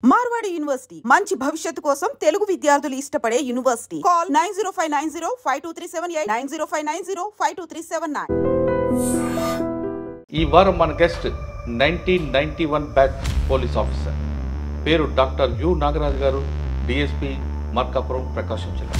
Marwadi university మంచి భవిష్యత్తు కోసం తెలుగు విద్యార్థులు ఇష్టపడే యూనివర్సిటీ. కాల్ 9059052378 9059052379. ఈ వారం మన గెస్ట్ 1991 బ్యాచ్ పోలీస్ ఆఫీసర్, పేరు డాక్టర్ యు నాగరాజు గారు, డిఎస్పీ మార్కాపురం, ప్రకాశం జిల్లా.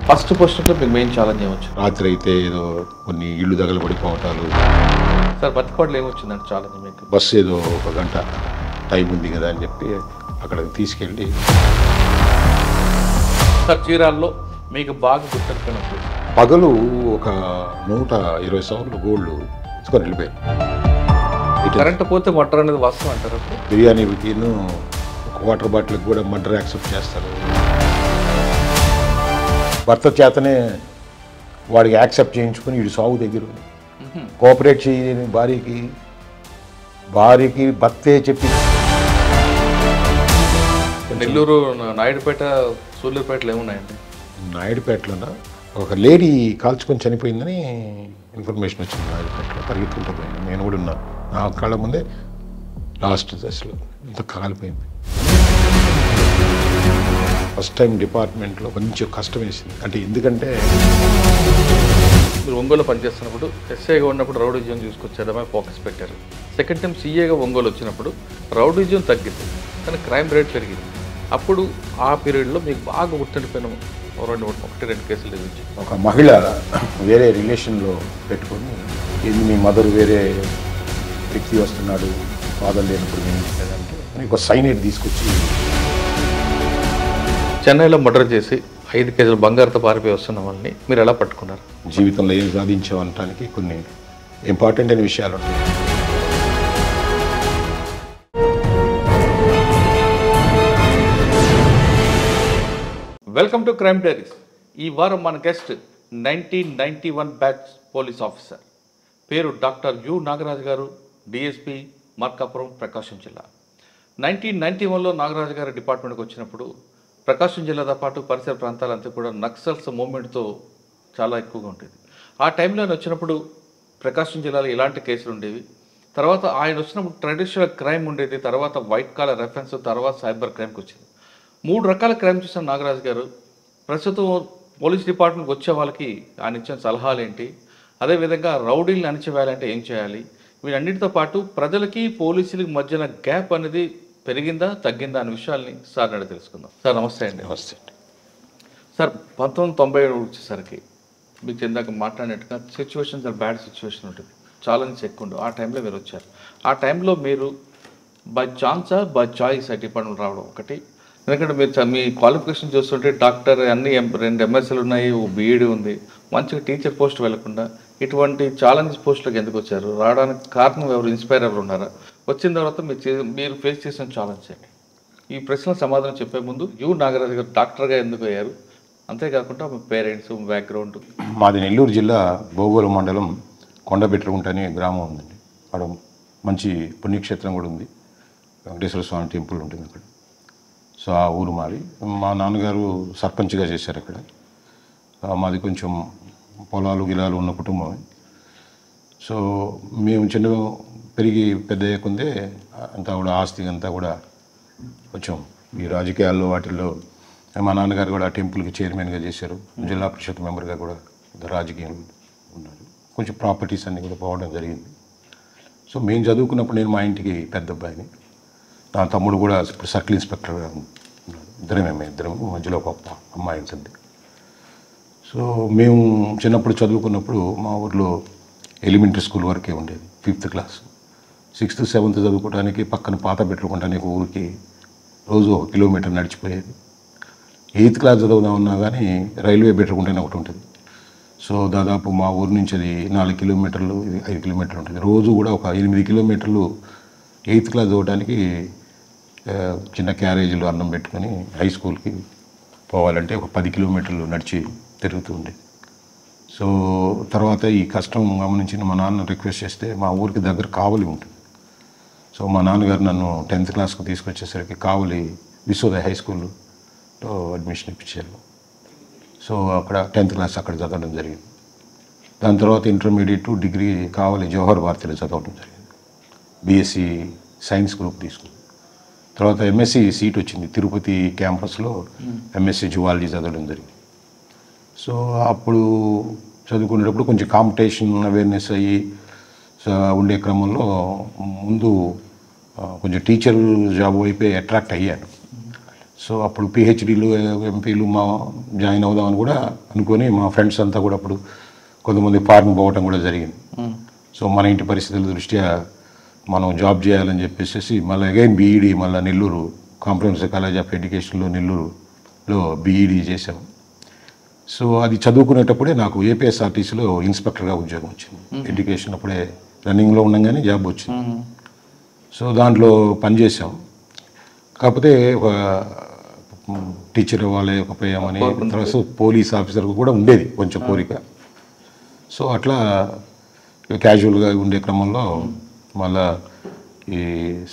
ఫస్ట్ క్వశ్చన్లో మీకు మెయిన్ ఛాలెంజ్ ఏమొచ్చు? రాత్రి అయితే ఏదో కొన్ని ఇళ్ళు తగలబడిపోవటాలు. సార్ బతికోవడం ఏమొచ్చిందంటే ఛాలెంజ్ మీకు? బస్సు ఏదో ఒక గంట టైం ఉంది కదా అని చెప్పి అక్కడికి తీసుకెళ్ళి. సార్ చీరాల్లో మీకు బాగా గుర్తుపెట్టుకున్నప్పుడు పగలు ఒక 120 సవర్లు గోల్డ్ తీసుకొని వెళ్ళిపోయారు. కరెంట్ పోతే మటర్ అనేది వాస్తవం అంటారు. బిర్యానీకి వాటర్ బాటిల్కి కూడా మర్డర్ యాక్సెప్ట్ చేస్తారు. భర్త చేతనే వాడికి యాక్సెప్ట్ చేయించుకొని వీడు సాగు దగ్గర కోఆపరేట్ చేయని భార్యకి భర్తే చెప్పి. నెల్లూరు, నాయుడుపేట, సూళ్ళూరుపేటలో ఏమున్నాయండి? నాయుడుపేటలోన ఒక లేడీ కాల్చుకొని చనిపోయిందని ఇన్ఫర్మేషన్ వచ్చింది. నాయుడుపేటలో పరిగెత్తుకుంటూ పోయింది. నేను కూడా ఉన్నాను. నా కళ్ళ ముందే లాస్ట్ దశలో ఇంత కాలిపోయింది. ఫస్ట్ టైం డిపార్ట్మెంట్లో కొంచెం కష్టం వేసింది. అంటే ఎందుకంటే మీరు ఒంగోలు పనిచేస్తున్నప్పుడు ఎస్ఐగా ఉన్నప్పుడు రౌడీజం చూసుకొచ్చేయడమే ఫోకస్ పెట్టారు. సెకండ్ టైం సీఏగా ఒంగోలు వచ్చినప్పుడు రౌడీజం తగ్గింది కానీ క్రైమ్ రేట్ పెరిగింది. అప్పుడు ఆ పీరియడ్లో మీకు బాగా గుర్తుండిపోయిన ఒకటి రెండు కేసులు తెచ్చి. ఒక మహిళ వేరే రిలేషన్లో పెట్టుకొని ఇది మీ మదర్ వేరే వ్యక్తి వస్తున్నాడు, ఫాదర్ లేనప్పుడు నేను లేదంటే ఒక సైనైడ్ తీసుకొచ్చి చెన్నైలో మర్డర్ చేసి 5 కేజీల బంగారుతో పారిపోయి వస్తున్న వాళ్ళని మీరు ఎలా పట్టుకున్నారు? జీవితంలో ఏం సాధించామనటానికి కొన్ని ఇంపార్టెంట్ అయిన విషయాలు ఉంటాయి. Welcome to crime diaries. ఈ వారం మన గెస్ట్ 1991 బ్యాచ్ పోలీస్ ఆఫీసర్, పేరు డాక్టర్ యు నాగరాజు గారు, డిఎస్పీ మార్కాపురం, ప్రకాశం జిల్లా. 1991లో నాగరాజు గారు డిపార్ట్మెంట్కి వచ్చినప్పుడు ప్రకాశం జిల్లాతో పాటు పరిసర ప్రాంతాలంతా కూడా నక్సల్స్ మూవ్మెంట్తో చాలా ఎక్కువగా ఉంటుంది. ఆ టైంలో ఆయన వచ్చినప్పుడు ప్రకాశం జిల్లాలో ఇలాంటి కేసులు ఉండేవి. తర్వాత ఆయన వచ్చినప్పుడు ట్రెడిషనల్ క్రైమ్ ఉండేది, తర్వాత వైట్ కాలర్ రెఫరెన్స్, తర్వాత సైబర్ క్రైమ్కి వచ్చింది. 3 రకాల క్రైమ్ చూసిన నాగరాజు గారు ప్రస్తుతం పోలీస్ డిపార్ట్మెంట్కి వచ్చే వాళ్ళకి ఆయన ఇచ్చిన సలహాలు ఏంటి, అదేవిధంగా రౌడీలను అణిచివేయాలంటే ఏం చేయాలి, వీటన్నిటితో పాటు ప్రజలకి పోలీసులకి మధ్యన గ్యాప్ అనేది పెరిగిందా తగ్గిందా అనే విషయాల్ని సార్ అడిగి తెలుసుకుందాం. సార్ నమస్తే అండి. నమస్తే. సార్ 1997 వచ్చేసరికి మీకు ఇందాక మాట్లాడినట్టుగా సిచ్యువేషన్ చాలా బ్యాడ్ సిచ్యువేషన్ ఉంటుంది, ఛాలెంజ్ ఎక్కువ ఉండవు. ఆ టైంలో మీరు వచ్చారు. ఆ టైంలో మీరు బై ఛాన్సా బై చాయిస్ డిపార్ట్మెంట్ రావడం ఒకటి, ఎందుకంటే మీరు మీ క్వాలిఫికేషన్ చూస్తుంటే డాక్టర్ అన్ని 2 ఎంఎస్సీలు ఉన్నాయి, బీఈడీ ఉంది, మంచిగా టీచర్ పోస్ట్ వెళ్లకుండా ఇటువంటి ఛాలెంజ్ పోస్టులకు ఎందుకు వచ్చారు? రావడానికి కారణం ఎవరు, ఇన్స్పైర్ ఎవరు ఉన్నారా? వచ్చిన తర్వాత మీరు ఫేస్ చేసిన ఛాలెంజ్ ఏంటి? ఈ ప్రశ్నలకు సమాధానం చెప్పే ముందు యు నాగరాజు గారు డాక్టర్గా ఎందుకు అయ్యారు, అంతేకాకుండా మీ పేరెంట్స్ బ్యాక్గ్రౌండ్. మాది నెల్లూరు జిల్లా బోగోలు మండలం కొండబెట్టుకుంట అనే గ్రామం ఉందండి. అక్కడ మంచి పుణ్యక్షేత్రం కూడా ఉంది, వెంకటేశ్వర స్వామి టెంపుల్ ఉంటుంది అక్కడ. సో ఆ ఊరు మాది. మా నాన్నగారు సర్పంచ్గా చేశారు అక్కడ. మాది కొంచెం పొలాలు గిలాలు ఉన్న కుటుంబం. సో మేము చిన్న పెరిగి పెద్ద అయ్యకుందే అంతా కూడా ఆస్తి అంతా కూడా కొంచెం ఈ రాజకీయాల్లో వాటిల్లో మా నాన్నగారు కూడా టెంపుల్కి చైర్మన్గా చేశారు, జిల్లా పరిషత్ మెంబర్గా కూడా రాజకీయంలో ఉన్నారు. కొంచెం ప్రాపర్టీస్ అన్నీ కూడా పోవడం జరిగింది. సో మేము చదువుకున్నప్పుడు నేను మా ఇంటికి పెద్ద అబ్బాయిని, నా తమ్ముడు కూడా ఇప్పుడు సర్కిల్ ఇన్స్పెక్టర్గా ఉన్నాడు. ఇద్దరము మధ్యలో ఒక అమ్మాయి ఉంటుంది. సో మేము చిన్నప్పుడు చదువుకున్నప్పుడు మా ఊర్లో ఎలిమెంటరీ స్కూల్ వరకే ఉండేది, 5th క్లాస్. 6th 7th చదువుకోవడానికి పక్కన పాత పెట్టుకుంటానికి ఊరికి రోజు 1 కిలోమీటర్ నడిచిపోయేది. 8th క్లాస్ చదువుదామన్నా కానీ రైల్వే పెట్టుకుంటేనే ఒకటి ఉంటుంది. సో దాదాపు మా ఊరి నుంచి అది 4 కిలోమీటర్లు, ఇది 5 కిలోమీటర్లు ఉంటుంది. రోజు కూడా ఒక 8 కిలోమీటర్లు 8th క్లాస్ చదవడానికి చిన్న క్యారేజీలో అన్నం పెట్టుకొని హై స్కూల్కి పోవాలంటే ఒక 10 కిలోమీటర్లు నడిచి తిరుగుతూ ఉండేది. సో తర్వాత ఈ కష్టం గమనించిన మా నాన్న రిక్వెస్ట్ చేస్తే మా ఊరికి దగ్గర కావలి ఉంటుంది. సో మా నాన్నగారు నన్ను 10th క్లాస్కి తీసుకొచ్చేసరికి కావలి విశ్వోదయ హై స్కూల్లో అడ్మిషన్ ఇప్పించారు. సో అక్కడ 10th క్లాస్ అక్కడ చదవడం జరిగింది. దాని తర్వాత ఇంటర్మీడియట్ డిగ్రీ కావలి జవహర్ భారతిలో చదవడం జరిగింది. బీఎస్సీ సైన్స్ గ్రూప్ తీసుకుంది. తర్వాత ఎంఎస్సి సీట్ వచ్చింది తిరుపతి క్యాంపస్లో, ఎంఎస్సి జువాలజీ చదవడం జరిగింది. సో అప్పుడు చదువుకునేటప్పుడు కొంచెం కాంపిటీషన్ అవేర్నెస్ అయ్యి ఉండే క్రమంలో ముందు కొంచెం టీచర్ జాబ్ వైపే అట్రాక్ట్ అయ్యాను. సో అప్పుడు పిహెచ్డీలు ఎంపీలు మా జాయిన్ అవుదామని కూడా అనుకొని మా ఫ్రెండ్స్ అంతా కూడా అప్పుడు కొంతమంది ఫారెన్ పోవటం కూడా జరిగింది. సో మన ఇంటి పరిస్థితుల దృష్ట్యా మనం జాబ్ చేయాలని చెప్పేసి మళ్ళీ అగైన్ బీఈడీ మళ్ళీ నెల్లూరు కాంప్రహెన్సివ్ కాలేజ్ ఆఫ్ ఎడ్యుకేషన్లో నెల్లూరులో బీఈడీ చేశాము. సో అది చదువుకునేటప్పుడే నాకు ఏపీఎస్ఆర్టీసీలో ఇన్స్పెక్టర్గా ఉద్యోగం వచ్చింది. ఎడ్యుకేషన్ అప్పుడే రన్నింగ్లో ఉండగానే జాబ్ వచ్చింది. సో దాంట్లో పనిచేసాం. కాకపోతే ఒక టీచర్ అవ్వలేకపోయామని, తర్వాత పోలీస్ ఆఫీసర్ కూడా ఉండేది కొంచెం కోరిక. సో అట్లా క్యాజువల్గా ఉండే క్రమంలో మళ్ళా ఈ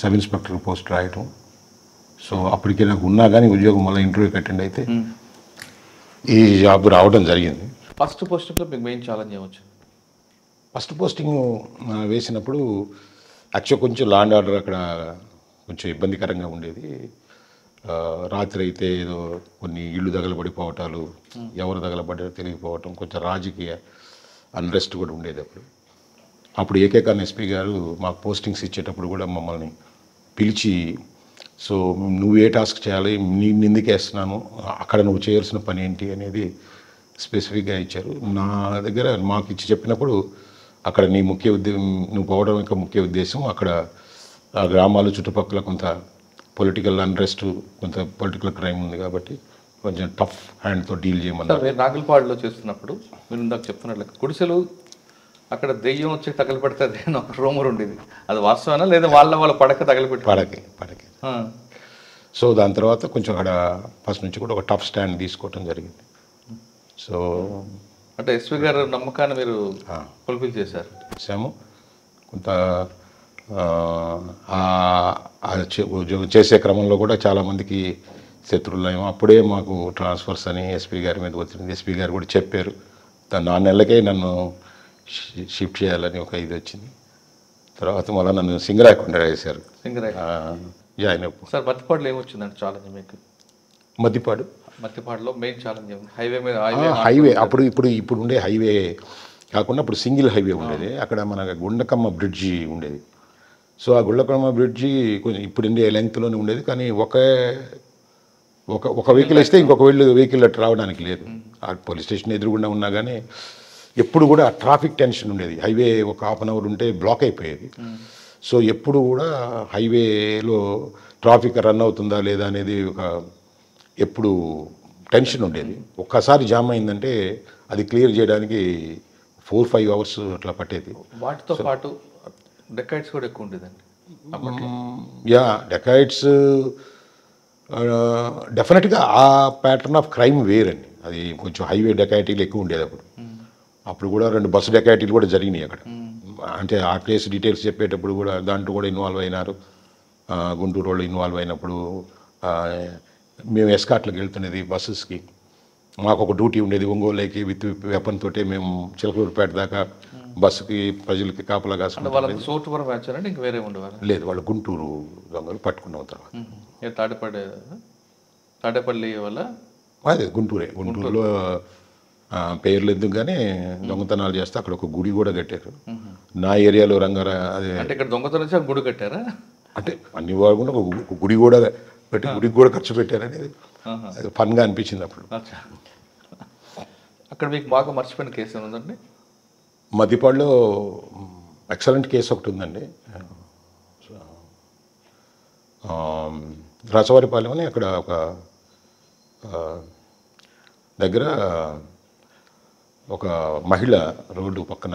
సబ్ ఇన్స్పెక్టర్ పోస్ట్ రాయటం. సో అప్పటికే నాకు ఉన్నా కానీ ఉద్యోగం మళ్ళీ ఇంటర్వ్యూకి అటెండ్ అయితే ఈ జాబ్ రావడం జరిగింది. ఫస్ట్ పోస్టింగ్లో మీకు మెయిన్ ఛాలెంజ్ ఏమొచ్చింది? ఫస్ట్ పోస్టింగ్ వేసినప్పుడు యాక్చువల్ కొంచెం లా అండ్ ఆర్డర్ అక్కడ కొంచెం ఇబ్బందికరంగా ఉండేది. రాత్రి అయితే ఏదో కొన్ని ఇళ్ళు తగలబడిపోవటాలు, ఎవరు తగలబడ్డారో తెలియకపోవటం, కొంచెం రాజకీయ అన్రెస్ట్ కూడా ఉండేది. అప్పుడు ఏకేకాన్ ఎస్పీ గారు మాకు పోస్టింగ్స్ ఇచ్చేటప్పుడు కూడా మమ్మల్ని పిలిచి, సో నువ్వు ఏ టాస్క్ చేయాలి, నేను ఎందుకు వేస్తున్నాను, అక్కడ నువ్వు చేయాల్సిన పని ఏంటి అనేది స్పెసిఫిక్గా ఇచ్చారు. నా దగ్గర మాకు ఇచ్చి చెప్పినప్పుడు అక్కడ నీ నువ్వు పోవడం యొక్క ముఖ్య ఉద్దేశం అక్కడ ఆ గ్రామాలు చుట్టుపక్కల కొంత పొలిటికల్ అన్రెస్ట్, కొంత పొలిటికల్ క్రైమ్ ఉంది కాబట్టి కొంచెం టఫ్ హ్యాండ్తో డీల్ చేయమన్నారు. నాగులపాడులో చేస్తున్నప్పుడు మీరు ఇందాక చెప్తున్నట్లు గుడిసెలు అక్కడ దెయ్యం వచ్చి తగలబెడుతుంది అని ఒక రూమర్ ఉండేది. అది వాస్తవేనా లేదా వాళ్ళ పడక తగలబెట్టి పడకే. సో దాని తర్వాత కొంచెం అక్కడ ఫస్ట్ నుంచి కూడా ఒక టఫ్ స్టాండ్ తీసుకోవటం జరిగింది. సో అంటే ఎస్పీ గారు నమ్మకాన్ని మీరు ఫుల్ఫిల్ చేశాము. కొంత ఉద్యోగం చేసే క్రమంలో కూడా చాలామందికి శత్రువులేమో అప్పుడే మాకు ట్రాన్స్ఫర్స్ అని ఎస్పీ గారి మీద వచ్చింది. ఎస్పీ గారు కూడా చెప్పారు. 4 నెలలకే నన్ను షిఫ్ట్ చేయాలని ఒక ఇది వచ్చింది. తర్వాత మళ్ళీ నన్ను సింగరాయకొండ వేశారు. జాయిన్ అయిపో. సార్ మధ్యపాడులో ఏమొచ్చిందండి ఛాలెంజ్ మీకు? మధ్యపాడులో మెయిన్ ఛాలెంజ్ హైవే మీద హైవే ఇప్పుడు ఉండే హైవే కాకుండా అప్పుడు సింగిల్ హైవే ఉండేది. అక్కడ మన గుండకమ్మ బ్రిడ్జి ఉండేది. సో ఆ గుండకమ్మ బ్రిడ్జి కొంచెం ఇప్పుడు ఉండే లెంగ్త్లోనే ఉండేది. కానీ ఒక వెహికల్ వేస్తే ఇంకొక వెహికల్ అట్లా రావడానికి లేదు. ఆ పోలీస్ స్టేషన్ ఎదురుగుండా ఉన్నా కానీ ఎప్పుడు కూడా ట్రాఫిక్ టెన్షన్ ఉండేది. హైవే ఒక హాఫ్ అన్ అవర్ ఉంటే బ్లాక్ అయిపోయేది. సో ఎప్పుడు కూడా హైవేలో ట్రాఫిక్ రన్ అవుతుందా లేదా అనేది ఎప్పుడు టెన్షన్ ఉండేది. ఒక్కసారి జామ్ అయిందంటే అది క్లియర్ చేయడానికి 4-5 అవర్స్ అట్లా పట్టేది. వాటితో పాటు డెకాయిట్స్ కూడా ఎక్కువ ఉండేదండి. డెకాయిట్స్ డెఫినెట్గా ఆ ప్యాటర్న్ ఆఫ్ క్రైమ్ వేరండి. అది కొంచెం హైవే డెకాయిటీలు ఎక్కువ ఉండేది. అప్పుడు కూడా 2 బస్సు డెకాయిటీలు కూడా జరిగినాయి అక్కడ. అంటే ఆ కేసు డీటెయిల్స్ చెప్పేటప్పుడు కూడా దాంట్లో కూడా ఇన్వాల్వ్ అయినారు. గుంటూరు వాళ్ళు ఇన్వాల్వ్ అయినప్పుడు మేము ఎస్కాట్లకు వెళ్తున్నది బస్సెస్కి. మాకు ఒక డ్యూటీ ఉండేది. ఒంగోలుకి విత్ వెపన్ తోటే మేము చిలకలూరుపేట దాకా బస్సుకి ప్రజలకి కాపలా కాసుకుంటాం. లేదు, వాళ్ళు గుంటూరు దొంగలు పట్టుకున్న తర్వాత తాడేపల్లి వల్ల అదే గుంటూరులో పేర్లు ఎందుకు కానీ దొంగతనాలు చేస్తే అక్కడ ఒక గుడి కూడా కట్టారు. నా ఏరియాలో అదే అంటే ఇక్కడ దొంగతనం గుడి కట్టారా? అంటే అన్ని వాడకుండా ఒక గుడి కూడా పెట్టి గుడికి కూడా ఖర్చు పెట్టారనేది ఫన్గా అనిపించింది అప్పుడు. అక్కడ మీకు బాగా మర్చిపోయిన కేసు ఏముందండి? మధ్యపాడులో ఎక్సలెంట్ కేసు ఒకటి ఉందండి. రాచవారిపాలెం అని అక్కడ ఒక దగ్గర ఒక మహిళ రోడ్డు పక్కన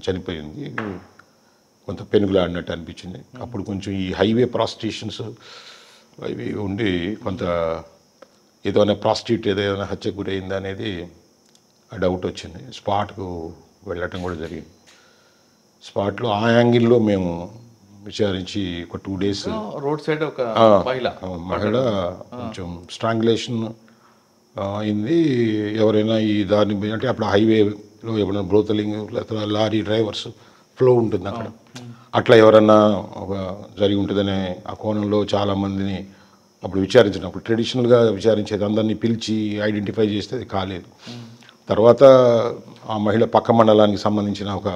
చనిపోయింది. కొంత పెనుగులాడినట్టు అనిపించింది. అప్పుడు కొంచెం ఈ హైవే ప్రాస్టిట్యూషన్స్ అవి ఉండి కొంత ఏదైనా ప్రాస్టిట్యూట్ ఏదైనా హత్యకు గురైందా అనేది ఆ డౌట్ వచ్చింది. స్పాట్కు వెళ్ళటం కూడా జరిగింది. స్పాట్లో ఆ యాంగిల్లో మేము విచారించి ఒక 2 days రోడ్ సైడ్ ఒక మహిళ మహిళ కొంచెం స్ట్రాంగులేషన్ అయింది. ఎవరైనా ఈ దారిని అంటే అప్పుడు హైవేలో ఏమైనా బ్రోతలింగ్ లేకపోతే లారీ డ్రైవర్స్ ఫ్లో ఉంటుంది అక్కడ, అట్లా ఎవరన్నా ఒక జరిగి ఉంటుందనే ఆ కోణంలో చాలామందిని అప్పుడు విచారించినప్పుడు ట్రెడిషనల్గా విచారించేది అందరినీ పిలిచి ఐడెంటిఫై చేస్తే అది కాలేదు. తర్వాత ఆ మహిళ పక్క మండలానికి సంబంధించిన ఒక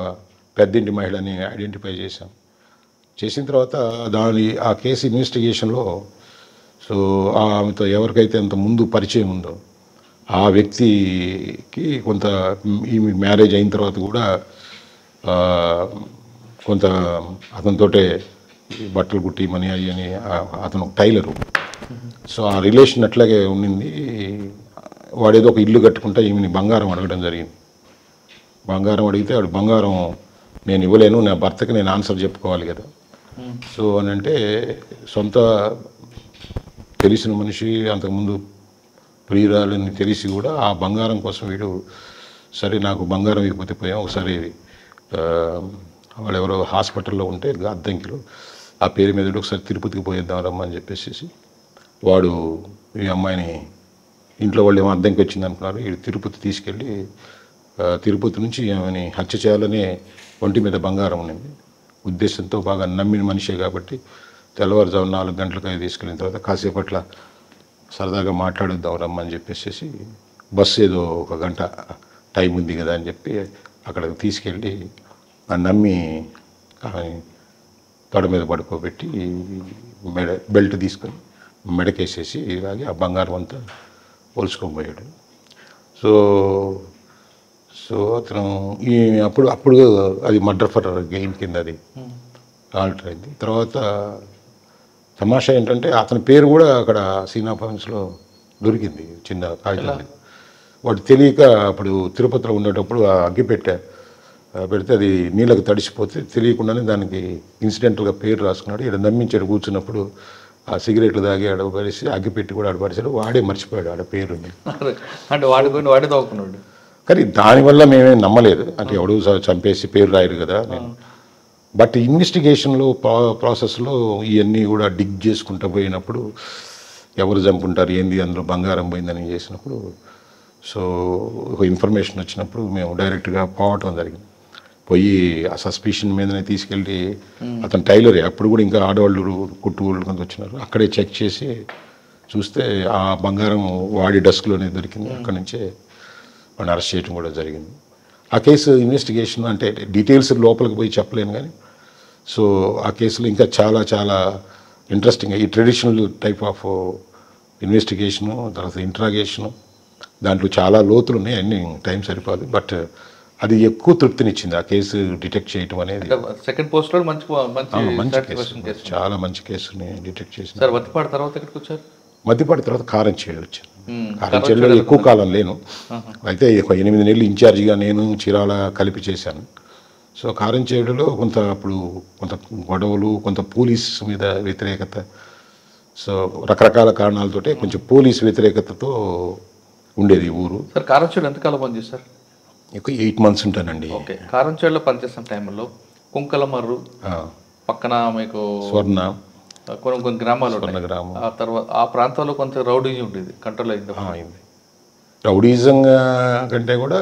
పెద్దింటి మహిళని ఐడెంటిఫై చేసిన తర్వాత ఆ కేసు ఇన్వెస్టిగేషన్లో సో ఆమెతో ఎవరికైతే అంత ముందు పరిచయం ఉందో ఆ వ్యక్తికి కొంత ఈమె మ్యారేజ్ అయిన తర్వాత కూడా కొంత అతనితోటే బట్టలు కుట్టిమని అని అతను టైలరు. సో ఆ రిలేషన్ అట్లాగే ఉండింది. వాడేదో ఒక ఇల్లు కట్టుకుంటే ఈమెని బంగారం అడగడం జరిగింది. బంగారం అడిగితే వాడు బంగారం నేను ఇవ్వలేను, నా భర్తకి నేను ఆన్సర్ చెప్పుకోవాలి కదా. సో అని అంటే సొంత తెలిసిన మనిషి అంతకుముందు ప్రియురాలని తెలిసి కూడా ఆ బంగారం కోసం వీడు సరే నాకు బంగారం ఇవ్వకపోతే పోయాం, ఒకసారి వాళ్ళు ఎవరో హాస్పిటల్లో ఉంటే అద్దంకిలో ఆ పేరు మీద ఒకసారి తిరుపతికి పోయేద్దాం రమ్మని చెప్పేసి వాడు ఈ అమ్మాయిని ఇంట్లో వాళ్ళు ఏమో అద్దంకి వచ్చింది అనుకున్నారు. వీడు తిరుపతి తీసుకెళ్ళి తిరుపతి నుంచి ఆమెని హత్య చేయాలనే ఒంటి మీద బంగారం ఉండింది ఉద్దేశంతో బాగా నమ్మిన మనిషే కాబట్టి తెల్లవారుజాము 4 గంటలకు తీసుకెళ్ళిన తర్వాత కాసేపట్ల సరదాగా మాట్లాడొద్దాం రమ్మని చెప్పేసి బస్సు ఏదో 1 గంట టైం ఉంది కదా అని చెప్పి అక్కడికి తీసుకెళ్ళి నమ్మి తొడ మీద పడుకోబెట్టి బెల్ట్ తీసుకొని మెడకేసేసి ఇలాగే ఆ బంగారం అంతా పోల్చుకొని పోయాడు. సో అతను అప్పుడు అది మర్డర్ ఫర్ గెయిన్ కింద అది ఆల్టర్ అయింది. తర్వాత తమాషా ఏంటంటే అతని పేరు కూడా అక్కడ సీనా ఫారెన్స్లో దొరికింది చిన్న కాగితం. వాడు తెలియక అప్పుడు తిరుపతిలో ఉండేటప్పుడు అగ్గి పెడితే అది నీళ్ళకు తడిసిపోతే తెలియకుండానే దానికి ఇన్సిడెంటల్గా పేరు రాసుకున్నాడు. ఇక్కడ నమ్మించాడు కూర్చున్నప్పుడు ఆ సిగరెట్లు తాగి ఆడపడేసి అగ్గిపెట్టి కూడా ఆడపడేసాడు. వాడే మర్చిపోయాడు ఆడ పేరుంది అంటే వాడే తోకున్నాడు. కానీ దానివల్ల మేమేం నమ్మలేదు. అంటే ఎవడు చంపేసి పేరు రాయరు కదా నేను. బట్ ఇన్వెస్టిగేషన్లో ప్రాసెస్లో ఇవన్నీ కూడా డిగ్ చేసుకుంటూ పోయినప్పుడు ఎవరు చంపుంటారు ఏంది అందులో బంగారం పోయిందని చేసినప్పుడు సో ఒక ఇన్ఫర్మేషన్ వచ్చినప్పుడు మేము డైరెక్ట్గా పోవటం జరిగింది. పోయి ఆ సస్పిషన్ మీదనే తీసుకెళ్ళి అతను టైలరే అప్పుడు కూడా ఇంకా ఆడవాళ్ళు కుట్టువాళ్ళు కొంత వచ్చినారు. అక్కడే చెక్ చేసి చూస్తే ఆ బంగారం వాడి డస్క్లోనే దొరికింది. అక్కడి నుంచే వాడిని అరెస్ట్ చేయడం కూడా జరిగింది. ఆ కేసు ఇన్వెస్టిగేషన్ అంటే డీటెయిల్స్ లోపలికి పోయి చెప్పలేను కానీ సో ఆ కేసులో ఇంకా చాలా చాలా ఇంట్రెస్టింగ్ ఈ ట్రెడిషనల్ టైప్ ఆఫ్ ఇన్వెస్టిగేషను తర్వాత ఇంట్రాగేషను దాంట్లో చాలా లోతులు ఉన్నాయి. అన్ని టైం సరిపోదు. బట్ అది ఎక్కువ తృప్తినిచ్చింది ఆ కేసు డిటెక్ట్ చేయటం అనేది. సెకండ్ పోస్ట్లో మంచి కేసు, చాలా మంచి కేసుని డిటెక్ట్ చేసింది. సార్ మద్దిపాడు తర్వాత ఎక్కడికి వచ్చారు? మద్దిపాడు తర్వాత కారంచేడు వచ్చాను. కారంచేడులో ఎక్కువ కాలం లేను, అయితే ఒక 8 నెలలు ఇన్ఛార్జిగా నేను చీరాల కలిపి చేశాను. సో కారంచేడులో అప్పుడు కొంత గొడవలు, కొంత పోలీస్ మీద వ్యతిరేకత, సో రకరకాల కారణాలతోటే కొంచెం పోలీస్ వ్యతిరేకతతో ఉండేది ఊరు. సార్ కారంచేడు ఎంతకాలం పనిచేస్తారు? ఎక్కువ 8 months ఉంటానండి. ఓకే. కారంచేడులో పనిచేసిన టైంలో కుంకలమర్రు పక్కన మీకు స్వర్ణ కొన్ని గ్రామాలు గ్రామం, ఆ తర్వాత ఆ ప్రాంతంలో కొంత రౌడీజం ఉండేది, కంట్రోల్ అయింది. రౌడీజం కంటే కూడా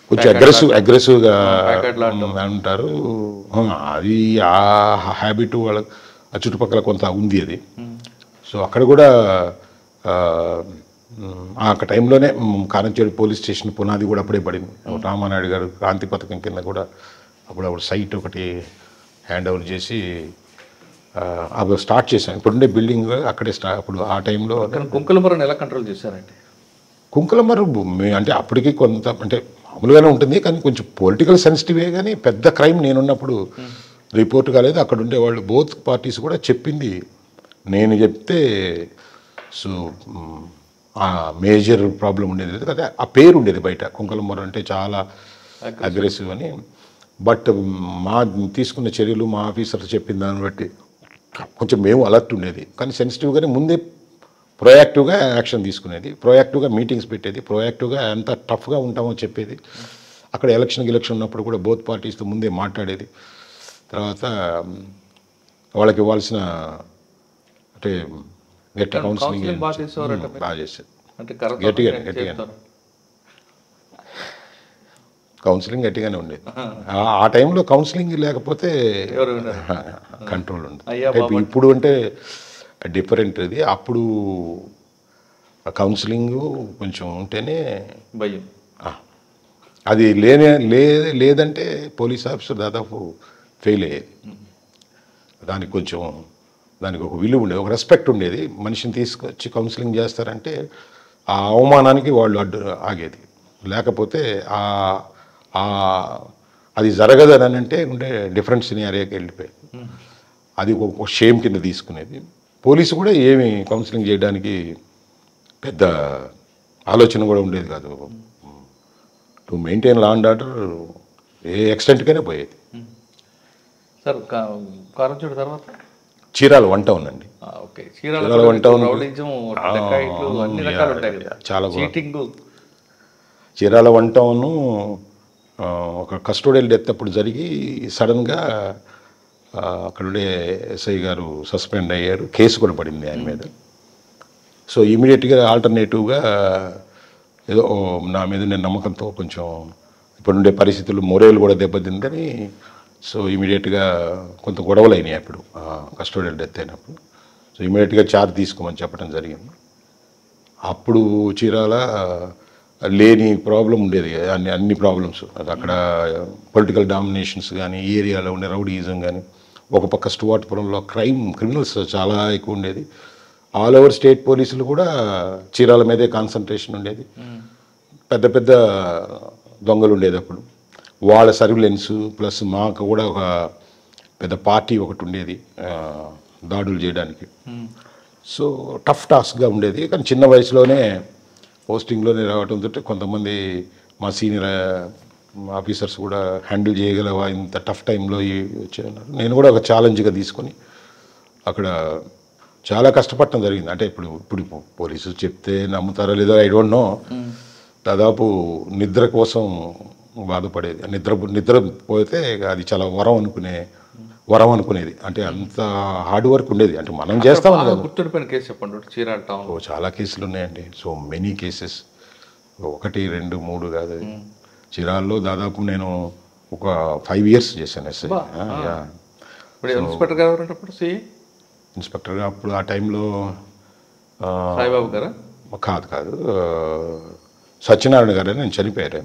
కొంచెం అగ్రెసివ్గా అంటారు. అది ఆ హ్యాబిట్ వాళ్ళ ఆ చుట్టుపక్కల కొంత ఉంది అది. సో అక్కడ కూడా ఆ టైంలోనే కారంచేడు పోలీస్ స్టేషన్ పునాది కూడా అప్పుడే పడింది. రామానాయుడు గారు క్రాంతి పథకం కింద కూడా అప్పుడు సైట్ ఒకటి హ్యాండ్ ఓవర్ చేసి అప్పుడు స్టార్ట్ చేశాను. ఇప్పుడుండే బిల్డింగ్ అక్కడే అప్పుడు ఆ టైంలో. కుంకులమర్రుని ఎలా కంట్రోల్ చేశారంటే? కుంకులమర్రు అంటే అప్పటికి కొంత అంటే మామూలుగానే ఉంటుంది కానీ కొంచెం పొలిటికల్ సెన్సిటివే కానీ పెద్ద క్రైమ్ నేనున్నప్పుడు రిపోర్ట్ కాలేదు. అక్కడ ఉండేవాళ్ళు బోత్ పార్టీస్ కూడా చెప్పింది నేను చెప్తే సో ఆ మేజర్ ప్రాబ్లం ఉండేది లేదు కదా. ఆ పేరు ఉండేది బయట కుంకులమర్రు అంటే చాలా అగ్రెసివ్ అని. బట్ మా తీసుకున్న చర్యలు మా ఆఫీసర్స్ చెప్పిన దాన్ని బట్టి కొంచెం మేము అలర్ట్ ఉండేది కానీ సెన్సిటివ్గానే ముందే ప్రొయాక్టివ్గా యాక్షన్ తీసుకునేది, ప్రొయాక్టివ్గా మీటింగ్స్ పెట్టేది, ప్రొయాక్టివ్గా ఎంత టఫ్గా ఉంటామో చెప్పేది. అక్కడ ఎలక్షన్ ఉన్నప్పుడు కూడా బోత్ పార్టీస్తో ముందే మాట్లాడేది. తర్వాత వాళ్ళకి ఇవ్వాల్సిన అంటే గట్టి కౌన్సిలింగ్ బాగా చేసేది. గట్టిగా కౌన్సిలింగ్ గట్టిగానే ఉండేది. ఆ టైంలో కౌన్సిలింగ్ లేకపోతే కంట్రోల్ ఉండదు. ఇప్పుడు అంటే డిఫరెంట్ ఇది. అప్పుడు కౌన్సిలింగ్ కొంచెం ఉంటేనే భయం. అది లేదంటే పోలీస్ ఆఫీసర్ దాదాపు ఫెయిల్ అయ్యేది. దానికి ఒక విలువ ఉండేది, ఒక రెస్పెక్ట్ ఉండేది. మనిషిని తీసుకొచ్చి కౌన్సిలింగ్ చేస్తారంటే ఆ అవమానానికి వాళ్ళు ఆగేది. లేకపోతే అది జరగదని అంటే ఉండే డిఫరెంట్ సినారియోకి వెళ్ళిపోయేది. అది ఒక షేమ్ కింద తీసుకునేది. పోలీసు కూడా ఏమి కౌన్సిలింగ్ చేయడానికి పెద్ద ఆలోచన కూడా ఉండేది కాదు. To maintain law and order ఏ ఎక్స్టెంట్కైనా పోయేది. సార్ కారంచేడు తర్వాత చీరాల వన్ టౌన్ అండి. చీరాల వన్ టౌన్ చాలా చీరాల వన్ టౌన్ ఒక కస్టోడియల్ డెత్ అప్పుడు జరిగి సడన్గా అక్కడుండే ఎస్ఐ గారు సస్పెండ్ అయ్యారు. కేసు కూడా పడింది ఆయన మీద. సో ఇమీడియట్గా ఆల్టర్నేటివ్గా ఏదో నా మీద నేను నమ్మకంతో కొంచెం ఇప్పుడుండే పరిస్థితులు మొరేలు కూడా దెబ్బతిందని సో ఇమీడియట్గా కొంత గొడవలు అయినాయి అప్పుడు కస్టోడియల్ డెత్ అయినప్పుడు. సో ఇమీడియట్గా ఛార్జ్ తీసుకోమని చెప్పడం జరిగింది. అప్పుడు చీరాల లేని ప్రాబ్లం ఉండేది, అన్ని ప్రాబ్లమ్స్. అది అక్కడ పొలిటికల్ డామినేషన్స్ కానీ, ఈ ఏరియాలో ఉండే రౌడీయిజం కానీ, ఒక పక్క స్టువార్ట్పురంలో క్రిమినల్స్ చాలా ఎక్కువ ఉండేది. ఆల్ ఓవర్ స్టేట్ పోలీసులు కూడా చీరాల మీదే కాన్సన్ట్రేషన్ ఉండేది. పెద్ద పెద్ద దొంగలు ఉండేది అప్పుడు. వాళ్ళ సర్విలెన్స్ ప్లస్ మాకు కూడా ఒక పెద్ద పార్టీ ఒకటి ఉండేది దాడులు చేయడానికి. సో టఫ్ టాస్క్గా ఉండేది. కానీ చిన్న వయసులోనే పోస్టింగ్లోనే రావడంతో కొంతమంది మా సీనియర్ ఆఫీసర్స్ కూడా హ్యాండిల్ చేయగలవా ఇంత టఫ్ టైంలో వచ్చేయన్నారు. నేను కూడా ఒక ఛాలెంజ్గా తీసుకొని అక్కడ చాలా కష్టపడటం జరిగింది. అంటే ఇప్పుడు పోలీసులు చెప్తే నమ్ముతారో లేదో ఐ డోంట్ నో. దాదాపు నిద్ర కోసం బాధపడేది. నిద్ర పోతే అది చాలా వరం అనుకునేది. అంటే అంత హార్డ్ వర్క్ ఉండేది. అంటే మనం చేస్తాం. గుర్తుండిపోయిన కేసు చెప్పండి. చీరాల టౌన్ చాలా కేసులు ఉన్నాయండి. సో మెనీ కేసెస్, 1, 2, 3 కాదు. చీరాల్లో దాదాపు నేను ఒక 5 years చేశాను ఎస్ఐ. ఇన్స్పెక్టర్ గారు ఇన్స్పెక్టర్గా అప్పుడు ఆ టైంలో సాయిబాబు గారా? కాదు సత్యనారాయణ గారు అని నేను చనిపోయారు.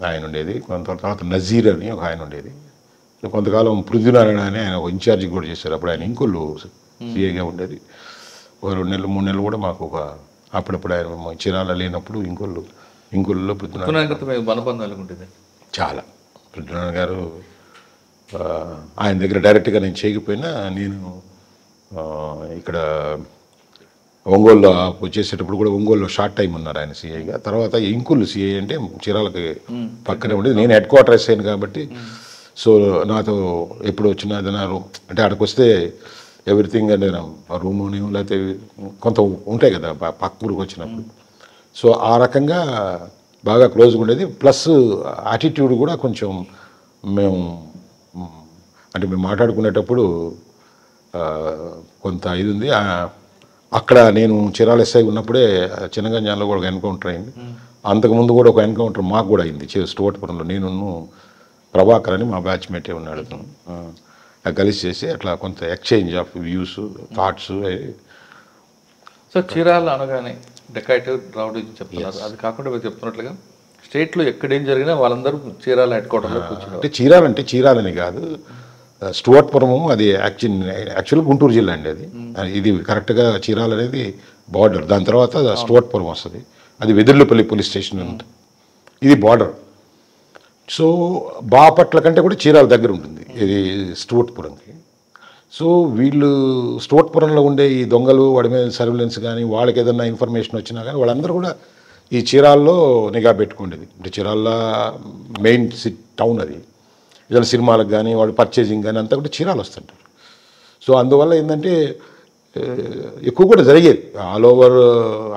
ఆయన ఉండేది. కొంత తర్వాత నజీర్ అని ఒక ఆయన ఉండేది. కొంతకాలం పృథ్వీనారాయణ అని ఆయన ఇన్ఛార్జి కూడా చేశారు. అప్పుడు ఆయన ఇంకొల్లు సిఐగా ఉండేది. ఒక 2 నెలలు 3 నెలలు కూడా మాకు అప్పుడప్పుడు ఆయన చీరాల లేనప్పుడు ఇంకొల్లులో పృథ్వీనారాయణ చాలా. పృథ్వీనారాయణ గారు ఆయన దగ్గర డైరెక్ట్గా నేను చేయకపోయినా నేను ఇక్కడ ఒంగోలులో వచ్చేసేటప్పుడు కూడా ఒంగోలులో షార్ట్ టైం ఉన్నారు ఆయన సిఐగా. తర్వాత ఇంకొల్లు సిఐ అంటే చీరాలకి పక్కనే ఉండేది. నేను హెడ్ క్వార్టర్ ఎస్ఐను కాబట్టి సో నాతో ఎప్పుడు వచ్చినా ఏదైనా అంటే అక్కడికి వస్తే ఎవ్రీథింగ్ అంటే రూముని లేకపోతే కొంత ఉంటాయి కదా పక్క ఊరికి వచ్చినప్పుడు. సో ఆ రకంగా బాగా క్లోజ్గా ఉండేది. ప్లస్ యాటిట్యూడ్ కూడా కొంచెం మేము మాట్లాడుకునేటప్పుడు కొంత ఇది ఉంది. అక్కడ నేను చీరాల ఎస్ఐ ఉన్నప్పుడే చిన్నగంజాంలో కూడా ఒక ఎన్కౌంటర్ అయింది. అంతకుముందు కూడా ఒక ఎన్కౌంటర్ మాకు కూడా అయింది స్టువర్ట్పురంలో. నేను ప్రభాకర్ అని మా బ్యాచ్మేటే ఉన్నాడు. కలిసి చేసి అట్లా కొంత exchange of views thoughts. So Chirala అనగానే డెకాయిట్ రౌడీజం చెప్తున్నారు. అది కాకుండా మీరు చెప్తున్నట్లుగా స్టేట్లో ఎక్కడేం జరిగినా వాళ్ళందరూ చీరాల హెడ్ క్వార్టర్లో కూర్చున్నారు. అంటే చీరాలని కాదు, స్టువర్ట్పురము అది యాక్చువల్ గుంటూరు జిల్లా అండి. ఇది కరెక్ట్గా చీరాల అనేది బార్డర్. దాని తర్వాత స్టువర్ట్పురం వస్తుంది. అది వెదుర్లపల్లి పోలీస్ స్టేషన్ ఉంటుంది. ఇది బార్డర్. సో బాపట్ల కంటే కూడా చీరాల దగ్గర ఉంటుంది ఇది స్టువర్ట్పురంకి. సో వీళ్ళు స్టువర్ట్పురంలో ఉండే ఈ దొంగలు వాడి మీద సర్విలెన్స్ కానీ వాళ్ళకి ఏదైనా ఇన్ఫర్మేషన్ వచ్చినా కానీ వాళ్ళందరూ కూడా ఈ చీరాల్లో నిఘా పెట్టుకుండేది. అంటే చీరాల్లో మెయిన్ టౌన్ అది. ఏదైనా సినిమాలకు కానీ వాళ్ళు పర్చేజింగ్ కానీ అంతా కూడా చీరాలు వస్తుంటారు. సో అందువల్ల ఏంటంటే ఎక్కువ కూడా జరిగేది. ఆల్ ఓవర్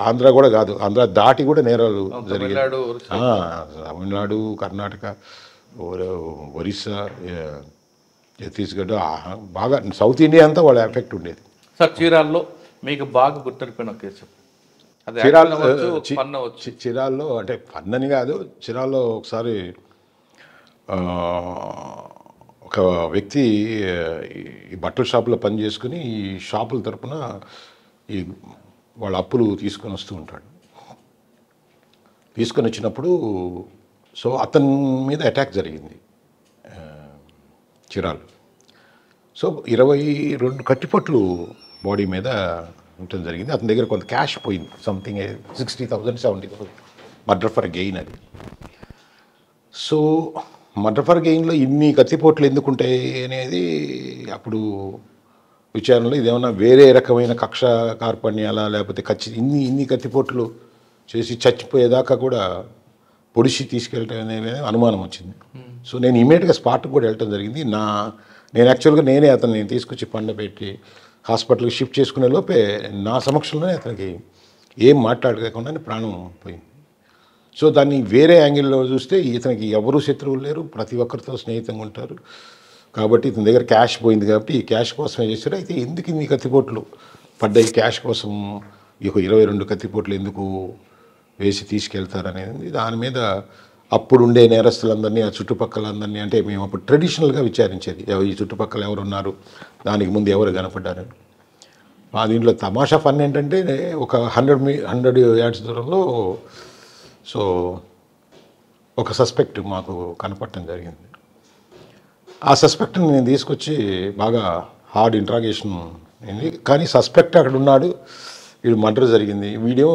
ఆంధ్ర కూడా కాదు, ఆంధ్ర దాటి కూడా నేరాలు జరిగేది. తమిళనాడు, కర్ణాటక, ఒరిస్సా, ఛత్తీస్గఢ్, బాగా సౌత్ ఇండియా అంతా వాళ్ళ ఎఫెక్ట్ ఉండేది. సార్ చీరాల్లో మీకు బాగా గుర్తుండిపోయిన కేసు? చీరాల్లో అంటే ఫన్ అని కాదు, చీరాల్లో ఒకసారి ఒక వ్యక్తి ఈ బట్టల షాపులో పని చేసుకుని ఈ షాపుల తరపున ఈ వాళ్ళ అప్పులు తీసుకొని వస్తూ ఉంటాడు. తీసుకొని వచ్చినప్పుడు సో అతని మీద అటాక్ జరిగింది చీరాలు. సో 22 కట్టిపట్లు బాడీ మీద ఉండటం జరిగింది. అతని దగ్గర కొంత క్యాష్ పోయింది, సంథింగ్ 60,000 70,000 మర్డర్ ఫర్ గెయిన్ అది. సో మర్డర్ ఫర్ గెయిన్లో ఇన్ని కత్తిపోట్లు ఎందుకుంటాయి అనేది అప్పుడు విచారణలో ఇదేమన్నా వేరే రకమైన కక్ష కార్పణ్యాలా, లేకపోతే ఇన్ని కత్తిపోట్లు చేసి చచ్చిపోయేదాకా కూడా పొడిచి తీసుకెళ్ళటం అనేది అనుమానం వచ్చింది. సో నేను ఇమీడియట్గా స్పాట్కి కూడా వెళ్ళటం జరిగింది. నేను యాక్చువల్గా నేనే అతన్ని తీసుకొచ్చి పండబెట్టి హాస్పిటల్కి షిఫ్ట్ చేసుకునే లోపే నా సమక్షంలోనే అతనికి ఏం మాట్లాడకుండా ప్రాణం పోయింది. సో దాన్ని వేరే యాంగిల్లో చూస్తే ఇతనికి ఎవరూ శత్రువులు లేరు, ప్రతి ఒక్కరితో స్నేహితంగా ఉంటారు. కాబట్టి ఇతని దగ్గర క్యాష్ పోయింది కాబట్టి ఈ క్యాష్ కోసమే చేశారు. అయితే ఎందుకు ఇన్ని కత్తిపోట్లు పడ్డాయి, క్యాష్ కోసం ఈ 22 కత్తిపోట్లు ఎందుకు వేసి తీసుకెళ్తారనేది దాని మీద అప్పుడుండే నేరస్తులందరినీ, ఆ చుట్టుపక్కలందరినీ, అంటే మేము అప్పుడు ట్రెడిషనల్గా విచారించేది ఈ చుట్టుపక్కల ఎవరు ఉన్నారు, దానికి ముందు ఎవరు కనపడ్డారని. మా దీంట్లో తమాషా ఫన్ ఏంటంటే ఒక 100 యార్డ్స్ దూరంలో సో ఒక సస్పెక్ట్ మాకు కనపడటం జరిగింది. ఆ సస్పెక్ట్ని నేను తీసుకొచ్చి బాగా హార్డ్ ఇంట్రాగేషన్ అయింది. కానీ సస్పెక్ట్ అక్కడ ఉన్నాడు, వీడు మర్డర్ జరిగింది, వీడియో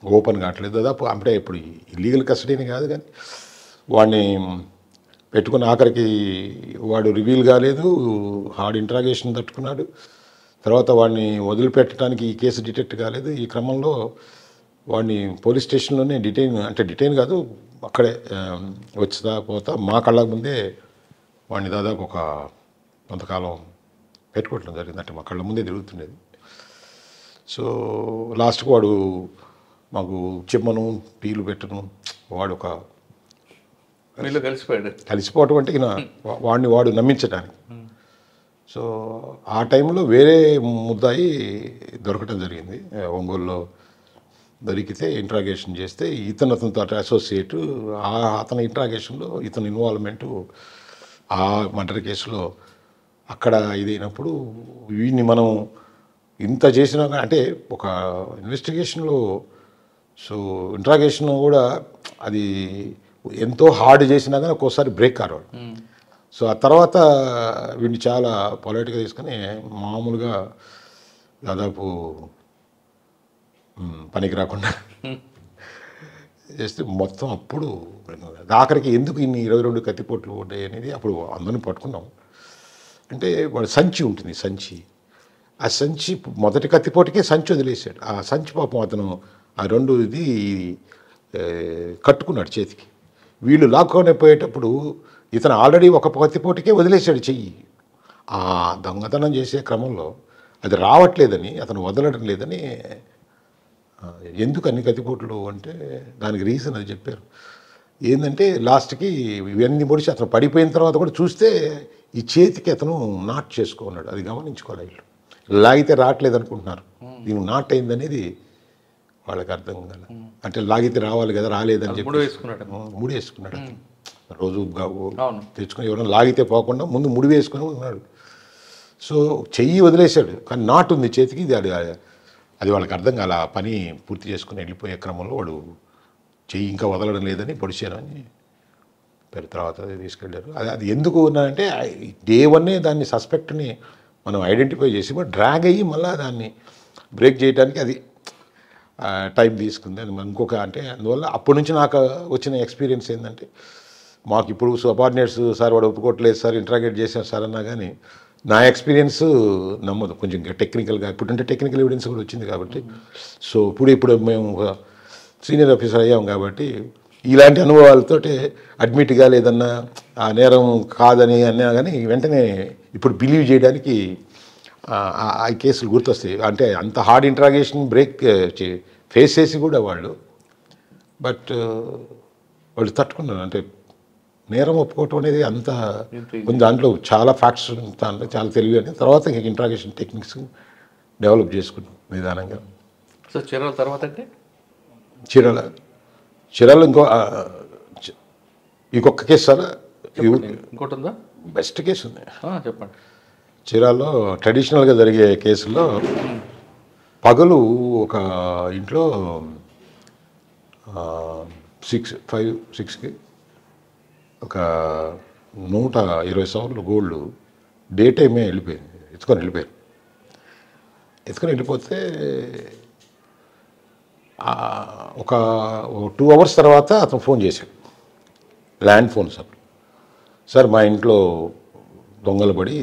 ఓపెన్ కావట్లేదు. దాదాపు అంటే ఇప్పుడు ఇల్లీగల్ కస్టడీని కాదు కానీ వాడిని పెట్టుకుని ఆఖరికి వాడు రివీల్ కాలేదు, హార్డ్ ఇంట్రాగేషన్ తట్టుకున్నాడు. తర్వాత వాడిని వదిలిపెట్టడానికి ఈ కేసు డిటెక్ట్ కాలేదు. ఈ క్రమంలో వాడిని పోలీస్ స్టేషన్లోనే డిటైన్ కాదు, అక్కడే వచ్చా పోతా మా కళ్ళ ముందే వాడిని దాదాపు ఒక కొంతకాలం పెట్టుకోవటం జరిగింది. అంటే మా కళ్ళ ముందే తిరుగుతుండేది. సో లాస్ట్కి వాడు మాకు చెప్పను, టీలు పెట్టను, వాడు ఒక కలిసిపోవటం అంటే వాడు నమ్మించడానికి. సో ఆ టైంలో వేరే ముద్దాయి దొరకటం జరిగింది. ఒంగోలులో దొరికితే ఇంట్రాగేషన్ చేస్తే అతనితో అసోసియేట్, అతని ఇంట్రాగేషన్లో ఇతని ఇన్వాల్వ్మెంటు ఆ మర్డర్ కేసులో అక్కడ ఇదైనప్పుడు వీడిని మనం ఇంత చేసినా అంటే ఒక ఇన్వెస్టిగేషన్లో సో ఇంట్రాగేషన్ కూడా అది ఎంతో హార్డ్ చేసినా కానీ ఒక్కోసారి బ్రేక్ కారాడు. సో ఆ తర్వాత వీడిని చాలా పొలైట్గా తీసుకొని మామూలుగా దాదాపు పనికి రాకుండా చేస్తే మొత్తం అప్పుడు ఆఖరికి ఎందుకు ఇన్ని 22 కత్తిపోట్లు ఉంటాయి అనేది అప్పుడు అందరిని పట్టుకున్నాం. అంటే వాడు సంచి ఉంటుంది, ఆ సంచి మొదటి కత్తిపోటుకే సంచి వదిలేసాడు. ఆ సంచి పాపం అతను ఆ 2 ఇది కట్టుకున్నాడు చేతికి. వీళ్ళు లాక్కొని పోయేటప్పుడు ఇతను ఆల్రెడీ ఒక కత్తిపోటుకే వదిలేశాడు చెయ్యి. ఆ దొంగతనం చేసే క్రమంలో అది రావట్లేదని, అతను వదలడం లేదని, ఎందుకు అన్ని కత్తిపోట్లు అంటే దానికి రీజన్ అది చెప్పారు. ఏంటంటే లాస్ట్కి ఇవన్నీ పొడిచి అతను పడిపోయిన తర్వాత కూడా చూస్తే ఈ చేతికి అతను నాట్ చేసుకున్నాడు. అది గమనించుకోవాలి. వీళ్ళు లాగితే రావట్లేదు అనుకుంటున్నారు, దీనికి నాట్ అయిందనేది వాళ్ళకి అర్థం కాదు. అంటే లాగితే రావాలి కదా, రాలేదని చెప్పి ముడి వేసుకున్నాడు. రోజు తెచ్చుకొని ఎవరైనా లాగితే పోకుండా ముందు ముడి వేసుకొని ఉన్నాడు. సో చెయ్యి వదిలేశాడు, కానీ నాటు ఉంది చేతికి. అది వాళ్ళకి అర్థం కాల. పని పూర్తి చేసుకుని వెళ్ళిపోయే క్రమంలో వాడు చెయ్యి ఇంకా వదలడం లేదని పొడిచానని తర్వాత తీసుకెళ్ళారు. అది ఎందుకు ఉన్నారంటే డే 1 దాన్ని సస్పెక్ట్ని మనం ఐడెంటిఫై చేసి డ్రాగ్ అయ్యి మళ్ళీ దాన్ని బ్రేక్ చేయడానికి అది టైం తీసుకుంది. అది ఇంకొక అంటే అందువల్ల అప్పటి నుంచి నాకు వచ్చిన ఎక్స్పీరియన్స్ ఏంటంటే, మాకు ఇప్పుడు సబార్డినేట్స్ సార్ వాడు ఒప్పుకోవట్లేదు సార్, ఇంట్రాగేట్ చేశారు సార్ అన్నా కానీ నా ఎక్స్పీరియన్స్ నమ్మదు. కొంచెం టెక్నికల్గా ఇప్పుడంటే టెక్నికల్ ఎవిడెన్స్ కూడా వచ్చింది కాబట్టి, సో ఇప్పుడు మేము సీనియర్ ఆఫీసర్ అయ్యాం కాబట్టి ఇలాంటి అనుభవాలతోటి అడ్మిట్గా లేదన్నా ఆ నేరం కాదని అన్నా కానీ వెంటనే ఇప్పుడు బిలీవ్ చేయడానికి ఆ కేసులు గుర్తొస్తాయి. అంటే అంత హార్డ్ ఇంట్రాగేషన్ బ్రేక్ ఫేస్ చేసి కూడా వాళ్ళు వాళ్ళు తట్టుకున్నారు. అంటే నేరం ఒప్పుకోవటం అనేది అంత కొంచెం దాంట్లో చాలా ఫ్యాక్ట్స్ దాంట్లో చాలా తెలివి అని తర్వాత ఇంట్రాగేషన్ టెక్నిక్స్ డెవలప్ చేసుకున్నాం నిదానంగా. సో చీరాల తర్వాత అంటే చీరాల ఇంకొక కేసు సార్, ఇంకోటి ఉందా? బెస్ట్ కేసు ఉంది చెప్పండి. చీరాల్లో ట్రెడిషనల్గా జరిగే కేసుల్లో పగలు ఒక ఇంట్లో 6కి ఒక 120 సవర్లు గోల్డ్ డే టైమే ఎత్తుకొని వెళ్ళిపోతే ఒక 2 hours తర్వాత అతను ఫోన్ చేశాడు, ల్యాండ్ ఫోన్ సార్ మా ఇంట్లో దొంగలు పడి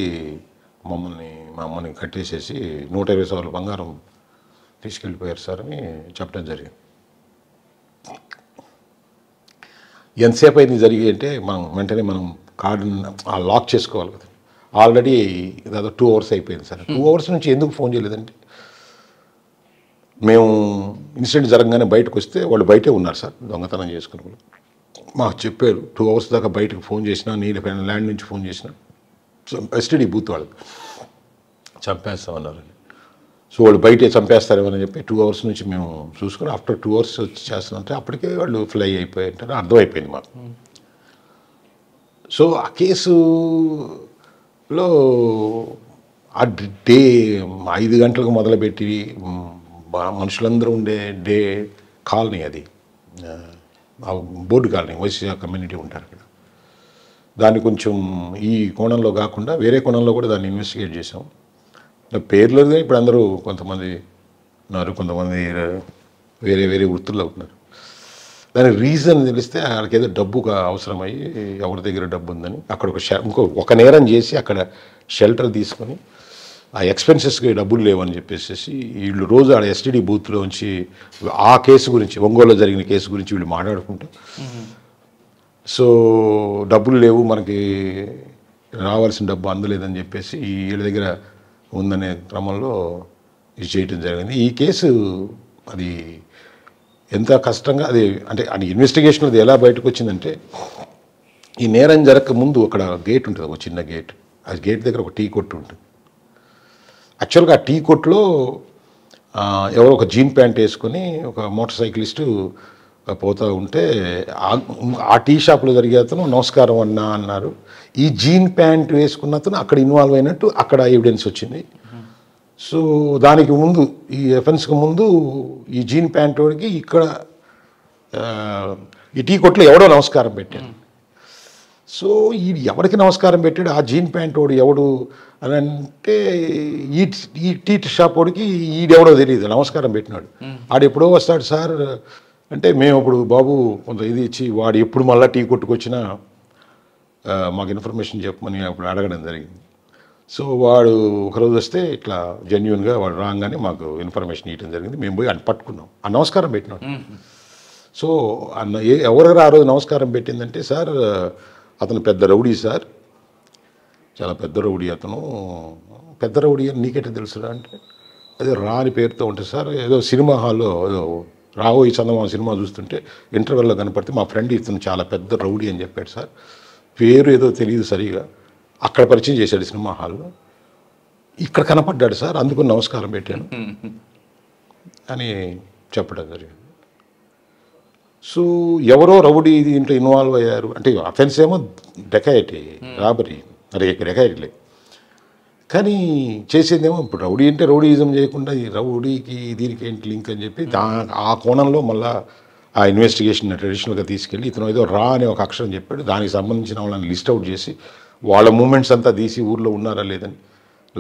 మా అమ్మని కట్టేసేసి 120 సవర్ల బంగారం తీసుకెళ్ళిపోయారు సార్ అని చెప్పడం జరిగింది. ఎంతసేపు అయింది జరిగి అంటే వెంటనే మనం కార్డుని లాక్ చేసుకోవాలి కదా. ఆల్రెడీ దాదాపు 2 hours అయిపోయింది సార్. 2 hours నుంచి ఎందుకు ఫోన్ చేయలేదంటే మేము ఇన్సిడెంట్ జరగగానే బయటకు వస్తే వాళ్ళు బయటే ఉన్నారు సార్, దొంగతనం చేసుకుని వాళ్ళు మాకు చెప్పారు. 2 hours దాకా బయటకు ఫోన్ చేసినా, నీళ్ళపైన ల్యాండ్ నుంచి ఫోన్ చేసినా ఎస్టీడీ బూత్ వాళ్ళకి చంపేస్తామన్నారని. సో వాళ్ళు బయటే చంపేస్తారేమని చెప్పి 2 hours నుంచి మేము చూసుకుని ఆఫ్టర్ 2 hours వచ్చి చేస్తామంటే అప్పటికే వాళ్ళు ఫ్లై అయిపోయారంటే అర్థమైపోయింది మాకు. సో ఆ కేసులో ఆ డే 5 గంటలకు మొదలుపెట్టి మనుషులందరూ ఉండే డే కాలనీ, అది బోర్డు కాలనీ, వైశ్య కమ్యూనిటీ ఉంటారు అక్కడ. దాన్ని కొంచెం ఈ కోణంలో కాకుండా వేరే కోణంలో కూడా దాన్ని ఇన్వెస్టిగేట్ చేసాం. పేర్లోనే ఇప్పుడు అందరూ కొంతమంది ఉన్నారు, కొంతమంది వేరే వేరే వృత్తుల్లో ఉన్నారు. దానికి రీజన్ తెలిస్తే వాళ్ళకి ఏదో డబ్బుగా అవసరమయ్యి ఎవరి దగ్గర డబ్బు ఉందని అక్కడ ఒక నేరం చేసి అక్కడ షెల్టర్ తీసుకొని ఆ ఎక్స్పెన్సెస్కి డబ్బులు లేవని చెప్పేసి వీళ్ళు రోజు ఆడ ఎస్టీడీ బూత్లోంచి ఆ కేసు గురించి, ఒంగోలులో జరిగిన కేసు గురించి వీళ్ళు మాట్లాడుకుంటూ సో డబ్బులు లేవు, మనకి రావాల్సిన డబ్బు అందలేదని చెప్పేసి వీళ్ళ దగ్గర ఉందనే క్రమంలో ఇది చేయటం జరిగింది. ఈ కేసు అది ఎంత కష్టంగా అది అంటే ఇన్వెస్టిగేషన్ అది ఎలా బయటకు వచ్చిందంటే, ఈ నేరం జరగక ముందు అక్కడ గేట్ ఉంటుంది, ఒక చిన్న గేట్. ఆ గేట్ దగ్గర ఒక టీ కొట్టు ఉంటుంది. యాక్చువల్గా ఆ టీ కొట్లో ఎవరో ఒక జీన్ ప్యాంట్ వేసుకొని ఒక మోటార్ సైకిలిస్టు పోతూ ఉంటే ఆ టీ షాప్లో జరిగే అతను నమస్కారం అన్నా అన్నారు. ఈ జీన్ ప్యాంట్ వేసుకున్న అతను అక్కడ ఇన్వాల్వ్ అయినట్టు అక్కడ ఎవిడెన్స్ వచ్చింది. సో దానికి ముందు ఈ ఎఫెన్స్కి ముందు ఈ జీన్ ప్యాంట్ వాడికి ఇక్కడ ఈ టీ కొట్లో ఎవడో నమస్కారం పెట్టాడు. సో ఈ ఎవరికి నమస్కారం పెట్టాడు, ఆ జీన్ ప్యాంట్ వాడు ఎవడు అని అంటే ఈ టీ షాప్ వాడికి ఈడెవడో తెలియదు, నమస్కారం పెట్టినాడు. ఆడు ఎప్పుడో వస్తాడు సార్ అంటే మేము అప్పుడు బాబు కొంత ఇది ఇచ్చి వాడు ఎప్పుడు మళ్ళీ టీ కొట్టుకొచ్చినా మాకు ఇన్ఫర్మేషన్ చెప్పమని అప్పుడు అడగడం జరిగింది. సో వాడు ఒకరోజు వస్తే ఇట్లా జెన్యున్గా వాడు రాగానే మాకు ఇన్ఫర్మేషన్ ఇవ్వడం జరిగింది. మేము పోయి అని పట్టుకున్నాం, ఆ నమస్కారం పెట్టినాడు. సో అన్న ఎవరెవరు ఆ రోజు నమస్కారం పెట్టిందంటే, సార్ అతను పెద్ద రౌడీ సార్, చాలా పెద్ద రౌడీ అతను. పెద్ద రౌడీ అని నీకెట్లా తెలుసురా అంటే, అదే రాని పేరుతో ఉంటుంది సార్. ఏదో సినిమా హాల్లో ఏదో రావోయి చందమామ సినిమా చూస్తుంటే ఇంటర్వెల్లో కనపడితే మా ఫ్రెండ్ ఇతను చాలా పెద్ద రౌడీ అని చెప్పాడు సార్. పేరు ఏదో తెలియదు సరిగా, అక్కడ పరిచయం చేశాడు సినిమా హాల్లో. ఇక్కడ కనపడ్డాడు సార్, అందుకు నమస్కారం పెట్టాను అని చెప్పడం జరిగింది. సో ఎవరో రౌడీ దీంట్లో ఇన్వాల్వ్ అయ్యారు అంటే అఫెన్స్ ఏమో డెకాయిటీ, రాబరీ, డెకాయిటీలే. కానీ చేసేదేమో ఇప్పుడు రౌడీ అంటే రౌడీయిజం చేయకుండా ఈ రౌడీకి దీనికి ఏంటి లింక్ అని చెప్పి ఆ కోణంలో మళ్ళీ ఆ ఇన్వెస్టిగేషన్ ట్రెడిషనల్గా తీసుకెళ్ళి ఇతను ఏదో రా అనే ఒక అక్షరం చెప్పాడు, దానికి సంబంధించిన వాళ్ళని లిస్ట్ అవుట్ చేసి వాళ్ళ మూమెంట్స్ అంతా తీసి ఊర్లో ఉన్నారా లేదని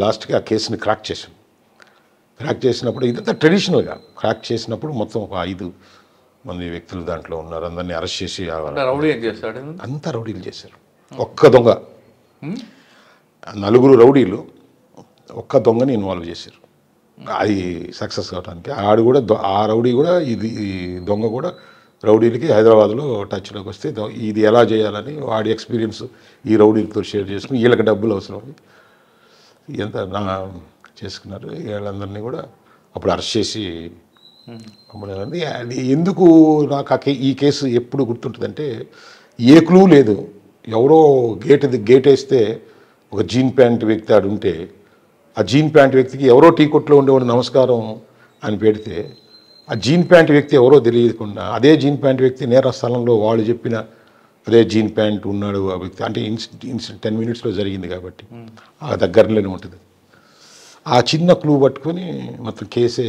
లాస్ట్కి ఆ కేసుని క్రాక్ చేసాం. క్రాక్ చేసినప్పుడు ఇదంతా ట్రెడిషనల్గా క్రాక్ చేసినప్పుడు మొత్తం ఒక 5 మంది వ్యక్తులు దాంట్లో ఉన్నారు. అందరినీ అరెస్ట్ చేసి అంతా రౌడీలు చేశారు. ఒక్క దొంగ, 4 రౌడీలు ఒక్క దొంగని ఇన్వాల్వ్ చేశారు. అది సక్సెస్ కావడానికి ఆడు కూడా ఆ రౌడీ కూడా ఈ దొంగ కూడా రౌడీలకి హైదరాబాద్లో టచ్లోకి వస్తే ఇది ఎలా చేయాలని వాడి ఎక్స్పీరియన్స్ ఈ రౌడీలతో షేర్ చేసుకుని వీళ్ళకి డబ్బులు అవసరం. ఎంత చేసుకున్నారు. వీళ్ళందరినీ కూడా అప్పుడు అరెస్ట్ చేసి పంపలేదండి. అది ఎందుకు నాకు ఈ కేసు ఎప్పుడు గుర్తుంటుందంటే ఏ క్లూ లేదు. ఎవరో గేట్ వేస్తే ఒక జీన్ ప్యాంట్ వ్యక్తి ఆడుంటే ఆ జీన్ ప్యాంట్ వ్యక్తికి ఎవరో టీ కొట్లో ఉండేవాడు నమస్కారం అని పెడితే ఆ జీన్ ప్యాంట్ వ్యక్తి ఎవరో తెలియకుండా అదే జీన్ ప్యాంట్ వ్యక్తి నేర స్థలంలో వాళ్ళు చెప్పిన అదే జీన్ ప్యాంట్ ఉన్నాడు ఆ వ్యక్తి. అంటే ఇన్సిడెంట్ 10 minutesలో జరిగింది కాబట్టి ఆ దగ్గరలోనే ఉంటుంది. ఆ చిన్న క్లూ పట్టుకొని మొత్తం కేసే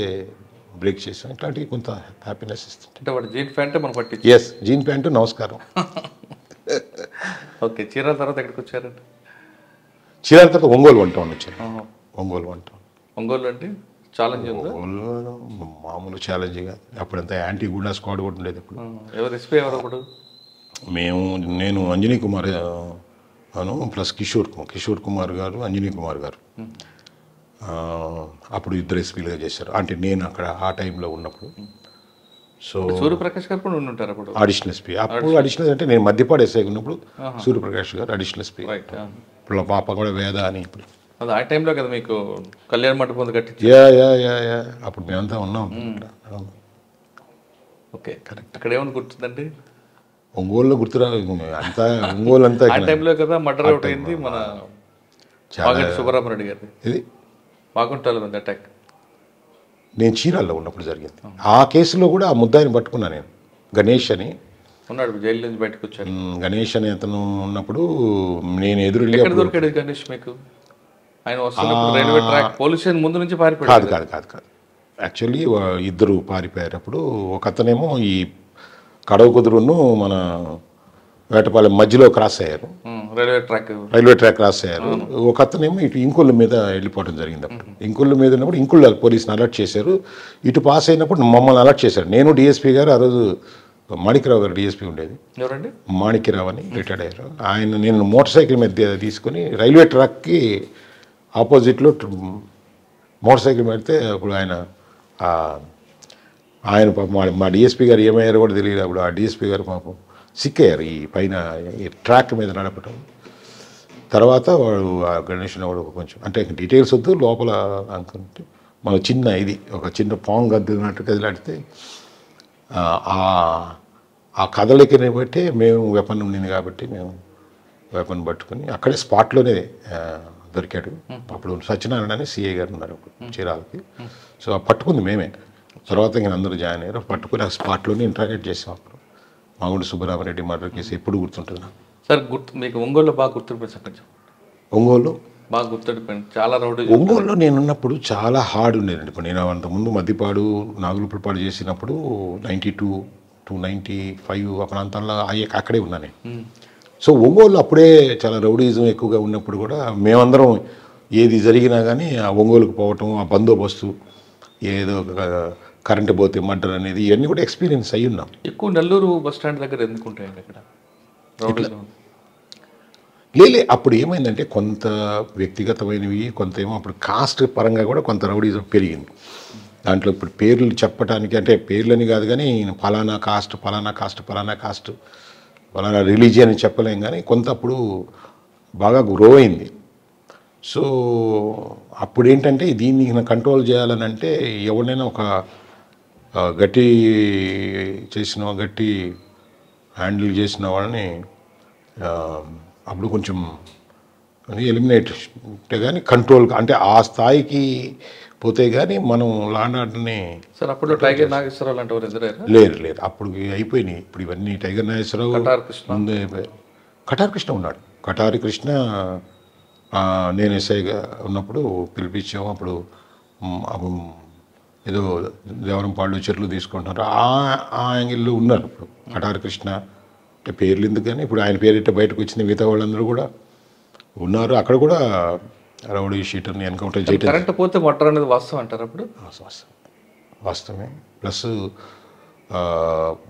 బ్రేక్ చేసాం. ఇట్లాంటివి కొంత హ్యాపీనెస్ ఇస్తుంది. అంటే వాడు జీన్ ప్యాంటే మనం పట్టి. ఎస్, జీన్ ప్యాంటు నమస్కారం. ఓకే, చీరాల తర్వాత ఎక్కడికి వచ్చారండి? చీరాల తర్వాత ఒంగోలు వన్ టౌన్ వచ్చాను. Ongole one town. ఒంగోలు అంటే ఛాలెంజ్ ఉందా? ఒంగోలు మామూలు ఛాలెంజ్ కాదు. అప్పుడంతా యాంటీ గుండా స్క్వాడ్ కూడా ఉండేది. అప్పుడు ఎవరు ఎస్పీ ఎవరు అప్పుడు? నేను అంజనీ కుమార్ అను ప్లస్ కిషోర్ కుమార్ గారు, అంజనీ కుమార్ గారు అప్పుడు ఇద్దరు ఎస్పీలుగా చేశారు. అంటే నేను అక్కడ ఆ టైంలో ఉన్నప్పుడు. సో సూర్యప్రకాష్ గారు కూడా ఉంటారు అప్పుడు అడిషనల్ ఎస్పీ. అప్పుడు అడిషనల్ అంటే నేను మధ్యపాడు ఎస్ఐ ఉన్నప్పుడు సూర్యప్రకాష్ గారు అడిషనల్ ఎస్పీ. ఇప్పుడు పాప కూడా వేద అని. ఇప్పుడు అది ఆ టైంలో కదా మీకు కళ్యాణ మండపం కట్టి. యా అప్పుడు మేమంతా ఉన్నాం. Okay, correct. అక్కడ ఏమని గుర్తుందండి? ఒంగోలులో గుర్తురా అంతా ఒంగోలు అంతా ఆ టైంలో కదా మర్డర్ అవుట్ అయింది మన సుబ్బరామరెడ్డి గారి. ఇది బాగుంటారు అటాక్. నేను చీరాల్లో ఉన్నప్పుడు జరిగింది. ఆ కేసులో కూడా ఆ ముద్దాయిని పట్టుకున్నా నేను. గణేష్ అని ఉన్నాడు, జైలు నుంచి బయటకు వచ్చాడు. గణేష్ అని అతను ఉన్నప్పుడు నేను ఎదురు దొరికాడు గణేష్ మీకు? ఆయన వస్తున్నప్పుడు రైల్వే ట్రాక్ పోలీస్ స్టేషన్ ముందు నుంచి పారిపోయాడు. కాదు యాక్చువల్లీ ఇద్దరు పారిపోయారు. అప్పుడు ఒక అతనేమో ఈ కడవ కుదురును మన వేటపాలెం మధ్యలో క్రాస్ అయ్యారు. రైల్వే ట్రాక్ క్రాస్ అయ్యారు. ఒక అతనేమో ఇటు ఇంకొల్లు మీద వెళ్ళిపోవడం జరిగింది. అప్పుడు ఇంకొల్లు మీద ఉన్నప్పుడు ఇంకొల్లు పోలీసుని అలర్ట్ చేశారు. ఇటు పాస్ అయినప్పుడు మమ్మల్ని అలర్ట్ చేశారు. నేను డిఎస్పీ గారు ఆ రోజు మాణిక్యరావు గారు డిఎస్పీ ఉండేది. ఎవరండి? మాణిక్యరావు అని రిటైర్డ్ అయ్యారు. నేను మోటార్ సైకిల్ మీద తీసుకొని రైల్వే ట్రాక్కి ఆపోజిట్లో మోటార్ సైకిల్ పెడితే అప్పుడు ఆయన మా డిఎస్పీ గారు ఏమయ్యారో కూడా తెలియదు. అప్పుడు ఆ డిఎస్పీ గారు పాపం సిక్ అయ్యారు ఈ పైన ఈ ట్రాక్ మీద నడపటం. తర్వాత వాడు ఆ గణేష్ వాడు కొంచెం అంటే డీటెయిల్స్ వద్దు, లోపల అనుకుంటే మన ఒక చిన్న పాంగ్ కదిలినట్టు కదిలాడితే ఆ కదలికని బట్టి మేము వెపన్ ఉండింది కాబట్టి మేము వెపన్ పట్టుకుని అక్కడే స్పాట్లోనే దొరికాడు. అప్పుడు సత్యనారాయణ అని సిఐ గారు ఉన్నారు అప్పుడు చీరాలకి. సో పట్టుకుంది మేమే. తర్వాత ఇంక అందరూ జాయిన్ అయ్యారు. పట్టుకుని ఆ స్పాట్లోనే ఇంట్రాగేట్ చేసాం. అప్పుడు మాగుండు సుబ్బరామరెడ్డి మర్డర్ కేసు ఎప్పుడు గుర్తుంటుంది నాకు. సార్ మీకు ఒంగోలులో బాగా గుర్తుండిపోయింది? ఒంగోలు బాగా గుర్తుండిపోయింది. చాలా రౌడీ. ఒంగోలులో నేను ఉన్నప్పుడు చాలా హార్డ్ ఉండేదండి. ఇప్పుడు నేను అంతకుముందు మద్దిపాడు నాగులపురపాడు చేసినప్పుడు 92 to 95 ఆ ప్రాంతాల్లో అక్కడే ఉన్నా నేను. సో ఒంగోలు అప్పుడే చాలా రౌడీజం ఎక్కువగా ఉన్నప్పుడు కూడా మేమందరం ఏది జరిగినా కానీ ఆ ఒంగోలుకు పోవటం, ఆ బందోబస్తు, ఏదో కరెంటు పోతే మర్డర్ అనేది ఇవన్నీ కూడా ఎక్స్పీరియన్స్ అయ్యి ఉన్నాం. ఎక్కువ నెల్లూరు బస్ స్టాండ్ దగ్గర ఎందుకుంటాయండి అక్కడ రౌడీజం? లేలే అప్పుడు ఏమైందంటే కొంత వ్యక్తిగతమైనవి, కొంత ఏమో అప్పుడు కాస్ట్ పరంగా కూడా కొంత రౌడీజం పెరిగింది. దాంట్లో ఇప్పుడు పేర్లు చెప్పడానికి అంటే పేర్లని కాదు కానీ ఫలానా కాస్ట్ ఫలానా రిలీజియన్ అని చెప్పలేం కానీ కొంత అప్పుడు బాగా గ్రో అయింది. సో అప్పుడు ఏంటంటే దీన్ని కంట్రోల్ చేయాలని అంటే ఎవరినైనా ఒక గట్టి హ్యాండిల్ చేసిన వాళ్ళని అప్పుడు కొంచెం ఎలిమినేట్ కానీ కంట్రోల్ అంటే ఆ స్థాయికి పోతే కానీ మనం లాండాన్ని. సార్ అప్పుడు టైగర్ నాగేశ్వరరావు లాంటి వారు ఎదురయ్యారా? లేరు అప్పుడు అయిపోయినాయి. ఇప్పుడు ఇవన్నీ టైగర్ నాగేశ్వరరావు ముందే కటారి కృష్ణ ఉన్నాడు. కటారి కృష్ణ నేను ఎస్ఐగా ఉన్నప్పుడు పిలిపించాము. అప్పుడు ఏదో దేవరంపాళ్ళు చెట్లు తీసుకుంటున్నారు ఆ యాంగిల్లో ఉన్నారు. ఇప్పుడు కటారి కృష్ణ అంటే పేర్లు ఎందుకు కానీ ఇప్పుడు ఆయన పేరు బయటకు వచ్చింది. మిగతా వాళ్ళందరూ కూడా ఉన్నారు. అక్కడ కూడా రౌడీ షీటర్ని ఎన్కౌంటర్ చేయడం. కరెంట్ పోతే మర్డర్ అనేది వాస్తవం అంటారు అప్పుడు? వాస్తవమే. Plus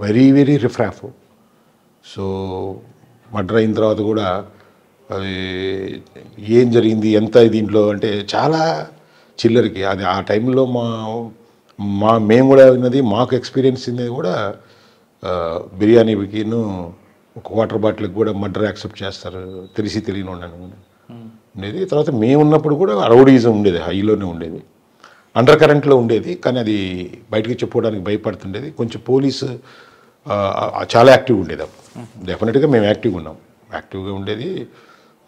very very riffraff. So murder అయిన తర్వాత కూడా అది ఏం జరిగింది ఎంత దీంట్లో అంటే చాలా చిల్లరికి అది ఆ టైంలో మేము కూడా విన్నది, మాకు ఎక్స్పీరియన్స్ ఉన్నది కూడా బిర్యానీకిను ఒక వాటర్ బాటిల్కి కూడా మర్డర్ యాక్సెప్ట్ చేస్తారు తెలియని ఉండను. ఉండేది. తర్వాత మేము ఉన్నప్పుడు కూడా రౌడీజం ఉండేది, హైలోనే ఉండేది, అండర్ కరెంట్లో ఉండేది. కానీ అది బయటకు చెప్పుకోవడానికి భయపడుతుండేది. కొంచెం పోలీసు చాలా యాక్టివ్గా ఉండేది అప్పుడు. డెఫినెట్గా మేము యాక్టివ్గా ఉండేది.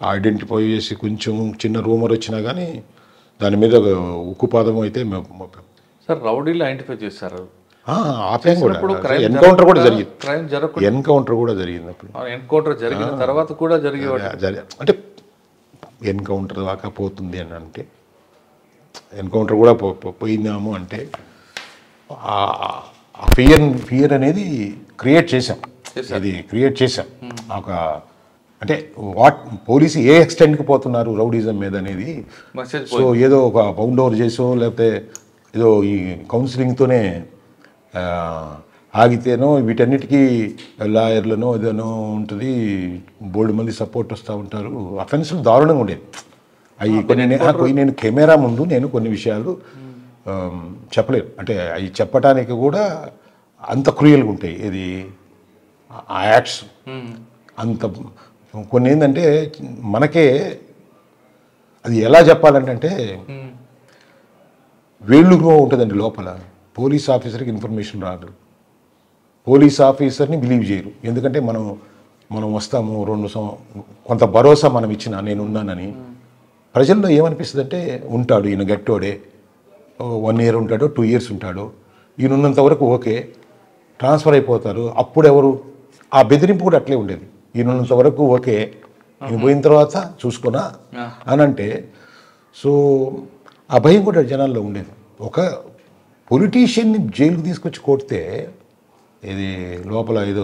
ఐడెంటిఫై చేసి కొంచెం చిన్న రూమర్ వచ్చినా కానీ దాని మీద ఉక్కుపాదం అయితే సార్ రౌడీలు ఐడెంటిఫై చేశారు, ఆపాం కూడా. ఎన్కౌంటర్ కూడా జరిగింది అప్పుడు. ఎన్కౌంటర్ జరిగిన తర్వాత కూడా అంటే ఎన్కౌంటర్ దాకా పోతుంది అని అంటే, ఎన్కౌంటర్ కూడా పోయిందాము అంటే ఫియర్ అనేది క్రియేట్ చేసాం. ఒక అంటే పోలీసు ఏ ఎక్స్టెంట్కి పోతున్నారు రౌడీజం మీద అనేది. సో ఏదో ఒక పౌండ్ ఓవర్ చేసో లేకపోతే ఏదో ఈ కౌన్సిలింగ్తోనే ఆగితేనో వీటన్నిటికీ లాయర్లనో ఏదైనా ఉంటుంది, బోల్డ్ మంది సపోర్ట్ వస్తూ ఉంటారు. అఫెన్సులు దారుణంగా ఉండేది. అవి నేను కెమెరా ముందు నేను కొన్ని విషయాలు చెప్పలేను, అంటే అవి చెప్పడానికి కూడా అంత క్రూయల్గా ఉంటాయి. ఇది ఆ యాక్ట్స్ అంత కొన్ని ఏంటంటే మనకే అది ఎలా చెప్పాలంటే వేళ్ళుగా ఉంటుందండి లోపల. పోలీస్ ఆఫీసర్కి ఇన్ఫర్మేషన్ రాదు, పోలీస్ ఆఫీసర్ని బిలీవ్ చేయరు. ఎందుకంటే మనం వస్తాము కొంత భరోసా మనం ఇచ్చిన నేనున్నానని. ప్రజల్లో ఏమనిపిస్తుంది అంటే ఉంటాడు ఈయన గట్టోడే, 1 year ఉంటాడో 2 years ఉంటాడో, ఈయన ఉన్నంత వరకు ఓకే, ట్రాన్స్ఫర్ అయిపోతారు. అప్పుడు ఎవరు ఆ బెదిరింపు కూడా అట్లే ఉండేది. ఈయన ఉన్నంత వరకు ఓకే, ఈయన పోయిన తర్వాత చూసుకున్నా అని అంటే. సో ఆ భయం కూడా జనాల్లో ఉండేది. ఒక పొలిటీషియన్ని జైలుకి తీసుకొచ్చి కొడితే ఇది లోపల ఏదో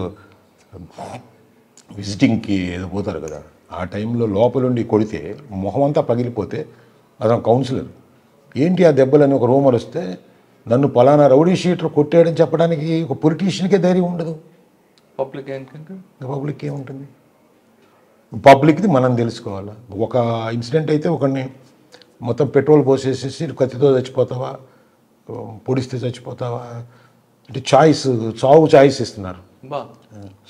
విజిటింగ్కి ఏదో పోతారు కదా, ఆ టైంలో లోపలుండి కొడితే మొహం అంతా పగిలిపోతే అతను కౌన్సిలర్ ఏంటి ఆ దెబ్బలని ఒక రూమర్ వస్తే నన్ను పలానా రౌడీ షీటర్ కొట్టాడని చెప్పడానికి ఒక పొలిటీషియన్కే ధైర్యం ఉండదు. పబ్లిక్ ఏముంటుంది? పబ్లిక్ది మనం తెలుసుకోవాలి. ఒక ఇన్సిడెంట్ అయితే ఒకరిని మొత్తం పెట్రోల్ పోసేసేసి కత్తితో చచ్చిపోతావా, పొడిస్తే చచ్చిపోతావా అంటే చావు చాయిస్ ఇస్తున్నారు.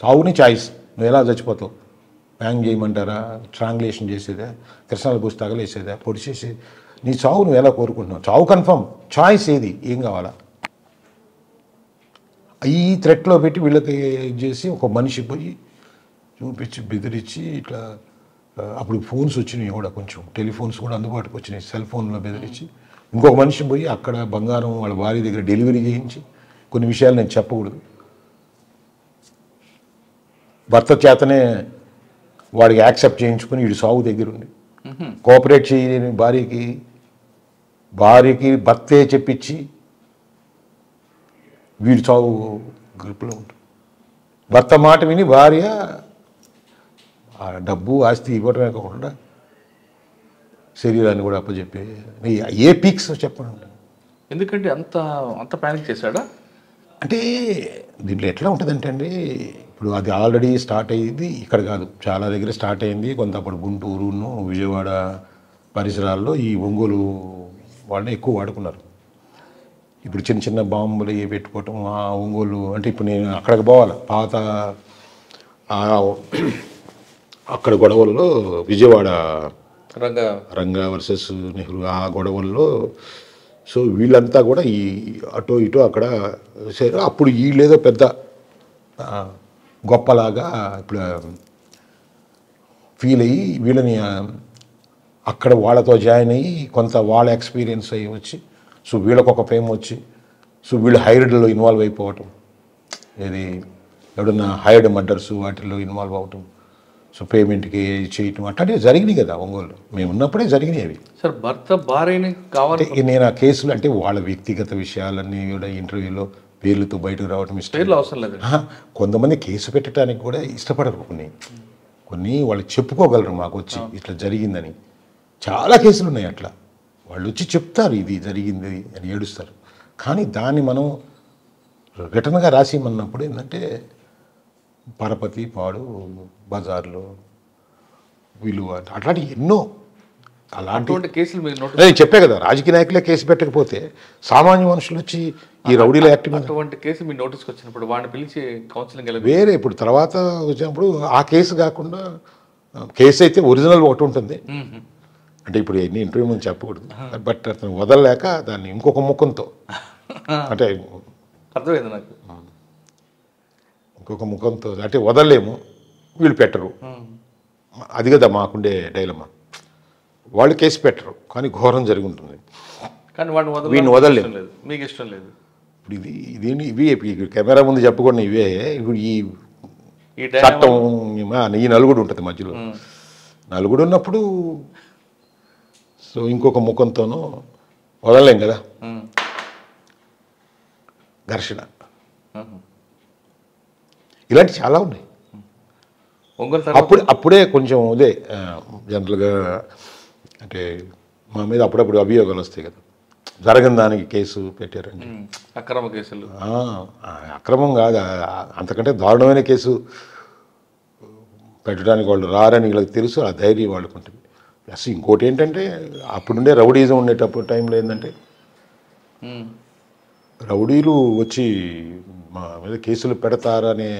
చావుని చాయిస్, నువ్వు ఎలా చచ్చిపోతావు, హ్యాంగ్ చేయమంటారా, స్ట్రాంగులేషన్ చేసేదా, కృష్ణాలు పూసి తగలేసేదా, పొడిచేసి నీ చావు నువ్వు ఎలా కోరుకుంటున్నావు? చావు కన్ఫర్మ్, చాయిస్ ఏది, ఏం కావాలా? ఈ థ్రెట్లో పెట్టి వీళ్ళకి చేసి ఒక మనిషి పోయి చూపించి బెదిరించి ఇట్లా. అప్పుడు ఫోన్స్ వచ్చినాయి కూడా, కొంచెం టెలిఫోన్స్ కూడా అందుబాటుకు వచ్చినాయి, సెల్ ఫోన్లో బెదిరించి ఇంకొక మనిషి పోయి అక్కడ బంగారం వాళ్ళ భార్య దగ్గర డెలివరీ చేయించి, కొన్ని విషయాలు నేను చెప్పకూడదు, భర్త చేతనే వాడికి యాక్సెప్ట్ చేయించుకొని వీడు సాగు దగ్గరుండి కోఆపరేట్ చేయలేని భార్యకి భర్తే చెప్పించి వీడు చావు గ్రిప్లో ఉంటుంది. భర్త మాట విని భార్య ఆ డబ్బు ఆస్తి ఇవ్వడమే కాకుండా శరీరాన్ని కూడా అప్పచెప్పే ఏ పీక్స్ చెప్పండి. ఎందుకంటే అంత ప్యానిక్ చేశాడా అంటే దీంట్లో ఎట్లా ఉంటుందంటే అండి, ఇప్పుడు అది ఆల్రెడీ స్టార్ట్ అయ్యింది ఇక్కడ కాదు, చాలా దగ్గర స్టార్ట్ అయింది. కొంత అప్పుడు గుంటూరును విజయవాడ పరిసరాల్లో ఈ ఒంగోలు వాళ్ళని ఎక్కువ వాడుకున్నారు. ఇప్పుడు చిన్న చిన్న బాంబులు పెట్టుకోవటం ఆ ఒంగోలు అంటే ఇప్పుడు నేను అక్కడికి పోవాలి పాత అక్కడ గొడవల్లో విజయవాడ రంగా వర్సెస్ నెహ్రూ ఆ గొడవల్లో. సో వీళ్ళంతా కూడా ఈ అటో ఇటో అక్కడ అప్పుడు వీళ్ళేదో పెద్ద గొప్పలాగా ఇప్పుడు ఫీల్ అయ్యి వీళ్ళని అక్కడ వాళ్ళతో జాయిన్ అయ్యి కొంత వాళ్ళ ఎక్స్పీరియన్స్ అయ్యి వచ్చి, సో వీళ్ళకు ఒక ఫేమ్ వచ్చి, సో వీళ్ళు హైర్డ్లో ఇన్వాల్వ్ అయిపోవటం, ఏది ఎవడన్నా హైర్డ్ మర్డర్స్ వాటిల్లో ఇన్వాల్వ్ అవటం, సో పేమెంట్కి చేయటం అట్లాంటివి జరిగినాయి కదా ఒంగోలు. మేము ఉన్నప్పుడే జరిగినాయి అవి. సార్ భర్త భార్యని కావాలి నేను ఆ కేసులు అంటే వాళ్ళ వ్యక్తిగత విషయాలన్నీ కూడా ఇంటర్వ్యూలో పేర్లతో బయటకు రావడం ఇష్టం అవసరం లేదు. కొంతమంది కేసు పెట్టడానికి కూడా ఇష్టపడరు. కొన్ని వాళ్ళు చెప్పుకోగలరు మాకు వచ్చి ఇట్లా జరిగిందని. చాలా కేసులు ఉన్నాయి అట్లా, వాళ్ళు వచ్చి చెప్తారు ఇది జరిగింది అని ఏడుస్తారు. కానీ దాన్ని మనం రిటర్న్గా రాసిమన్నప్పుడు ఏంటంటే పరపతి పాడు బజార్లో విలువ అట్లాంటి ఎన్నో అలాంటి కేసులు నేను చెప్పే కదా, రాజకీయ నాయకులే కేసు పెట్టకపోతే సామాన్య మనుషులు వచ్చి ఈ రౌడీల యాక్టివ్ అటువంటి కేసు మీ నోటీస్కి వచ్చినప్పుడు వాడిని పిలిచి కౌన్సిలింగ్ వేరే ఇప్పుడు తర్వాత వచ్చినప్పుడు ఆ కేసు కాకుండా కేసు అయితే ఒరిజినల్ ఒకటి ఉంటుంది, అంటే ఇప్పుడు ఎన్ని ఇంటర్వ్యూ ముందు చెప్పకూడదు, బట్ అతను వదలలేక దాన్ని ఇంకొక ముఖంతో అంటే అర్థమైంది నాకు. ఇంకొక ముఖంతో అంటే వదలలేము, వీళ్ళు పెట్టరు. అది కదా మాకుండే డైలమా. వాళ్ళు కేసు పెట్టరు కానీ ఘోరం జరిగి ఉంటుంది. కానీ వాడిని వీడిని వదలలేము. లేదు, మీకు ఇష్టం లేదు. ఇప్పుడు దీన్ని ఇవి కెమెరా ముందు చెప్పకుండా ఇవే. ఇప్పుడు ఈ ఈ చట్టం ఈ నలుగుడు ఉంటుంది మధ్యలో. నలుగుడు ఉన్నప్పుడు సో ఇంకొక ముఖంతోనూ వదలలేం కదా. ఘర్షణ ఇలాంటి చాలా ఉన్నాయి. అప్పుడే కొంచెం అదే జనరల్గా అంటే మా మీద అప్పుడప్పుడు అభియోగాలు వస్తాయి కదా, జరగని దానికి కేసు పెట్టారండి. అక్రమ కేసులు. అక్రమం కాదు, అంతకంటే దారుణమైన కేసు పెట్టడానికి వాళ్ళు రారని వీళ్ళకి తెలుసు, ఆ ధైర్యం వాళ్ళకు ఉంటుంది. ప్లస్ ఇంకోటి ఏంటంటే అప్పుడుండే రౌడీజం ఉండేటప్పుడు టైంలో ఏంటంటే రౌడీలు వచ్చి మా మీద కేసులు పెడతారనే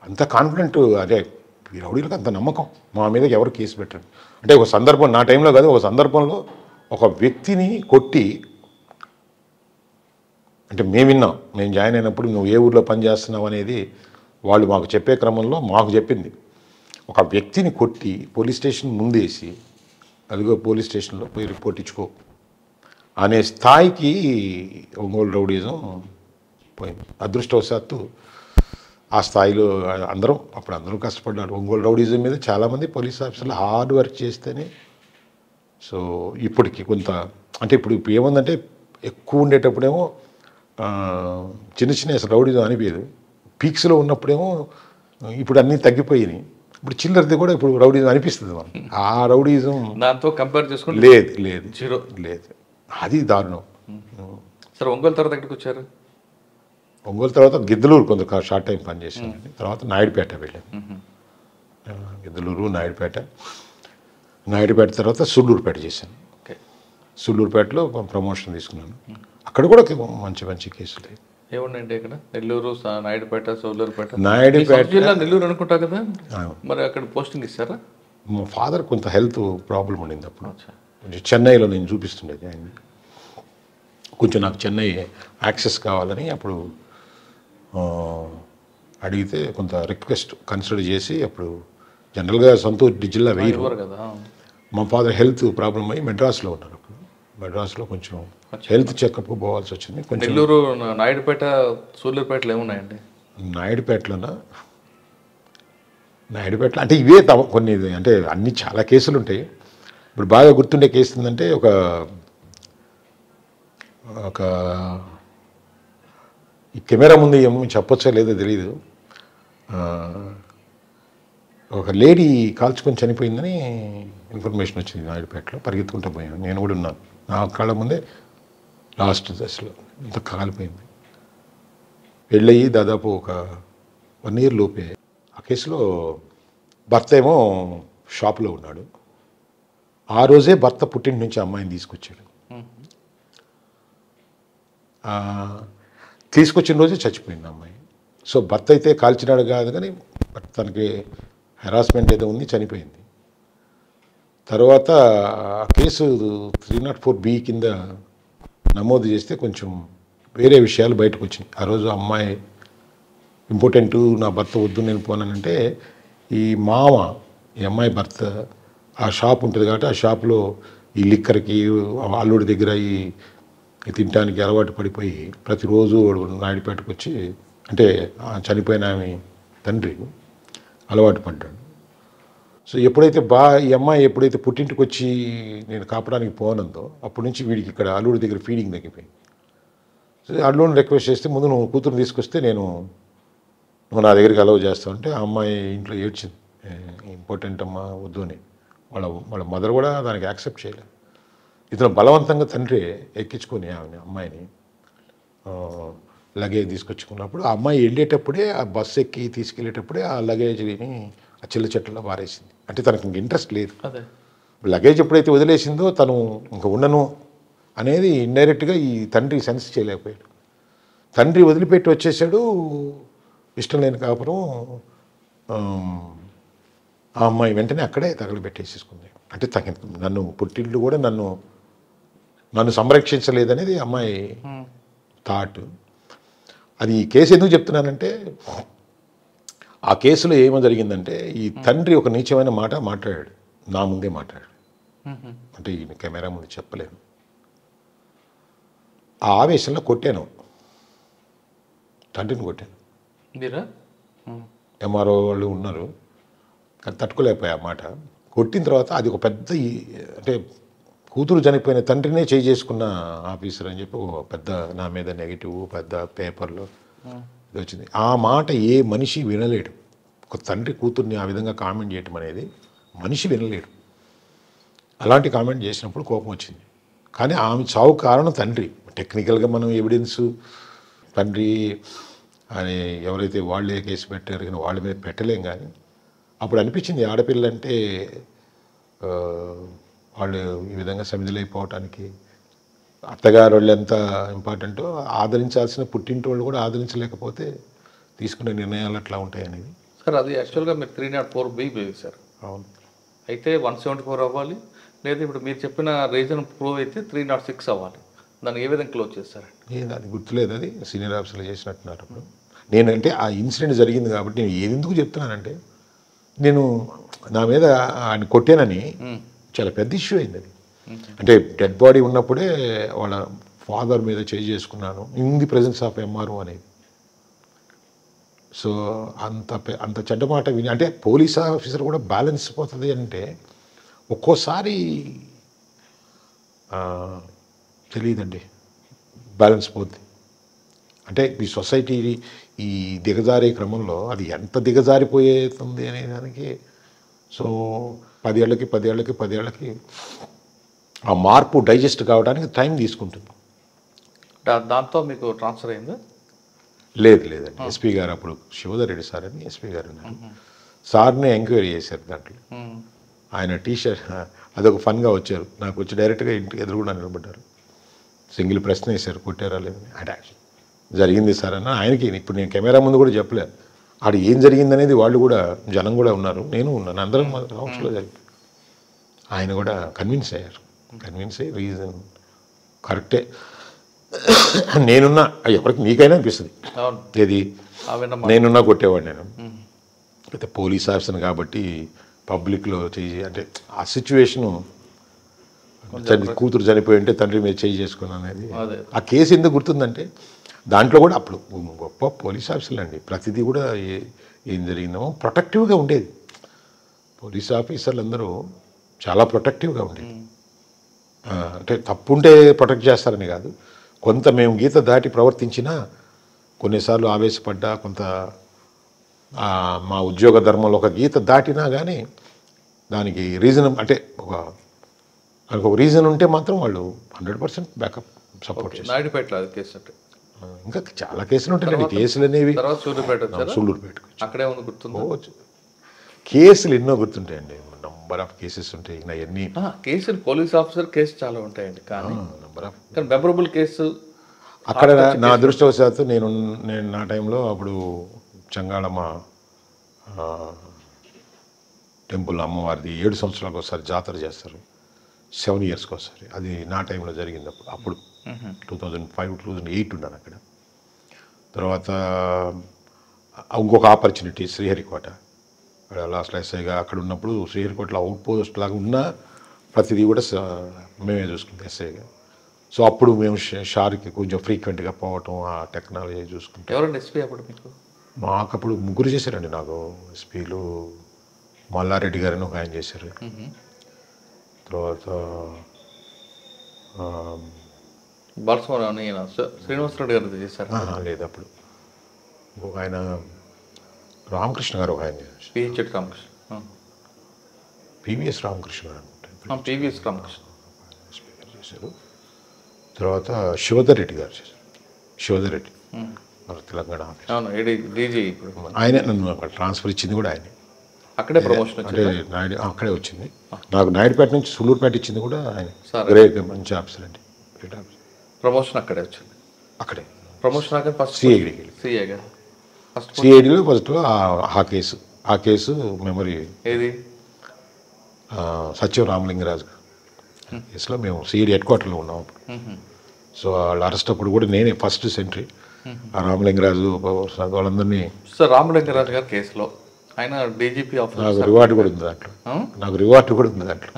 అంత కాన్ఫిడెంట్. అదే ఈ రౌడీలకు అంత నమ్మకం మా మీద ఎవరు కేసు పెట్టరు. అంటే ఒక సందర్భం, నా టైంలో కాదు, ఒక సందర్భంలో ఒక వ్యక్తిని కొట్టి, అంటే మేము విన్నాం, మేము జాయిన్ అయినప్పుడు నువ్వు ఏ ఊర్లో పనిచేస్తున్నావు అనేది వాళ్ళు మాకు చెప్పే క్రమంలో మాకు చెప్పింది. ఒక వ్యక్తిని కొట్టి పోలీస్ స్టేషన్ ముందేసి అదిగో పోలీస్ స్టేషన్లో పోయి రిపోర్ట్ ఇచ్చుకో అనే స్థాయికి ఒంగోలు రౌడీజం పోయింది. అదృష్టవశాత్తు ఆ స్థాయిలో అందరూ కష్టపడ్డారు. ఒంగోలు రౌడీజం మీద చాలామంది పోలీస్ ఆఫీసర్లు హార్డ్ వర్క్ చేస్తేనే. సో ఇప్పటికి కొంత అంటే ఇప్పుడు ఏముందంటే ఎక్కువ ఉండేటప్పుడేమో చిన్న చిన్న రౌడీజం అనిపించదు. పీక్స్లో ఉన్నప్పుడేమో ఇప్పుడు అన్నీ తగ్గిపోయినాయి. ఇప్పుడు చిల్లరది కూడా ఇప్పుడు రౌడీజం అనిపిస్తుంది మనం. ఆ రౌడీజం దాంతో కంపేర్ చేసుకుంటే లేదు జీరో లేదు, అది దారుణం. సరే, ఒంగోలు తర్వాత ఎక్కడికి వచ్చారు? ఒంగోలు తర్వాత గిద్దలూరు కొంత షార్ట్ టైం పనిచేసానండి. తర్వాత నాయుడుపేట వెళ్ళాను. గిద్దలూరు, నాయుడుపేట తర్వాత సుళ్ళూరుపేట చేశాను. సుళ్ళూరుపేటలో ప్రమోషన్ తీసుకున్నాను. అక్కడ కూడా మంచి మంచి కేసులు ఏమున్నాయండి ఇక్కడ? నెల్లూరు, నాయుడుపేట, సోలూరుపేట. జిల్లా నెల్లూరు అనుకుంటా కదా, మరి అక్కడ పోస్టింగ్ ఇస్తారా? మా ఫాదర్ కొంత హెల్త్ ప్రాబ్లం ఉండింది అప్పుడు. కొంచెం చెన్నైలో నేను చూపిస్తుండేది ఆయన. కొంచెం నాకు చెన్నై యాక్సెస్ కావాలని అప్పుడు అడిగితే కొంత రిక్వెస్ట్ కన్సిడర్ చేసి అప్పుడు జనరల్గా సొంత జిల్లా వేయరు కదా. మా ఫాదర్ హెల్త్ ప్రాబ్లం అయ్యి మెడ్రాస్లో ఉన్నారు. అప్పుడు మెడ్రాస్లో కొంచెం హెల్త్ చెకప్ పోవాల్సి వచ్చింది. కొంచెం నెల్లూరు, నాయుడుపేట, సూళ్ళూరుపేటలో ఏమున్నాయండి? నాయుడుపేటలో అంటే ఇవే కొన్ని, అంటే అన్ని చాలా కేసులు ఉంటాయి. ఇప్పుడు బాగా గుర్తుండే కేసు ఏంటంటే ఒక ఈ కెమెరా ముందు ఏమో చెప్పొచ్చో లేదో తెలీదు, ఒక లేడీ కాల్చుకొని చనిపోయిందని ఇన్ఫర్మేషన్ వచ్చింది నాయుడుపేటలో. పరిగెత్తుకుంటూ పోయాను, నేను కూడా ఉన్నాను. నా కళ్ళ ముందే లాస్ట్ దశలో ఇంత కాలిపోయింది. పెళ్ళయి దాదాపు ఒక 1 year లోపే. ఆ కేసులో భర్త ఏమో షాప్లో ఉన్నాడు. ఆ రోజే భర్త పుట్టింటి నుంచి అమ్మాయిని తీసుకొచ్చాడు. తీసుకొచ్చిన రోజే చచ్చిపోయింది అమ్మాయి. సో భర్త అయితే కాల్చినాడు కాదు కానీ తనకి హెరాస్మెంట్ ఏదో ఉంది, చనిపోయింది. తర్వాత ఆ కేసు 304B కింద నమోదు చేస్తే కొంచెం వేరే విషయాలు బయటకు వచ్చినాయి. ఆ రోజు అమ్మాయి ఇంపార్టెంట్, నా భర్త వద్దు నేను పోనానంటే ఈ అమ్మాయి భర్త ఆ షాప్ ఉంటుంది కాబట్టి ఆ షాప్లో ఈ లిక్కర్కి అల్లుడి దగ్గర ఈ తినడానికి అలవాటు పడిపోయి ప్రతిరోజు నాయుడుపేటకు వచ్చి, అంటే చనిపోయిన ఆమె తండ్రి అలవాటు పడ్డాడు. సో ఎప్పుడైతే ఈ అమ్మాయి ఎప్పుడైతే పుట్టింటికి వచ్చి నేను కాపడానికి పోనందో అప్పటి నుంచి వీడికి ఇక్కడ అల్లుడి దగ్గర ఫీడింగ్ తగ్గిపోయింది. సో అల్లుడిని రిక్వెస్ట్ చేస్తే ముందు నువ్వు కూతురు తీసుకొస్తే నువ్వు నా దగ్గరికి అలవ్ చేస్తావు అంటే ఆ అమ్మాయి ఇంట్లో ఏడ్చింది, ఇంపార్టెంట్ అమ్మా వద్దు అని. వాళ్ళ మదర్ కూడా దానికి యాక్సెప్ట్ చేయలేదు. ఇతను బలవంతంగా తండ్రి ఎక్కించుకొని అమ్మాయిని లగేజ్ తీసుకొచ్చుకున్నప్పుడు ఆ అమ్మాయి వెళ్ళేటప్పుడే ఆ బస్సు ఎక్కి తీసుకెళ్ళేటప్పుడే ఆ లగేజ్ని ఆ చిల్ల చెట్లలో పారేసింది. అంటే తనకు ఇంక ఇంట్రెస్ట్ లేదు. లగేజ్ ఎప్పుడైతే వదిలేసిందో తను ఇంక ఉండను అనేది ఇండైరెక్ట్గా ఈ తండ్రి సెన్స్ చేయలేకపోయాడు. తండ్రి వదిలిపెట్టి వచ్చేసాడు, ఇష్టం లేని కాపురం. ఆ అమ్మాయి వెంటనే అక్కడే తగలబెట్టేసేసుకుంది. అంటే నన్ను పుట్టిల్లు కూడా నన్ను సంరక్షించలేదనేది అమ్మాయి థాట్. అది ఈ కేసు ఎందుకు చెప్తున్నానంటే ఆ కేసులో ఏమో జరిగిందంటే ఈ తండ్రి ఒక నీచమైన మాట మాట్లాడాడు, నా ముందే మాట్లాడాడు. అంటే ఈయన కెమెరా ముందు చెప్పలేను. ఆ ఆవేశంలో కొట్టాను, తండ్రిని కొట్టాను. మీరా? ఎంఆర్ఓ వాళ్ళు ఉన్నారు కానీ తట్టుకోలేకపోయా ఆ మాట. కొట్టిన తర్వాత అది ఒక పెద్ద అంటే కూతురు చనిపోయిన తండ్రినే చేసుకున్న ఆఫీసర్ అని చెప్పి ఒక పెద్ద నా మీద నెగిటివ్ పెద్ద పేపర్లో ఇది వచ్చింది. ఆ మాట ఏ మనిషి వినలేడు. ఒక తండ్రి కూతుర్ని ఆ విధంగా కామెంట్ చేయటం అనేది మనిషి వినలేడు. అలాంటి కామెంట్ చేసినప్పుడు కోపం వచ్చింది. కానీ ఆమె చావు కారణం తండ్రి. టెక్నికల్గా మనం ఎవిడెన్స్ తండ్రి అని ఎవరైతే వాళ్ళే కేసు పెట్టారు కానీ వాళ్ళ మీద పెట్టలేం. కానీ అప్పుడు అనిపించింది ఆడపిల్లంటే వాళ్ళు ఈ విధంగా సమిధులైపోవటానికి అత్తగారు వాళ్ళు ఎంత ఇంపార్టెంటో ఆదరించాల్సిన పుట్టింటి వాళ్ళు కూడా ఆదరించలేకపోతే తీసుకునే నిర్ణయాలు అట్లా ఉంటాయి అనేది. సార్ అది యాక్చువల్గా మీరు 304B వేశారు. అవును. అయితే 174 అవ్వాలి, లేదా ఇప్పుడు మీరు చెప్పిన రీజన్ ప్రూవ్ అయితే 306 అవ్వాలి. దాన్ని ఏ విధంగా క్లోజ్ చేస్తారండి? అది గుర్తులేదు, అది సీనియర్ ఆఫీసర్లు చేసినట్టున్నారు. అప్పుడు నేనంటే ఆ ఇన్సిడెంట్ జరిగింది కాబట్టి నేను ఎందుకు చెప్తున్నానంటే నేను నా మీద ఆయన కొట్టానని చాలా పెద్ద ఇష్యూ అయింది. అది అంటే డెడ్ బాడీ ఉన్నప్పుడే వాళ్ళ ఫాదర్ మీద చేసుకున్నాను in the presence of MRO అనేది. సో అంత చెడ్డ మాట విని అంటే పోలీస్ ఆఫీసర్ కూడా బ్యాలెన్స్ పోతుంది అంటే ఒక్కోసారి తెలియదండి, బ్యాలెన్స్ పోద్ది. అంటే ఈ సొసైటీ ఈ దిగజారే క్రమంలో అది ఎంత దిగజారిపోయేతుంది అనే దానికి సో 10 ఏళ్ళకి ఆ మార్పు డైజెస్ట్ కావడానికి టైం తీసుకుంటుంది. దాంతో మీకు ట్రాన్స్ఫర్ అయిందా? లేదండి. ఎస్పీ గారు అప్పుడు శివధర్ రెడ్డి సార్ అని ఎస్పీ గారు ఉన్నారు. సార్ని ఎంక్వైరీ చేశారు దాంట్లో. ఆయన టీషర్ట్ అదొక ఫన్గా వచ్చారు, నాకు వచ్చి డైరెక్ట్గా ఇంటికి ఎదురుగుండా నిలబడ్డారు. సింగిల్ ప్రశ్న వేశారు, కొట్టారా లేదని. అంటే జరిగింది సార్ అన్న ఆయనకి. ఇప్పుడు నేను కెమెరా ముందు కూడా చెప్పలేదు ఆడ ఏం జరిగిందనేది. వాళ్ళు కూడా జనం కూడా ఉన్నారు, నేను ఉన్నాను, అందరం హౌస్లో జరిగింది. ఆయన కూడా కన్విన్స్ అయ్యారు. కన్విన్స్ అయ్యి రీజన్ కరెక్టే నేనున్నా ఎవరికి నీకైనా అనిపిస్తుంది ఏది నేనున్నా కొట్టేవాడు. నేను అయితే పోలీస్ ఆఫీసర్ కాబట్టి పబ్లిక్లో చేయి అంటే ఆ సిచ్యువేషను కూతురు చనిపోయి ఉంటే తండ్రి మీద చేసుకున్నాను అనేది. ఆ కేసు ఎందుకు గుర్తుందంటే దాంట్లో కూడా అప్పుడు గొప్ప పోలీస్ ఆఫీసర్లు అండి, ప్రతిదీ కూడా ఏం జరిగిందో ప్రొటెక్టివ్గా ఉండేది. పోలీస్ ఆఫీసర్లు అందరూ చాలా ప్రొటెక్టివ్గా ఉండేది. అంటే తప్పుంటే ప్రొటెక్ట్ చేస్తారని కాదు, కొంత మేము గీత దాటి ప్రవర్తించినా కొన్నిసార్లు ఆవేశపడ్డా కొంత మా ఉద్యోగ ధర్మంలో ఒక గీత దాటినా కానీ దానికి రీజన్ అంటే ఒక రీజన్ ఉంటే మాత్రం వాళ్ళు 100% బ్యాకప్ సపోర్ట్ చేస్తారు. ఇంకా చాలా కేసులు ఉంటాయండి. కేసులు అనేవి సూళ్ళూరుపేట అక్కడే ఉంది గుర్తుంది. కేసులు ఎన్నో గుర్తుంటాయండి, నంబర్ ఆఫ్ కేసెస్ ఉంటాయి. ఎన్ని కేసులు పోలీస్ ఆఫీసర్ కేసు చాలా ఉంటాయండి, కానీ మెమరబుల్ కేసు అక్కడ నా అదృష్టవశాత్తు నేను నా టైంలో అప్పుడు చంగాళమ్మ టెంపుల్ అమ్మవారిది 7 సంవత్సరాలకు ఒకసారి జాతర చేస్తారు, 7 ఇయర్స్కి ఒకసారి. అది నా టైంలో జరిగింది. అప్పుడు 2005-2008 ఉన్నాను అక్కడ. తర్వాత ఇంకొక ఆపర్చునిటీ శ్రీహరికోట, లాస్ట్ ఎస్ఐగా అక్కడ ఉన్నప్పుడు శ్రీహరికోటలో అవుట్ పోస్ట్ లాగా ఉన్నా ప్రతిదీ కూడా మేమే చూసుకుంటాం ఎస్ఐగా. సో అప్పుడు మేము షార్కి కొంచెం ఫ్రీక్వెంట్గా పోవటం, ఆ టెక్నాలజీ చూసుకుంటాం. ఎవరండి ఎస్పీ అప్పుడు మీకు? మాకు అప్పుడు 3 చేశారండి. నాకు ఎస్పీలు మల్లారెడ్డి గారిని ఒక ఆయన చేశారు, తర్వాత శ్రీనివాసరెడ్డి గారు చేశారు. లేదు అప్పుడు ఇంకొక ఆయన రామకృష్ణ గారు ఒక ఆయన చేశారు, రామకృష్ణ పివిఎస్ రామకృష్ణ గారు అనుకుంటారు, పివిఎస్ రామకృష్ణ చేశారు. తర్వాత శివధర్ రెడ్డి గారు చేశారు. శివధర్ రెడ్డి తెలంగాణ ఆయన నన్ను అక్కడ ట్రాన్స్ఫర్ ఇచ్చింది కూడా ఆయన. అక్కడే ప్రమోషన్ అంటే అక్కడే వచ్చింది నాకు. నాయుడుపేట నుంచి సూళ్ళూరుపేట ఇచ్చింది కూడా ఆయన. గ్రేట్ మంచి ఆఫీసర్ అండి. ప్రమోషన్ అక్కడే వచ్చింది. అక్కడే ప్రమోషన్ ఫస్ట్ సిఐడిలో ఫస్ట్ ఆ కేసు మెమరీ ఏది సత్యం రామలింగరాజు కేసులో మేము సిఐడి హెడ్ క్వార్టర్లో ఉన్నాం అప్పుడు. సో వాళ్ళ అరెస్ట్ అప్పుడు కూడా నేనే ఫస్ట్ సెంట్రీ. ఆ రామలింగరాజు వాళ్ళందరినీ. సో రామలింగరాజు గారి కేసులో ఆయన డీజీపీ నాకు ఆఫీస్ రివార్డు కూడా ఉంది దాంట్లో. నాకు రివార్డు కూడా ఉంది దాంట్లో.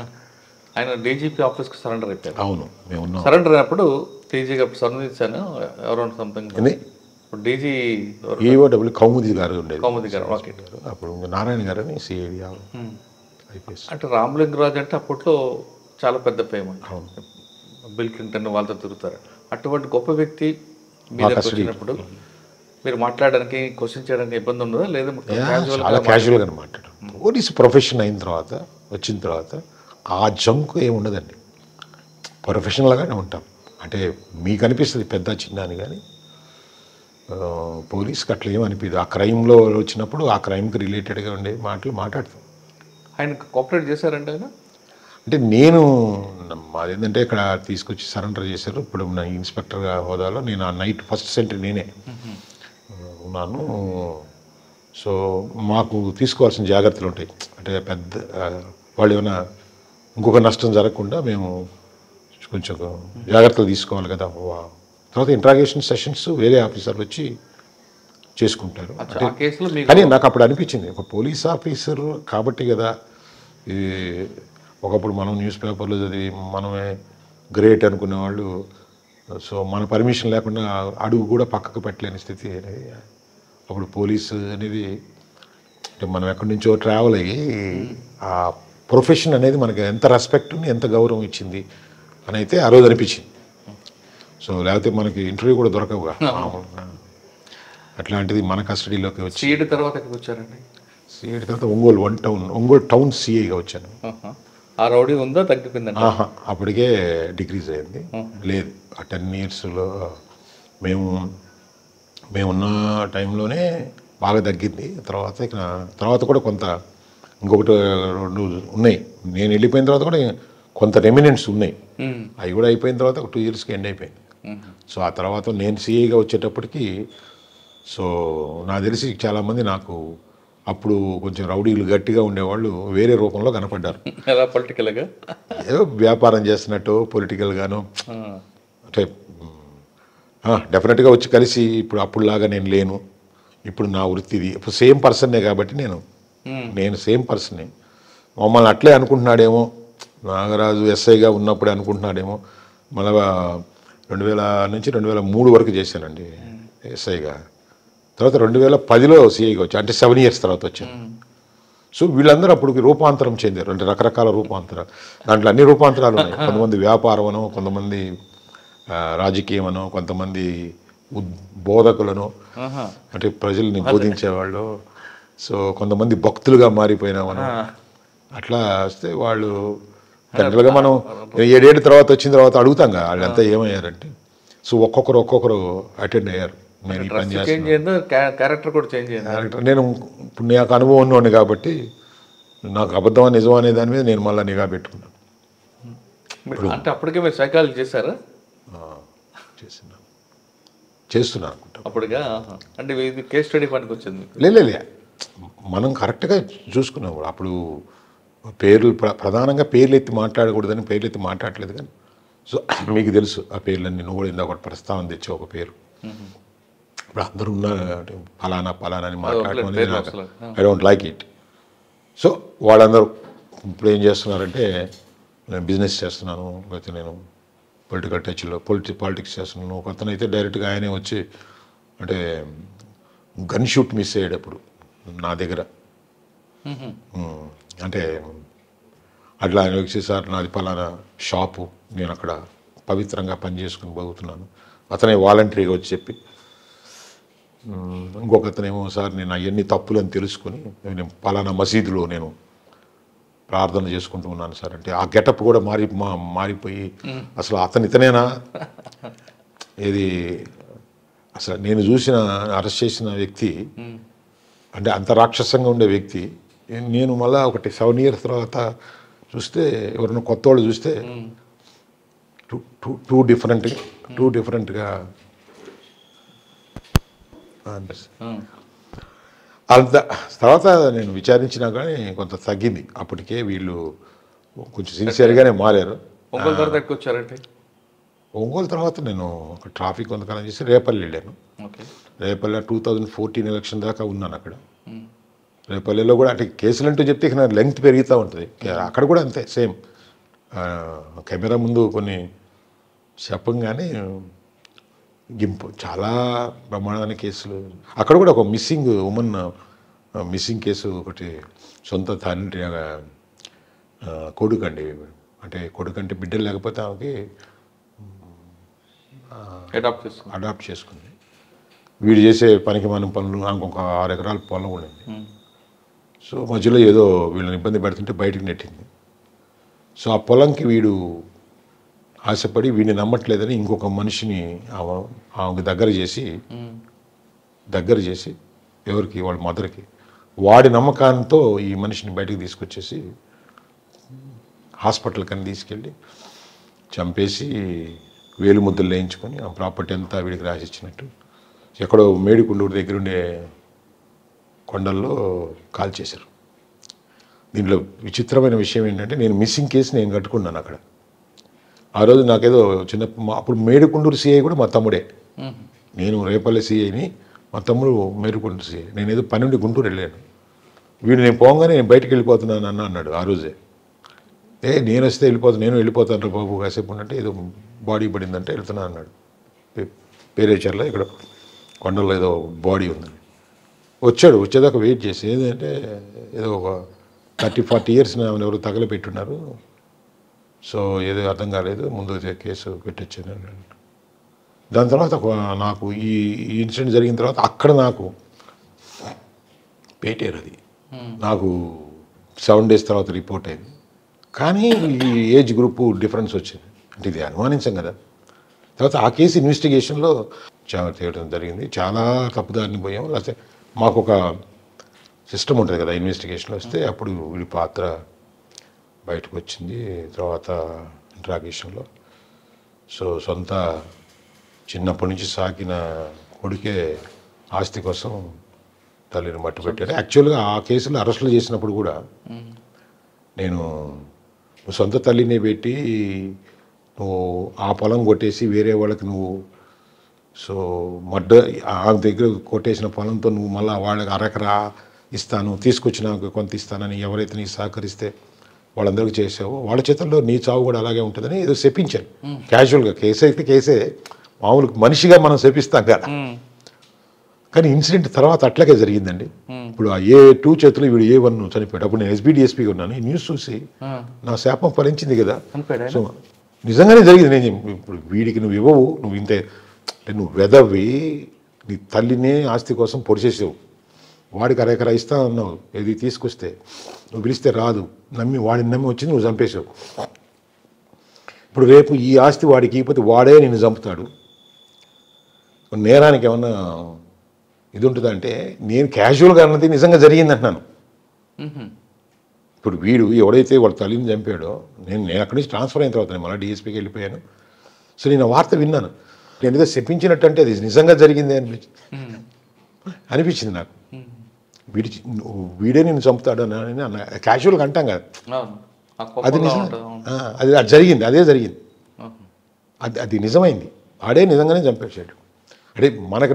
ఆయన డీజీపీ ఆఫీస్కి సరెండర్ అయిపోయారు. అవును, మేము ఉన్నాం. సరెండర్ అయినప్పుడు డీజీగా సంబంధించాను ఎవరైనా సంథింగ్ ఏంది డీజీ ఈఓడబ్ల్యూ కౌముది గారు ఉండేది. కౌముది గారు, ఓకే. అప్పుడు నారాయణ గారు అని సిఐడి ఐపీఎస్. అంటే రామలింగరాజు అంటే అప్పట్లో చాలా పెద్ద ఫేమ్. బిల్ క్లింటన్ వాళ్ళతో తిరుగుతారు. అటువంటి గొప్ప వ్యక్తి మీ దగ్గరకు వచ్చినప్పుడు మీరు మాట్లాడడానికి క్వశ్చన్ చేయడానికి ఇబ్బంది ఉండదా లేదా? చాలా క్యాజువల్గా మాట్లాడడం. పోలీస్ ప్రొఫెషన్ అయిన తర్వాత వచ్చిన తర్వాత ఆ జంకు ఏమి ఉండదండి. ప్రొఫెషనల్గానే ఉంటాం. అంటే మీకు అనిపిస్తుంది పెద్ద చిన్న అని, కానీ పోలీస్కి అట్లా ఏమనిపించదు. ఆ క్రైమ్లో వచ్చినప్పుడు ఆ క్రైమ్కి రిలేటెడ్గా ఉండే మాటలు మాట్లాడతాం. ఆయన కోఆపరేట్ చేశారంటే ఆయన అంటే నేను మాదేంటంటే ఇక్కడ తీసుకొచ్చి సరెండర్ చేశారు. ఇప్పుడు నా ఇన్స్పెక్టర్గా హోదాలో నేను ఆ నైట్ ఫస్ట్ సెంట్రీ నేనే ఉన్నాను. సో మాకు తీసుకోవాల్సిన జాగ్రత్తలు ఉంటాయి. అంటే పెద్ద వాళ్ళు ఏమైనా ఇంకొక నష్టం జరగకుండా మేము కొంచెం జాగ్రత్తలు తీసుకోవాలి కదా. తర్వాత ఇంట్రాగేషన్ సెషన్స్ వేరే ఆఫీసర్లు వచ్చి చేసుకుంటారు. కానీ నాకు అప్పుడు అనిపించింది ఒక పోలీస్ ఆఫీసర్ కాబట్టి కదా ఇది. ఒకప్పుడు మనం న్యూస్ పేపర్లో చదివి మనమే గ్రేట్ అనుకునే వాళ్ళు, సో మన పర్మిషన్ లేకుండా అడుగు కూడా పక్కకు పెట్టలేని స్థితి అనేది. అప్పుడు పోలీసు అనేది అంటే మనం ఎక్కడి నుంచో ట్రావెల్ అయ్యి ఆ ప్రొఫెషన్ అనేది మనకి ఎంత రెస్పెక్ట్ని ఎంత గౌరవం ఇచ్చింది అని అయితే ఆ రోజు అనిపించింది. సో లేకపోతే మనకి ఇంటర్వ్యూ కూడా దొరకవుగా. అట్లాంటిది మన కస్టడీలోకి వచ్చి సీడ్ తర్వాత ఎక్కడికి వచ్చారండి? సీడ్ తర్వాత ఒంగోలు టౌన్ సిఐగా వచ్చాను. ఆ రౌడీ ఉందా తగ్గిపోయిందండి? అప్పటికే డిక్రీజ్ అయింది. లేదు, ఆ 10 yearsలో మేమున్న టైంలోనే బాగా తగ్గింది. తర్వాత కూడా కొంత ఇంకొకటి 2 ఉన్నాయి. నేను వెళ్ళిపోయిన తర్వాత కూడా కొంత రెమినెంట్స్ ఉన్నాయి. అవి కూడా అయిపోయిన తర్వాత ఒక 2 yearsకి ఎండ్ అయిపోయింది. సో ఆ తర్వాత నేను సిఐగా వచ్చేటప్పటికి సో నాకు తెలిసి చాలామంది నాకు అప్పుడు కొంచెం రౌడీలు గట్టిగా ఉండేవాళ్ళు వేరే రూపంలో కనపడ్డారు. ఎలా పొలిటికల్గా ఏదో వ్యాపారం చేస్తున్నట్టు పొలిటికల్గాను. అంటే డెఫినెట్గా వచ్చి కలిసి ఇప్పుడు అప్పుడులాగా నేను లేను. ఇప్పుడు నా వృత్తిది ఇప్పుడు సేమ్ పర్సన్నే కాబట్టి నేను సేమ్ పర్సనే. మమ్మల్ని అట్లే అనుకుంటున్నాడేమో, నాగరాజు ఎస్ఐగా ఉన్నప్పుడే అనుకుంటున్నాడేమో. మళ్ళా 2000 నుంచి 2003 వరకు చేశానండి ఎస్ఐగా. తర్వాత 2010లో సిఐగా వచ్చాను. అంటే 7 years తర్వాత వచ్చాను. సో వీళ్ళందరూ అప్పుడు రూపాంతరం చెందారు. అంటే రకరకాల రూపాంతరాలు, దాంట్లో అన్ని రూపాంతరాలు ఉన్నాయి. కొంతమంది వ్యాపారమనో, కొంతమంది రాజకీయమనో, కొంతమంది బోధకులను అంటే ప్రజల్ని బోధించేవాళ్ళు, సో కొంతమంది భక్తులుగా మారిపోయినామనో. అట్లా వస్తే వాళ్ళు జనరల్గా మనం 7 ఏళ్ళ తర్వాత వచ్చిన తర్వాత అడుగుతాం కదా వాళ్ళంతా ఏమయ్యారంటే. సో ఒక్కొక్కరు అటెండ్ అయ్యారు. నేను ఈ పని చేస్తాను, క్యారెక్టర్ కూడా చేంజ్ అయ్యింది. క్యారెక్టర్ నేను ఇప్పుడు నాకు అనుభవం ఉన్నవాడిని కాబట్టి నాకు అబద్ధం నిజం అనే దాని మీద నేను మళ్ళీ నిఘా పెట్టుకున్నాను. అంటే అప్పటికే మీరు సైకాలజీ చేశారా? చేస్తున్నాను అనుకుంటా అప్పుడుగా. అంటే ఇది కేస్ స్టడీ పనికి వచ్చింది. లే మనం కరెక్ట్గా చూసుకున్నాం. అప్పుడు పేర్లు ప్రధానంగా పేర్లు ఎత్తి మాట్లాడకూడదని పేర్లు ఎత్తి మాట్లాడలేదు. కానీ సో మీకు తెలుసు ఆ పేర్లన్నీ. నువ్వు కూడా ఇందాక ఒకటి ప్రస్తావన తెచ్చి ఒక పేరు ఇప్పుడు అందరూ ఉన్న ఫలానా అని మాట్లాడటం అనేది I don't like it. So వాళ్ళందరూ ఇప్పుడు ఏం చేస్తున్నారంటే నేను బిజినెస్ చేస్తున్నాను, లేకపోతే నేను పొలిటికల్ టచ్లో పాలిటిక్స్ చేస్తున్నాను. ఒక అతను అయితే డైరెక్ట్గా ఆయనే వచ్చి అంటే గన్ షూట్ మిస్ అయ్యేటప్పుడు నా దగ్గర అంటే అట్లా ఆయన వచ్చి సార్ నాది పలానా షాపు, నేను అక్కడ పవిత్రంగా పనిచేసుకుని బతుకుతున్నాను. అతనే వాలంటరీగా వచ్చి చెప్పి, ఇంకొక అతనేమో సార్ నేను అవన్నీ తప్పులని తెలుసుకొని నేను పలానా మసీదులో నేను ప్రార్థన చేసుకుంటూ ఉన్నాను సార్ అంటే ఆ గెటప్ కూడా మారిపోయి అసలు ఇతనేనా ఇది అసలు నేను చూసిన అరెస్ట్ చేసిన వ్యక్తి అంటే అంత రాక్షసంగా ఉండే వ్యక్తి. నేను మళ్ళీ ఒకటి 7 years తర్వాత చూస్తే ఎవరైనా కొత్త వాళ్ళు చూస్తే టూ డిఫరెంట్గా అంత తర్వాత నేను విచారించినా కానీ కొంత తగ్గింది. అప్పటికే వీళ్ళు కొంచెం సిన్సియర్గానే మారారు. ఒంగోలు తర్వాత ఎక్కడికి వచ్చారంటే? ఒంగోలు తర్వాత నేను ఒక ట్రాఫిక్ కొంతకాలం చేసి రేపల్లి వెళ్ళాను. ఓకే. రేపల్లి 2014 ఎలక్షన్ దాకా ఉన్నాను అక్కడ. రేపల్లిలో కూడా అంటే కేసులు అంటూ చెప్తే ఇక లెంగ్త్ పెరుగుతూ ఉంటుంది. అక్కడ కూడా అంతే సేమ్. కెమెరా ముందు కొన్ని చెప్పంగానే గింపు చాలా బ్రహ్మాండమైన కేసులు. అక్కడ కూడా ఒక మిస్సింగ్ ఉమెన్ మిస్సింగ్ కేసు ఒకటి, సొంత తండ్రి కొడుకండి, అంటే కొడుకంటే బిడ్డలు లేకపోతే ఆమెకి అడాప్ట్ చేసుకుంది. వీడు చేసే పనికి మనం పనులు, ఆమెకు ఒక 6 ఎకరాల పొలం ఉండింది. సో మధ్యలో ఏదో వీళ్ళని ఇబ్బంది పెడుతుంటే బయటికి నెట్టింది. సో ఆ పొలంకి వీడు ఆశపడి వీడిని నమ్మట్లేదని ఇంకొక మనిషిని ఆమెకు దగ్గర చేసి ఎవరికి, వాళ్ళ మదర్కి, వాడి నమ్మకాంతో ఈ మనిషిని బయటకు తీసుకొచ్చేసి హాస్పిటల్కి అని తీసుకెళ్ళి చంపేసి వేలు ముద్దలు వేయించుకొని ఆ ప్రాపర్టీ అంతా వీడికి రాసిచ్చినట్టు ఎక్కడో మేడికుండూరు దగ్గర ఉండే కొండల్లో కాల్ చేశారు. దీంట్లో విచిత్రమైన విషయం ఏంటంటే నేను మిస్సింగ్ కేసు నేను కట్టుకున్నాను అక్కడ. ఆ రోజు నాకేదో అప్పుడు మేడికుండూరు సిఐ కూడా మా తమ్ముడే. నేను రేపల్లి సిఐని, మా తమ్ముడు మేడికుండూరు సిఐ. నేను ఏదో పని నుండి గుంటూరు వెళ్ళాను. వీడు నేను పోగానే నేను బయటకు వెళ్ళిపోతున్నాను అన్నాడు ఆ రోజే. నేను వస్తే నేను వెళ్ళిపోతాను రా బాబు కాసేపు అంటే, ఏదో బాడీ పడిందంటే వెళ్తున్నాను అన్నాడు. పేరేచర్లో ఇక్కడ కొండల్లో ఏదో బాడీ ఉందని వచ్చేదాకా వెయిట్ చేసి, ఏదంటే ఏదో ఒక 30-40 years ఎవరు తగలబెట్టున్నారు. సో ఏదో అర్థం కాలేదు, ముందు కేసు పెట్టొచ్చాను అన్నాడు. దాని తర్వాత నాకు ఈ ఇన్సిడెంట్ జరిగిన తర్వాత అక్కడ నాకు పెట్టారు. అది నాకు 7 days తర్వాత రిపోర్ట్ అయింది. కానీ ఈ ఏజ్ గ్రూపు డిఫరెన్స్ వచ్చింది అంటే ఇది అనుమానించాం కదా. తర్వాత ఆ కేసు ఇన్వెస్టిగేషన్లో చాలా చేయడం జరిగింది. చాలా తప్పుదారిని పోయాం. లేకపోతే మాకు ఒక సిస్టమ్ ఉంటుంది కదా ఇన్వెస్టిగేషన్లో వస్తే, అప్పుడు వీడి పాత్ర బయటకు వచ్చింది తర్వాత ఇంట్రాగేషన్లో. సో సొంత చిన్నప్పటి నుంచి సాకిన కొడుకే ఆస్తి కోసం తల్లిని మట్టు పెట్టారు. యాక్చువల్గా ఆ కేసులో అరెస్టులు చేసినప్పుడు కూడా నేను సొంత తల్లిని పెట్టి నువ్వు ఆ పొలం కొట్టేసి వేరే వాళ్ళకి నువ్వు సో ఆ దగ్గర కొట్టేసిన పొలంతో నువ్వు మళ్ళీ వాళ్ళకి అరెకరా ఇస్తాను, తీసుకొచ్చినాక కొంత ఇస్తానని ఎవరైతే నీకు సహకరిస్తే వాళ్ళందరికీ చేసావో వాళ్ళ చేతుల్లో నీ చావు కూడా అలాగే ఉంటుందని ఏదో చెప్పించాను క్యాజువల్గా. కేసు అయితే కేసే, మామూలు మనిషిగా మనం శపిస్తాం కదా. కానీ ఇన్సిడెంట్ తర్వాత అట్లాగే జరిగిందండి. ఇప్పుడు ఆ A2 చేతులు వీడు A1 చనిపోయాడు. అప్పుడు నేను SBDSPగా ఉన్నాను. ఈ న్యూస్ చూసి నా శాపం ఫలించింది కదా. సో నిజంగానే జరిగింది. నేను ఇప్పుడు వీడికి నువ్వు ఇవ్వవు, నువ్వు ఇంతే అంటే నువ్వు వెదవి, నీ తల్లినే ఆస్తి కోసం పొడిచేసావు, వాడికి అరెకరా ఇస్తా అన్నావు, ఏది తీసుకొస్తే నువ్వు పిలిస్తే రాదు, వాడిని నమ్మి వచ్చి నువ్వు చంపేశావు. ఇప్పుడు రేపు ఈ ఆస్తి వాడికి ఇకపోతే వాడే నిన్ను చంపుతాడు. నేరానికి ఏమన్నా ఇది ఉంటుందంటే, నేను క్యాజువల్గా అన్నది నిజంగా జరిగింది అంటున్నాను. ఇప్పుడు వీడు ఎవడైతే వాళ్ళ తల్లిని చంపాడో, నేను అక్కడి నుంచి ట్రాన్స్ఫర్ అయిన తర్వాత నేను మళ్ళీ DSPకి వెళ్ళిపోయాను. సో నేను ఆ వార్త విన్నాను. నేను ఏదో చెప్పించినట్టు అంటే అది నిజంగా జరిగింది అనిపించింది నాకు. వీడే నేను చంపుతాడు అని అన్న క్యాజువల్గా అంటాం కదా, అది నిజం. అది జరిగింది, అదే జరిగింది, అది నిజమైంది. ఆడే నిజంగానే చంపేసాడు. అంటే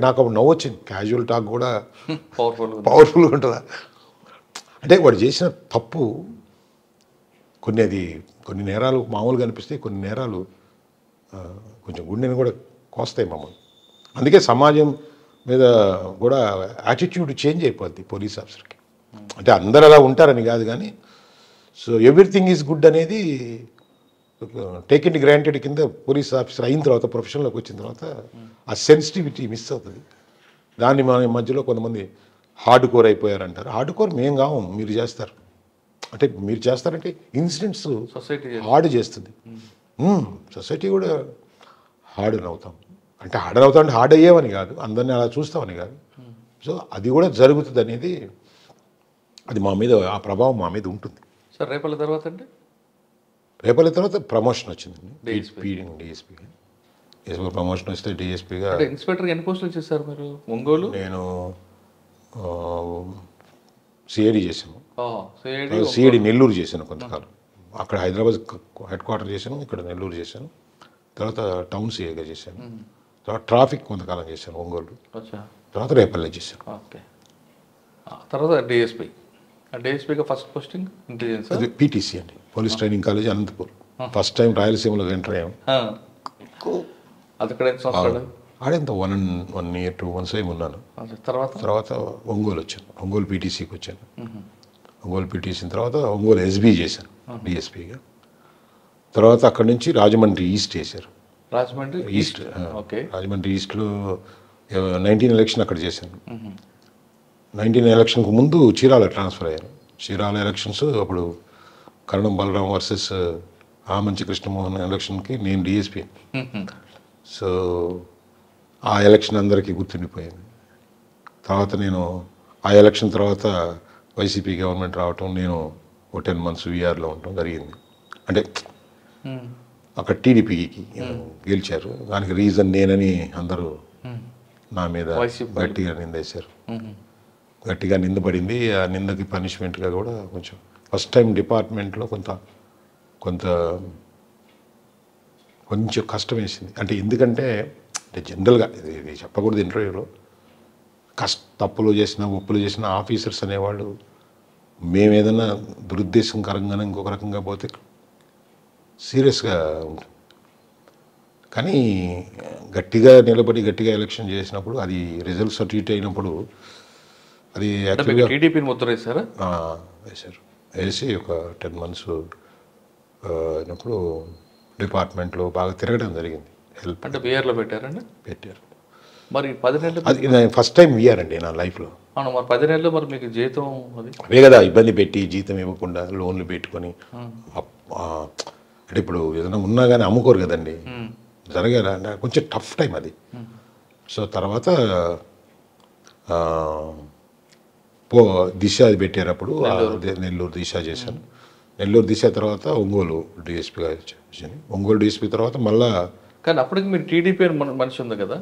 నాకు అప్పుడు నవ్వు వచ్చింది. క్యాజువల్ టాక్ కూడా పవర్ఫుల్గా ఉంటుందా అంటే, వాడు చేసిన తప్పు కొన్ని నేరాలు మామూలుగా అనిపిస్తాయి, కొన్ని నేరాలు కొంచెం గుండెని కూడా కోస్తాయి మమ్మల్ని. అందుకే సమాజం మీద కూడా యాటిట్యూడ్ చేంజ్ అయిపోద్ది పోలీస్ ఆఫీసర్కి. అంటే అందరు అలా ఉంటారని కాదు, కానీ సో ఎవ్రీథింగ్ ఈజ్ గుడ్ అనేది టేక్ ఇట్ గ్రాంటెడ్ కింద పోలీస్ ఆఫీసర్ అయిన తర్వాత, ప్రొఫెషన్లోకి వచ్చిన తర్వాత ఆ సెన్సిటివిటీ మిస్ అవుతుంది. దాన్ని మన మధ్యలో కొంతమంది హార్డ్ కోర్ అయిపోయారంటారు. హార్డ్ కోర్ మేము కావు, మీరు చేస్తారు. అంటే మీరు చేస్తారంటే ఇన్సిడెంట్స్ హార్డ్ చేస్తుంది. సొసైటీ కూడా హార్డ్ అవుతాం. అంటే హార్డ్ అయ్యేవని కాదు, అందరినీ అలా చూస్తామని కాదు. సో అది కూడా జరుగుతుంది అనేది, అది మా మీద ఆ ప్రభావం మా మీద ఉంటుంది. సార్ రేపటి తర్వాత అంటే రేపటి తర్వాత ప్రమోషన్ వచ్చిందండి DSPగా. ప్రమోషన్ వస్తే DSPగా. ఇన్స్పెక్టర్ ఎన్ని పోస్టులు చేశారు మీరు ఒంగోలు? నేను CID చేశాను. CID నెల్లూరు చేశాను కొంతకాలం. అక్కడ హైదరాబాద్ హెడ్ క్వార్టర్ చేశాను, ఇక్కడ నెల్లూరు చేశాను, తర్వాత టౌన్ సీఏగా చేశాను, తర్వాత ట్రాఫిక్ కొంతకాలం చేశాను ఒంగోలు, అచ్చా, తర్వాత రేపల్లె చేశాను. ఓకే. తర్వాత డిఎస్పీ. డిఎస్పీగా ఫస్ట్ పోస్టింగ్ ఇంటెలిజెన్స్. అది పీటీసీ అండి, police training college Anantapur. First time రాయలసీమలో ఎంటర్ అయ్యాం. అది ఇక్కడ ఎన్ని సంవత్సరాలు? ఆడేంత 1 year 2 months ఏమి ఉన్నాను. తర్వాత ఒంగోలు వచ్చాను, ఒంగోలు పీటీసీకి వచ్చాను. ఒంగోలు పీటీసీ తర్వాత ఒంగోలు ఎస్బీ చేశాను డిఎస్పీగా. తర్వాత అక్కడి నుంచి రాజమండ్రి ఈస్ట్ చేశారు. Rajahmundry east, okay. రాజమండ్రి ఈస్ట్లో 19 ఎలక్షన్ అక్కడ చేశాను. 19 ఎలక్షన్కు ముందు చీరాల ట్రాన్స్ఫర్ అయ్యాను. చీరాల ఎలక్షన్స్ అప్పుడు కరణం బలరాం వర్సెస్ ఆమంచి కృష్ణమోహన్ ఎలక్షన్కి నేను డిఎస్పీ. సో ఆ ఎలక్షన్ అందరికీ గుర్తుండిపోయింది. తర్వాత నేను ఆ ఎలక్షన్ తర్వాత వైసీపీ గవర్నమెంట్ రావటం, నేను 10 months వీఆర్లో ఉండటం జరిగింది. అంటే అక్కడ టీడీపీకి గెలిచారు, దానికి రీజన్ నేనని అందరూ నా మీద గట్టిగా నిందేశారు. గట్టిగా నిందపడింది. ఆ నిందకి పనిష్మెంట్గా కూడా కొంచెం ఫస్ట్ టైం డిపార్ట్మెంట్లో కొంచెం కష్టం వేసింది. అంటే ఎందుకంటే జనరల్గా ఇది చెప్పకూడదు ఇంటర్వ్యూలో, తప్పులు చేసిన ఒప్పులు చేసిన ఆఫీసర్స్ అనేవాళ్ళు మేము ఏదైనా దురుద్దేశంకరంగానే ఇంకొక రకంగా పోతే సీరియస్గా ఉంటుంది. కానీ గట్టిగా నిలబడి గట్టిగా ఎలక్షన్ చేసినప్పుడు అది రిజల్ట్స్ అటు అయినప్పుడు అది యాక్చువల్గా టీడీపీని ముద్ర వేశారా? వేశారు. వేసి ఒక 10 months అయినప్పుడు డిపార్ట్మెంట్లో బాగా తిరగడం జరిగింది. హెల్ప్ అంటే బీఆర్లో పెట్టారండి? పెట్టారు. మరి 10 నెలలు అది ఫస్ట్ టైం వీఆర్ అండి నా లైఫ్లో. అవును, మరి 10 నెలలు మరి మీకు జీతం అది అవే కదా ఇబ్బంది పెట్టి జీతం ఇవ్వకుండా లోన్లు పెట్టుకొని అంటే ఇప్పుడు ఏదైనా ఉన్నా కానీ అమ్ముకోరు కదండి, జరగాల కొంచెం టఫ్ టైం అది. సో తర్వాత దిశ అది పెట్టారు అప్పుడు, నెల్లూరు దిశ చేశాను. నెల్లూరు దిశ తర్వాత ఒంగోలు డిఎస్పీగా వచ్చాను. ఒంగోలు డిఎస్పీ తర్వాత మళ్ళా. కానీ అప్పటికి మీరు టీడీపీ మనిషి ఉంది కదా,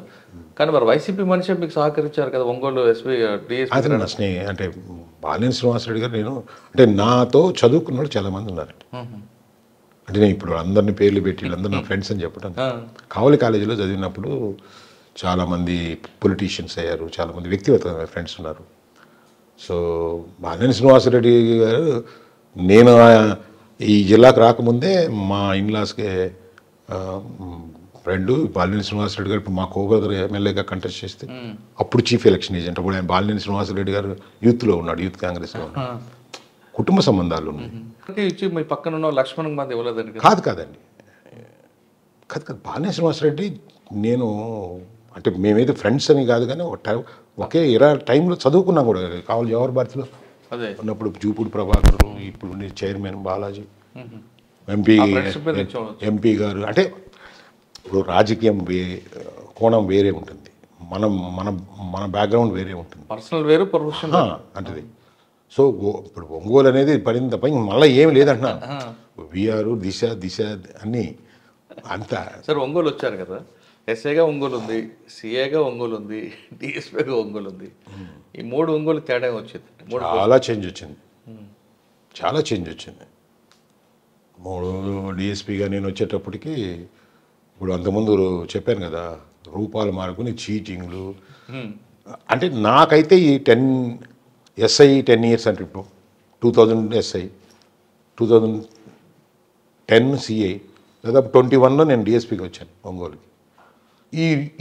కానీ మరి వైసీపీ మనిషి మీకు సహకరించారు కదా ఒంగోలు ఎస్పీ డిఎస్పీ. అది నా స్నేహం. అంటే బాలినేని శ్రీనివాసరెడ్డి గారు, నేను అంటే నాతో చదువుకున్న వాళ్ళు చాలామంది ఉన్నారు. అంటే నేను ఇప్పుడు అందరినీ పేర్లు పెట్టి వీళ్ళందరూ నా ఫ్రెండ్స్ అని చెప్పడం, కావలి కాలేజీలో చదివినప్పుడు చాలామంది పొలిటీషియన్స్ అయ్యారు, చాలామంది వ్యక్తిగత ఫ్రెండ్స్ ఉన్నారు. సో బాలినేని శ్రీనివాసరెడ్డి గారు, నేను ఈ జిల్లాకు రాకముందే మా ఇన్లాస్కి ఫ్రెండ్ బాలినేని శ్రీనివాసరెడ్డి గారు ఇప్పుడు మా కోబ్రదర్ ఎమ్మెల్యేగా కంటెస్ట్ చేస్తే అప్పుడు చీఫ్ ఎలక్షన్ ఏజెంట్. అప్పుడు ఆయన బాలినేని శ్రీనివాసరెడ్డి గారు యూత్లో ఉన్నాడు, యూత్ కాంగ్రెస్లో ఉన్నాడు. కుటుంబ సంబంధాలు ఉన్నాయి. ఇచ్చి మీ పక్కన ఉన్న లక్ష్మణ్ మంది ఇవ్వలేదండి? కాదండి, కాదు. బాలినేని శ్రీనివాసరెడ్డి నేను అంటే మేమైతే ఫ్రెండ్స్ అని కాదు, కానీ ఒకే టైంలో చదువుకున్నాం కూడా. కావాలి జవహర్ భారతిలో ఉన్నప్పుడు జూపూడి ప్రభాకర్, ఇప్పుడు ఉండే చైర్మన్ బాలాజీ, ఎంపీ గారు. అంటే ఇప్పుడు రాజకీయం కోణం వేరే ఉంటుంది, మన బ్యాక్గ్రౌండ్ వేరే ఉంటుంది, పర్సనల్ వేరు ప్రొఫెషనల్ అంటే. సో ఇప్పుడు ఒంగోలు అనేది పడింది తప్ప మళ్ళీ ఏమి లేదంటున్నా. వీఆర్ దిశ అన్నీ అంతా. సరే, ఒంగోలు వచ్చారు కదా, ఎస్ఐగా ఒంగోలు ఉంది, సిఏగా ఒంగోలు ఉంది, డిఎస్పీగా ఒంగోలు ఉంది. ఈ 3 ఒంగోలు తేడా వచ్చింది. చాలా చేంజ్ వచ్చింది, చాలా చేంజ్ వచ్చింది. 3 డిఎస్పీగా నేను వచ్చేటప్పటికి, ఇప్పుడు అంతకుముందు చెప్పాను కదా, రూపాలు మారుకుని చీటింగ్లు. అంటే నాకైతే ఈ 10 years అంటే ఇప్పుడు 2000 ఎస్ఐ, 2010 సిఐ, దాదాపు 21లో నేను డిఎస్పీకి వచ్చాను ఒంగోలుకి.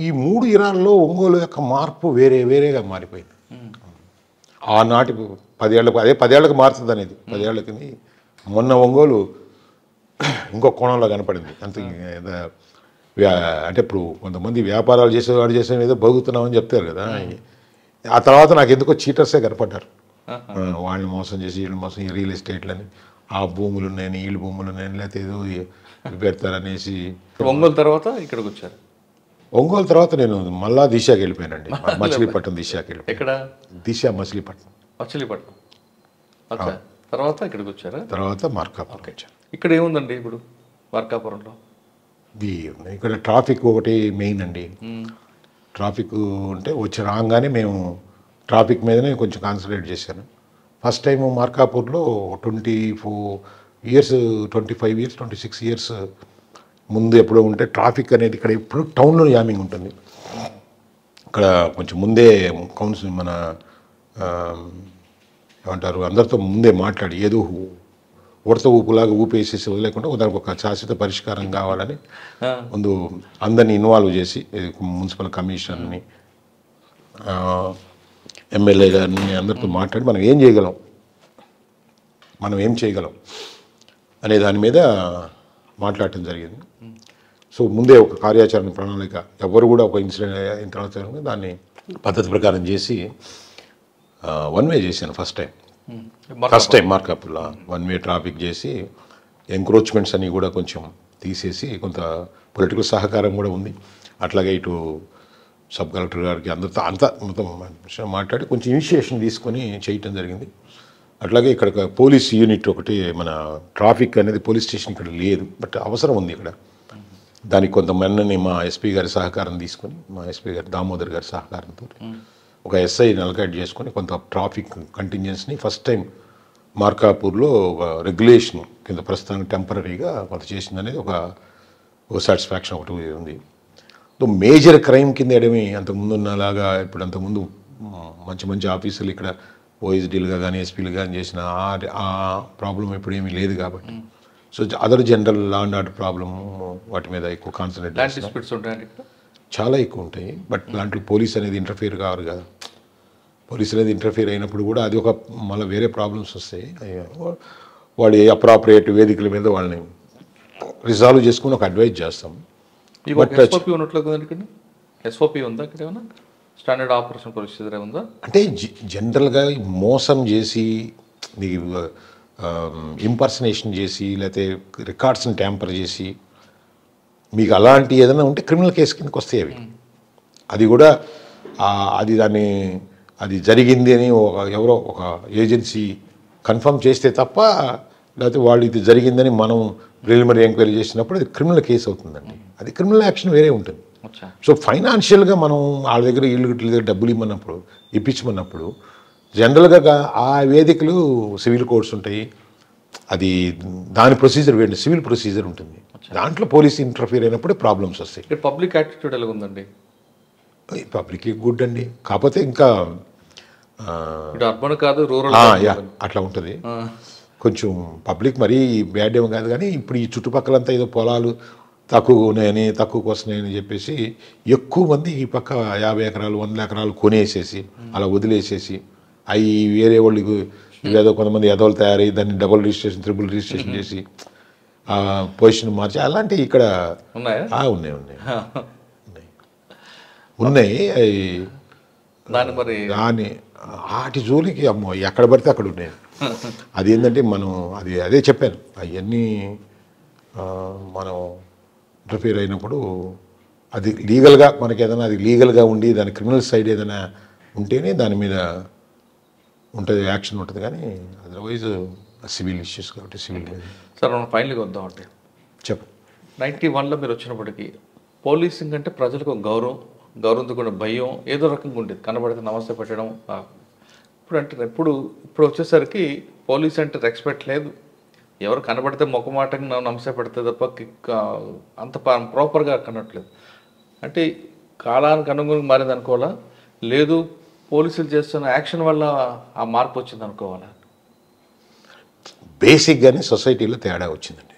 ఈ 3 years ఒంగోలు యొక్క మార్పు వేరేగా మారిపోయింది. ఆనాటి 10 ఏళ్ళకు, అదే 10 ఏళ్ళకి మారుతుంది అనేది. 10 ఏళ్ళకి మొన్న ఒంగోలు ఇంకో కోణంలో కనపడింది. అంత అంటే ఇప్పుడు కొంతమంది వ్యాపారాలు చేసేవాడు చేసే ఏదో బతుకుతున్నామని చెప్తారు కదా, ఆ తర్వాత నాకు ఎందుకో చీటర్సే కనపడ్డారు. వాళ్ళని మోసం చేసి వీళ్ళని మోసం, రియల్ ఎస్టేట్లని, ఆ భూములు ఉన్నాయని, వీళ్ళు భూములు ఉన్నాయని, లేకపోతే ఏదో పెడతారనేసి. ఒంగోలు తర్వాత ఇక్కడికి వచ్చారు. ఒంగోలు తర్వాత నేను మళ్ళా దిశకి వెళ్ళిపోయానండి, మచిలీపట్నం దిశకి వెళ్ళిపోయాను. ఎక్కడ? దిశ మచిలీపట్నం. తర్వాత ఇక్కడికి వచ్చారా? తర్వాత మార్కాపురం వచ్చాను. ఇక్కడ ఏముందండి ఇప్పుడు మార్కాపురంలో? ఇక్కడ ట్రాఫిక్ ఒకటి మెయిన్ అండి. ట్రాఫిక్ అంటే వచ్చి రాగానే మేము ట్రాఫిక్ మీదనే కొంచెం కాన్సన్ట్రేట్ చేశాను. ఫస్ట్ టైం మార్కాపూర్లో ఇయర్స్ 25 ఇయర్స్ 26 ఇయర్స్ ముందు ఎప్పుడో ఉంటే ట్రాఫిక్ అనేది ఇక్కడ ఎప్పుడు టౌన్లో యామింగ్ ఉంటుంది. ఇక్కడ కొంచెం ముందే కౌన్సిల్ మన ఏమంటారు అందరితో ముందే మాట్లాడి ఏదో ఉడత ఊపులాగా ఊపేసేసి వదిలేకుండా దానికి ఒక శాశ్వత పరిష్కారం కావాలని ముందు అందరినీ ఇన్వాల్వ్ చేసి మున్సిపల్ కమిషనర్ని ఎమ్మెల్యే గారిని అందరితో మాట్లాడి మనం ఏం చేయగలం అనే దాని మీద మాట్లాడటం జరిగింది. సో ముందే ఒక కార్యాచరణ ప్రణాళిక ఎవరు కూడా ఒక ఇన్సిడెంట్ అయిన తర్వాత దాన్ని పద్ధతి ప్రకారం చేసి 1 వే చేశాను ఫస్ట్ టైం మార్కాపుల్లో 1 వే ట్రాఫిక్ చేసి ఎంక్రోచ్మెంట్స్ అన్నీ కూడా కొంచెం తీసేసి కొంత పొలిటికల్ సహకారం కూడా ఉంది. అట్లాగే ఇటు సబ్ కలెక్టర్ గారికి అంతా మొత్తం మాట్లాడి కొంచెం ఇనిషియేషన్ తీసుకొని చేయటం జరిగింది. అట్లాగే ఇక్కడ పోలీస్ యూనిట్ ఒకటి మన ట్రాఫిక్ అనేది పోలీస్ స్టేషన్ ఇక్కడ లేదు, బట్ అవసరం ఉంది ఇక్కడ. దానికి కొంతమందిని మా ఎస్పీ గారి సహకారం తీసుకొని మా ఎస్పీ గారి దామోదర్ గారి సహకారంతో ఒక ఎస్ఐని అలకేట్ చేసుకొని కొంత ట్రాఫిక్ కంటింజెన్స్ని ఫస్ట్ టైం మార్కాపూర్లో ఒక రెగ్యులేషన్ కింద ప్రస్తుతానికి టెంపరీగా కొంత చేసింది అనేది ఒక సాటిస్ఫాక్షన్ ఒకటి ఉంది. మేజర్ క్రైమ్ కింద వేయడమే అంతకుముందు ఉన్నలాగా ఇప్పుడు అంతకుముందు మంచి ఆఫీసర్లు ఇక్కడ ఓఎస్డీలుగా కానీ ఎస్పీలు కానీ చేసిన ఆ ప్రాబ్లం ఇప్పుడు ఏమీ లేదు కాబట్టి so other general law and order problem వాటి మీద ఎక్కువ కాన్సన్ట్రేట్ చాలా ఎక్కువ ఉంటాయి. బట్ దాంట్లో పోలీస్ అనేది ఇంటర్ఫియర్ కావాలి కదా. పోలీస్ అనేది ఇంటర్ఫియర్ అయినప్పుడు కూడా అది ఒక మళ్ళీ వేరే ప్రాబ్లమ్స్ వస్తాయి. వాడి అప్రాప్రియేట్ వేదికల మీద వాళ్ళని రిజాల్వ్ చేసుకుని ఒక అడ్వైజ్ చేస్తాం. ఎస్ఓపి ఉందా ఇక్కడ ఏమన్నా స్టాండర్డ్ ఆపరేషన్ ప్రొసీజర్ ఉందా? అంటే జనరల్గా మోసం చేసి నీకు ఇంపర్సనేషన్ చేసి లేకపోతే రికార్డ్స్ని ట్యాంపర్ చేసి మీకు అలాంటి ఏదైనా ఉంటే క్రిమినల్ కేసు కిందకి వస్తాయి అవి. అది కూడా అది జరిగింది అని ఎవరో ఒక ఏజెన్సీ కన్ఫర్మ్ చేస్తే తప్ప లేకపోతే వాళ్ళు ఇది జరిగిందని మనం ప్రిలిమినరీ ఎంక్వైరీ చేసినప్పుడు అది క్రిమినల్ కేసు అవుతుందండి. అది క్రిమినల్ యాక్షన్ వేరే ఉంటుంది. సో ఫైనాన్షియల్గా మనం వాళ్ళ దగ్గర వీళ్ళ దగ్గర డబ్బులు ఇప్పించమన్నప్పుడు జనరల్గా ఆ వేదికలు సివిల్ కోర్ట్స్ ఉంటాయి. అది దాని ప్రొసీజర్ వేయండి, సివిల్ ప్రొసీజర్ ఉంటుంది. దాంట్లో పోలీస్ ఇంటర్ఫియర్ అయినప్పుడు ప్రాబ్లమ్స్ వస్తాయి. పబ్లిక్ యాటిట్యూడ్ ఎలా ఉందండి? పబ్లిక్ గుడ్ అండి, కాకపోతే ఇంకా అర్బన్ కాదు రూరల్ అట్లా ఉంటుంది. కొంచెం పబ్లిక్ మరీ బ్యాడ్ ఏమో కాదు, కానీ ఇప్పుడు ఈ చుట్టుపక్కలంతా ఏదో పొలాలు తక్కువకు వస్తున్నాయని చెప్పేసి ఎక్కువ మంది ఈ పక్క 50 ఎకరాలు 100 ఎకరాలు కొనేసేసి అలా వదిలేసేసి అవి వేరే వాళ్ళకి ఏదో కొంతమంది ఎదవలు తయారై దాన్ని డబుల్ రిజిస్ట్రేషన్ ట్రిపుల్ రిజిస్ట్రేషన్ చేసి పొజిషన్ మార్చి అలాంటివి ఇక్కడ ఉన్నాయి. దాని వాటి జోలికి అమ్మో ఎక్కడ పడితే అక్కడ ఉన్నాయి. అది ఏంటంటే మనం అదే చెప్పాను, అవన్నీ మనం ఇంటర్ఫియర్ అయినప్పుడు అది లీగల్గా మనకి ఏదైనా అది లీగల్గా ఉండి దాని క్రిమినల్ సైడ్ ఏదైనా ఉంటేనే దాని మీద ఉంటుంది, యాక్షన్ ఉంటుంది. కానీ అదర్వైజ్ సివిల్ ఇష్యూస్ కాబట్టి సివిల్. సార్ మనం ఫైనల్గా వద్దాం అంటే చెప్పండి. 91లో మీరు వచ్చినప్పటికీ పోలీసింగ్ అంటే ప్రజలకు గౌరవంతో కూడా భయం ఏదో రకంగా ఉండేది. కనబడితే నమస్తే పెట్టడం. ఇప్పుడు వచ్చేసరికి పోలీస్ అంటే రెస్పెక్ట్ లేదు. ఎవరు కనబడితే మొక్కమాటంగా నమస్తే పెడితే తప్ప అంత ప్రాపర్గా కనట్లేదు. అంటే కాలానికి అనుగుణంగా మారింది అనుకోవాలా, లేదు పోలీసులు చేస్తున్న యాక్షన్ వల్ల ఆ మార్పు వచ్చింది అనుకోవాలా? బేసిక్గానే సొసైటీలో తేడా వచ్చిందండి.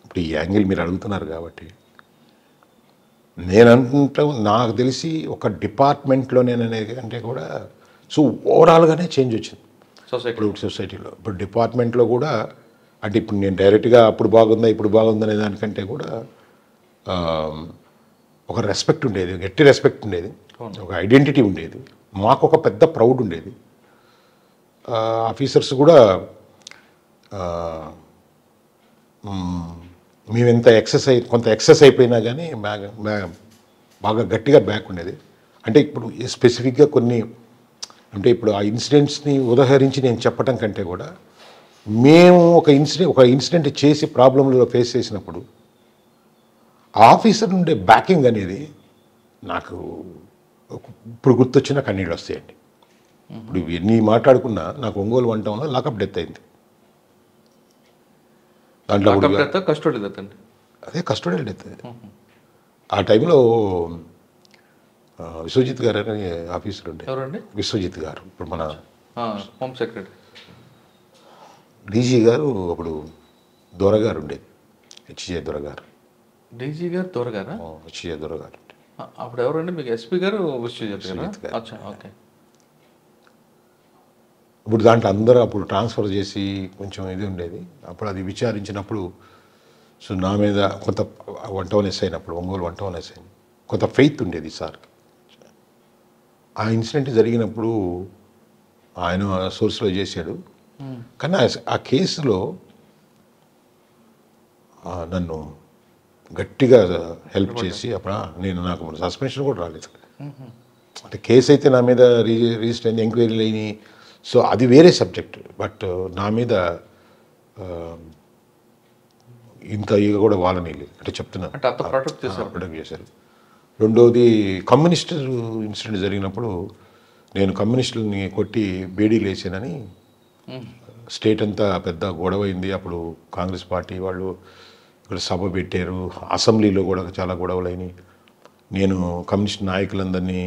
ఇప్పుడు ఈ యాంగిల్ మీరు అడుగుతున్నారు కాబట్టి నేనంటూ నాకు తెలిసి ఒక డిపార్ట్మెంట్లోనేననేది అంటే కూడా సో ఓవరాల్గానే చేంజ్ వచ్చింది సొసైటీలో. ఇప్పుడు డిపార్ట్మెంట్లో కూడా అంటే ఇప్పుడు నేను డైరెక్ట్గా అప్పుడు బాగుందా ఇప్పుడు బాగుందనే దానికంటే కూడా ఒక రెస్పెక్ట్ ఉండేది, గట్టి రెస్పెక్ట్ ఉండేది, ఒక ఐడెంటిటీ ఉండేది, మాకు ఒక పెద్ద ప్రౌడ్ ఉండేది. ఆఫీసర్స్ కూడా మేము ఎంత కొంత ఎక్సెస్ అయిపోయినా కానీ బాగా గట్టిగా బ్యాక్ ఉండేది. అంటే ఇప్పుడు స్పెసిఫిక్గా కొన్ని అంటే ఇప్పుడు ఆ ఇన్సిడెంట్స్ని ఉదాహరించి నేను చెప్పడం కంటే కూడా మేము ఒక ఇన్సిడెంట్ చేసి ప్రాబ్లంలో ఫేస్ చేసినప్పుడు ఆఫీసర్ ఉండే బ్యాకింగ్ అనేది నాకు ఇప్పుడు గుర్తొచ్చిన కన్నీళ్ళు వస్తాయండి. ఇప్పుడు ఎన్ని మాట్లాడుకున్నా నాకు ఒంగోలు 1 టౌన్లో లాకప్ డెత్ అయింది. దాంట్లో కూడా కస్టడీ డెత్. అదే కస్టోడియల్ డెత్. ఆ టైంలో విశ్వజిత్ గారు అని ఆఫీసర్ ఉండే. ఎవరండి? విశ్వజిత్ గారు ఇప్పుడు మన హోమ్ సెక్రటరీ. డీజీ గారు అప్పుడు దొరగారు ఉండే, హెచ్జే దొరగారు. డీజీ గారు దొరగారా? హెచ్జే దొరగారు. అప్పుడు ఎవరండి మీకు? ఎస్పీ గారు విశ్వజిత్ గారు. ఓకే. ఇప్పుడు దాంట్లో అందరూ అప్పుడు ట్రాన్స్ఫర్ చేసి కొంచెం ఇది ఉండేది. అప్పుడు అది విచారించినప్పుడు సో నా మీద కొంత 1 ఎస్ అయినప్పుడు, ఒంగోలు 1 ఎస్ అయింది, కొంత ఫెయిత్ ఉండేది సార్కి. ఆ ఇన్సిడెంట్ జరిగినప్పుడు ఆయన సోర్స్లో చేశాడు. కానీ ఆ కేసులో నన్ను గట్టిగా హెల్ప్ చేసి అప్పుడు నాకు సస్పెన్షన్ కూడా రాలేదు. అంటే కేసు అయితే నా మీద రిజిస్టర్ అయింది, ఎంక్వైరీలు అయినాయి. సో అది వేరే సబ్జెక్ట్. బట్ నా మీద ఇంత ఈగ కూడా వాళ్ళని అంటే చెప్తున్నాను, ప్రొటెక్ట్ చేశారు. రెండోది కమ్యూనిస్ట్ ఇన్సిడెంట్ జరిగినప్పుడు నేను కమ్యూనిస్టులని కొట్టి బేడీలు వేసానని స్టేట్ అంతా పెద్ద గొడవ అయింది. అప్పుడు కాంగ్రెస్ పార్టీ వాళ్ళు ఇక్కడ సభ పెట్టారు, అసెంబ్లీలో కూడా చాలా గొడవలు అయినాయి. నేను కమ్యూనిస్ట్ నాయకులందరినీ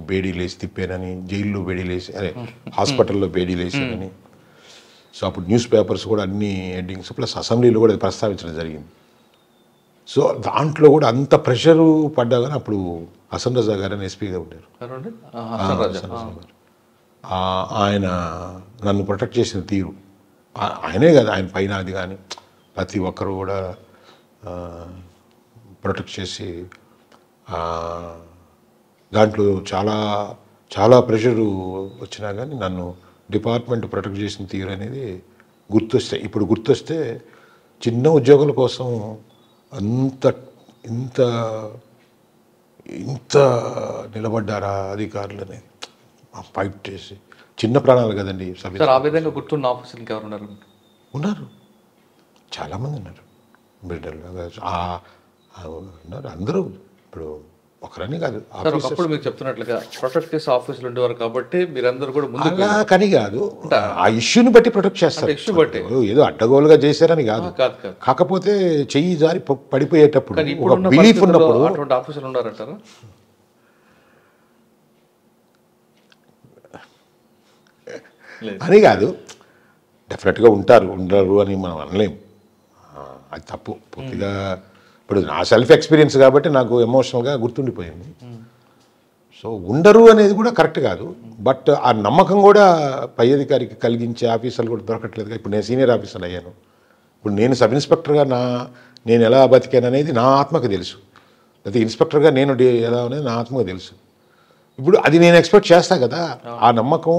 బేడీలు వేసి తిప్పానని, జైల్లో బేడీలు వేసి, అదే హాస్పిటల్లో బేడీలు వేసానని. సో అప్పుడు న్యూస్ పేపర్స్ కూడా అన్ని హెడ్డింగ్స్ ప్లస్ అసెంబ్లీలో కూడా ప్రస్తావించడం జరిగింది. సో దాంట్లో కూడా అంత ప్రెషరు పడ్డా కానీ అప్పుడు హసన్ రజా గారు అని ఎస్పీగా ఉండేరు. ఆయన నన్ను ప్రొటెక్ట్ చేసిన తీరు, ఆయనే కాదు ఆయన పైన అది కానీ ప్రతి ఒక్కరు కూడా ప్రొటెక్ట్ చేసి దాంట్లో చాలా చాలా ప్రెషరు వచ్చినా కానీ నన్ను డిపార్ట్మెంట్ ప్రొటెక్ట్ చేసిన తీరు అనేది ఇప్పుడు గుర్తొస్తే చిన్న ఉద్యోగుల కోసం ఇంత నిలబడ్డారా అధికారులు అనేది ఫైట్ చేసి. చిన్న ప్రాణాలు కదండి. ఆ విధంగా గుర్తున్న ఆఫీసర్లు ఎవరు ఉన్నారు? చాలామంది ఉన్నారు. బిడ్డలు ఉన్నారు అందరూ. ఇప్పుడు ఒకరని కాదు. ఒకప్పుడు మీరు చెప్తున్నట్లుగా ప్రొటెక్ట్ చేసే ఆఫీసులు ఉండేవారు కాబట్టి మీరందరూ కూడా ముందు కానీ కాదు, ఆ ఇష్యూని బట్టి ప్రొటెక్ట్ చేస్తారు. ఇష్యూ బట్టి ఏదో అడ్డగోలుగా చేశారని కాదు. కాకపోతే చెయ్యి జారి పడిపోయేటప్పుడు ఒక బిలీఫ్ ఉన్నప్పుడు అటువంటి ఆఫీసులు ఉన్నారంటారా? అని కాదు, డెఫినెట్గా ఉండరు అని మనం అనలేము. అది తప్పు పూర్తిగా. ఇప్పుడు నా సెల్ఫ్ ఎక్స్పీరియన్స్ కాబట్టి నాకు ఎమోషనల్గా గుర్తుండిపోయింది. సో ఉండరు అనేది కూడా కరెక్ట్ కాదు. బట్ ఆ నమ్మకం కూడా పై అధికారికి కలిగించే ఆఫీసర్లు కూడా దొరకట్లేదుగా. ఇప్పుడు నేను సీనియర్ ఆఫీసర్ అయ్యాను. ఇప్పుడు నేను సబ్ ఇన్స్పెక్టర్గా నేను ఎలా బతికాను అనేది నా ఆత్మకు తెలుసు. అయితే ఇన్స్పెక్టర్గా నేను ఎలా అనేది నా ఆత్మకు తెలుసు. ఇప్పుడు అది నేను ఎక్స్పెక్ట్ చేస్తా కదా. ఆ నమ్మకం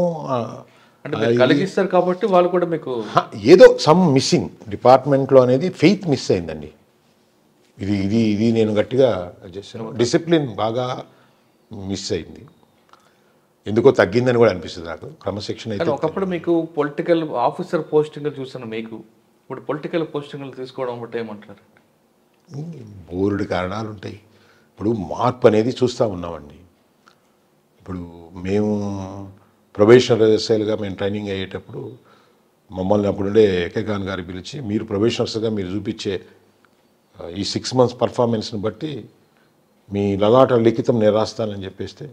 కలిగిస్తారు కాబట్టి వాళ్ళు కూడా మీకు ఏదో సమ్ మిస్సింగ్ డిపార్ట్మెంట్లో అనేది ఫెయిత్ మిస్ అయిందండి. ఇది నేను గట్టిగా చేశాను. డిసిప్లిన్ బాగా మిస్ అయింది. ఎందుకో తగ్గిందని కూడా అనిపిస్తుంది నాకు. క్రమశిక్షణ అయితే ఒకప్పుడు మీకు పొలిటికల్ ఆఫీసర్ పోస్టింగ్లు చూసాను, మీకు ఇప్పుడు పొలిటికల్ పోస్టింగ్లు తీసుకోవడం బట్టి ఏమంటారు? బోర్డు కారణాలు ఉంటాయి. ఇప్పుడు మార్పు అనేది చూస్తూ ఉన్నామండి. ఇప్పుడు మేము ప్రొబేషనర్ ఎస్ఐలుగా మేము ట్రైనింగ్ అయ్యేటప్పుడు మమ్మల్ని అప్పుడుండే ఏకే ఖాన్ గారు పిలిచి, మీరు ప్రొబేషనర్స్గా మీరు చూపించే ఈ 6 months పర్ఫార్మెన్స్ని బట్టి మీ లలాట లిఖితం నేను రాస్తానని చెప్పేస్తే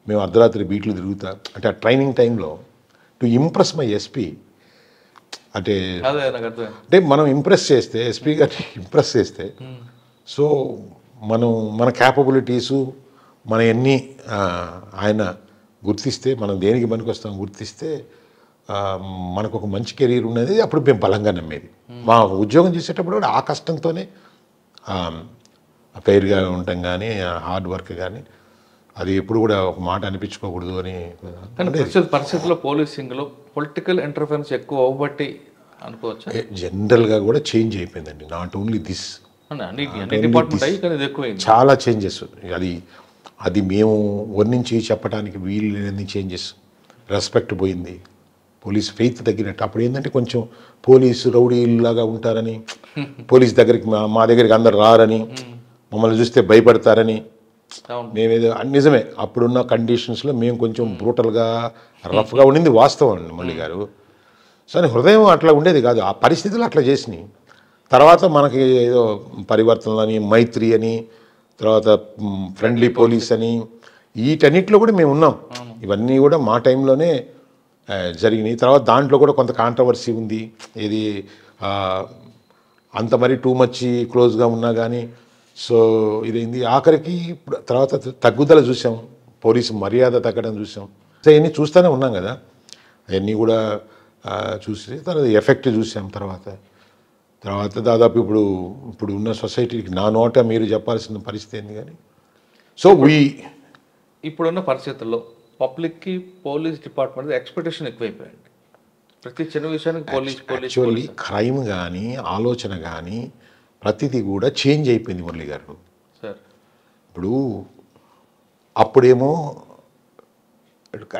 మేము అర్ధరాత్రి బీట్లు తిరుగుతా. అంటే ఆ ట్రైనింగ్ టైంలో టు ఇంప్రెస్ మై ఎస్పీ, అంటే మనం ఇంప్రెస్ చేస్తే, ఎస్పీ గారిని ఇంప్రెస్ చేస్తే, సో మన క్యాపబిలిటీసు మన అన్నీ ఆయన గుర్తిస్తే, మనం దేనికి పనికి వస్తాం గుర్తిస్తే మనకు ఒక మంచి కెరీర్ ఉన్నది. అప్పుడు మేము బలంగా నమ్మేది. మా ఉద్యోగం చేసేటప్పుడు కూడా ఆ కష్టంతోనే ఫెయిర్గా ఉండటం కానీ, హార్డ్ వర్క్ కానీ, అది ఎప్పుడు కూడా ఒక మాట అనిపించుకోకూడదు అని. పరిస్థితుల్లో పోలీసింగ్లో పొలిటికల్ ఇంటర్ఫరెన్స్ ఎక్కువ అవ్వబట్టి అనుకోవచ్చు. జనరల్గా కూడా చేంజ్ అయిపోయిందండి. నాట్ ఓన్లీ దిస్, చాలా చేంజెస్. అది మేము వర్ణించి చెప్పడానికి వీలు లేని చేంజెస్. రెస్పెక్ట్ పోయింది, పోలీస్ ఫెయిత్ తగ్గినట్టు. అప్పుడు ఏంటంటే కొంచెం పోలీసు రౌడీలాగా ఉంటారని, పోలీస్ దగ్గరికి మా దగ్గరికి అందరు రారని, మమ్మల్ని చూస్తే భయపడతారని. మేమేదో నిజమే, అప్పుడున్న కండిషన్స్లో మేము కొంచెం బ్రూటల్గా రఫ్గా ఉండింది వాస్తవం అండి మళ్ళీ గారు. సో హృదయం అట్లా ఉండేది కాదు, ఆ పరిస్థితులు అట్లా చేసినాయి. తర్వాత మనకి ఏదో పరివర్తనలు అని, మైత్రి అని, తర్వాత ఫ్రెండ్లీ పోలీస్ అని, వీటన్నిటిలో కూడా మేము ఉన్నాం. ఇవన్నీ కూడా మా టైంలోనే జరిగినాయి. తర్వాత దాంట్లో కూడా కొంత కాంట్రవర్సీ ఉంది. ఇది అంత మరి టూ మచ్ క్లోజ్గా ఉన్నా కానీ సో ఇదైంది. ఆఖరికి తర్వాత తగ్గుదల చూసాం, పోలీసు మర్యాద తగ్గడం చూసాం. సో ఇవన్నీ చూస్తూనే ఉన్నాం కదా, అవన్నీ కూడా చూసి తర్వాత ఎఫెక్ట్ చూసాం. తర్వాత దాదాపు ఇప్పుడు ఉన్న సొసైటీకి నా నోట మీరు చెప్పాల్సిన పరిస్థితి ఏంది. కానీ సో ఇప్పుడున్న పరిస్థితుల్లో పబ్లిక్కి పోలీస్ డిపార్ట్మెంట్ ఎక్స్పెక్టేషన్ ఎక్కువైపోయింది. ప్రతి చిన్న విషయానికి యాక్చువల్లీ క్రైమ్ కానీ ఆలోచన కానీ ప్రతిదీ కూడా చేంజ్ అయిపోయింది మురళి గారు. సార్ ఇప్పుడు అప్పుడేమో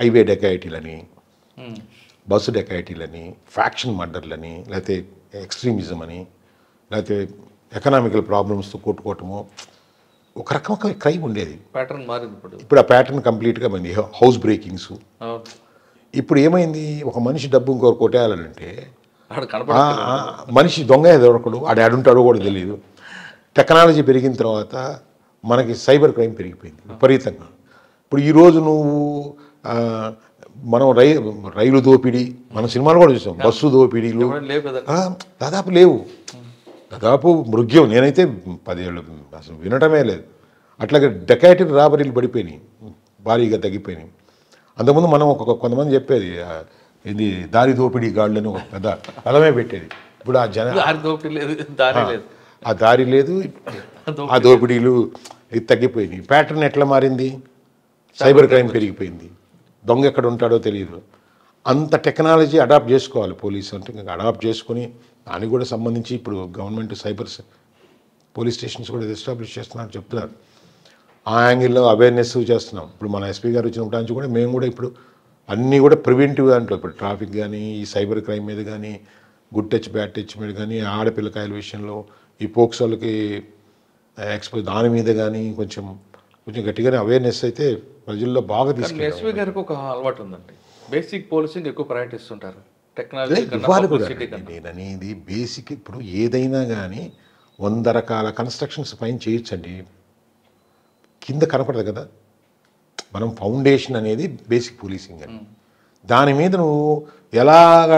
హైవే డెకాయిటీలని, బస్సు డెకాయిటీలని, ఫ్యాక్షన్ మర్డర్లని, లేకపోతే ఎక్స్ట్రీమిజం అని, లేకపోతే ఎకనామికల్ ప్రాబ్లమ్స్తో కొట్టుకోవటము, ఒక రకమైన క్రైమ్ ఉండేది. ప్యాటర్న్ మారింది. ఇప్పుడు ఆ ప్యాటర్న్ కంప్లీట్గా పోయింది. House breakings. ఇప్పుడు ఏమైంది, ఒక మనిషి డబ్బు ఇంకొకరు కొట్టేయాలంటే మనిషి దొంగ దొరకడు, ఆడుంటాడో కూడా తెలియదు. టెక్నాలజీ పెరిగిన తర్వాత మనకి సైబర్ క్రైమ్ పెరిగిపోయింది విపరీతంగా. ఇప్పుడు ఈరోజు నువ్వు మనం రైలు దోపిడీ, మన సినిమాలు కూడా చూసాం, బస్సు దోపిడీలు దాదాపు లేవు, దాదాపు మృగ్యం. నేనైతే 10 ఏళ్ళు అసలు వినటమే లేదు. అట్లాగే డెకాయిటీ రాబరీలు పడిపోయినాయి, భారీగా తగ్గిపోయినాయి. అంతకుముందు మనం కొంతమంది చెప్పేది ఇది దారి దోపిడీ గాళ్ళని ఒక పెద్ద పదమే పెట్టేది. ఇప్పుడు ఆ దారి లేదు, ఆ దోపిడీలు ఇది తగ్గిపోయినాయి. ప్యాటర్న్ ఎట్లా మారింది, సైబర్ క్రైమ్ పెరిగిపోయింది, దొంగ ఎక్కడ ఉంటాడో తెలియదు. అంత టెక్నాలజీ అడాప్ట్ చేసుకోవాలి పోలీసు అంటే. ఇంకా అడాప్ట్ చేసుకుని దానికి కూడా సంబంధించి ఇప్పుడు గవర్నమెంట్ సైబర్ పోలీస్ స్టేషన్స్ కూడా ఎస్టాబ్లిష్ చేస్తున్నారు చెప్తున్నారు. ఆ యాంగిల్లో అవేర్నెస్ చేస్తున్నాం. ఇప్పుడు మన ఎస్పీ గారు వచ్చినప్పటి నుంచి కూడా మేము కూడా ఇప్పుడు అన్నీ కూడా ప్రివెంటివ్ దాంట్లో, ఇప్పుడు ట్రాఫిక్ కానీ, ఈ సైబర్ క్రైమ్ మీద కానీ, గుడ్ టచ్ బ్యాడ్ టచ్ మీద కానీ, ఆడపిల్లకాయల విషయంలో ఈ పోక్సోలకి దాని మీద కానీ కొంచెం గట్టిగానే అవేర్నెస్ అయితే ప్రజల్లో బాగా తీసుకెళ్ళారు. ఎస్పీ గారికి ఒక అలవాటు ఉందండి, బేసిక్ పోలీసింగ్ ఎక్కువ ప్రయారిటీ ఇస్తుంటారు. టెక్నాలజీ నేను అనేది బేసిక్. ఇప్పుడు ఏదైనా కానీ 100 రకాల కన్స్ట్రక్షన్స్ పైన చేయొచ్చండి, కింద కనపడదు కదా. మనం ఫౌండేషన్ అనేది బేసిక్ పోలీసింగ్ అని, దాని మీద నువ్వు ఎలాగ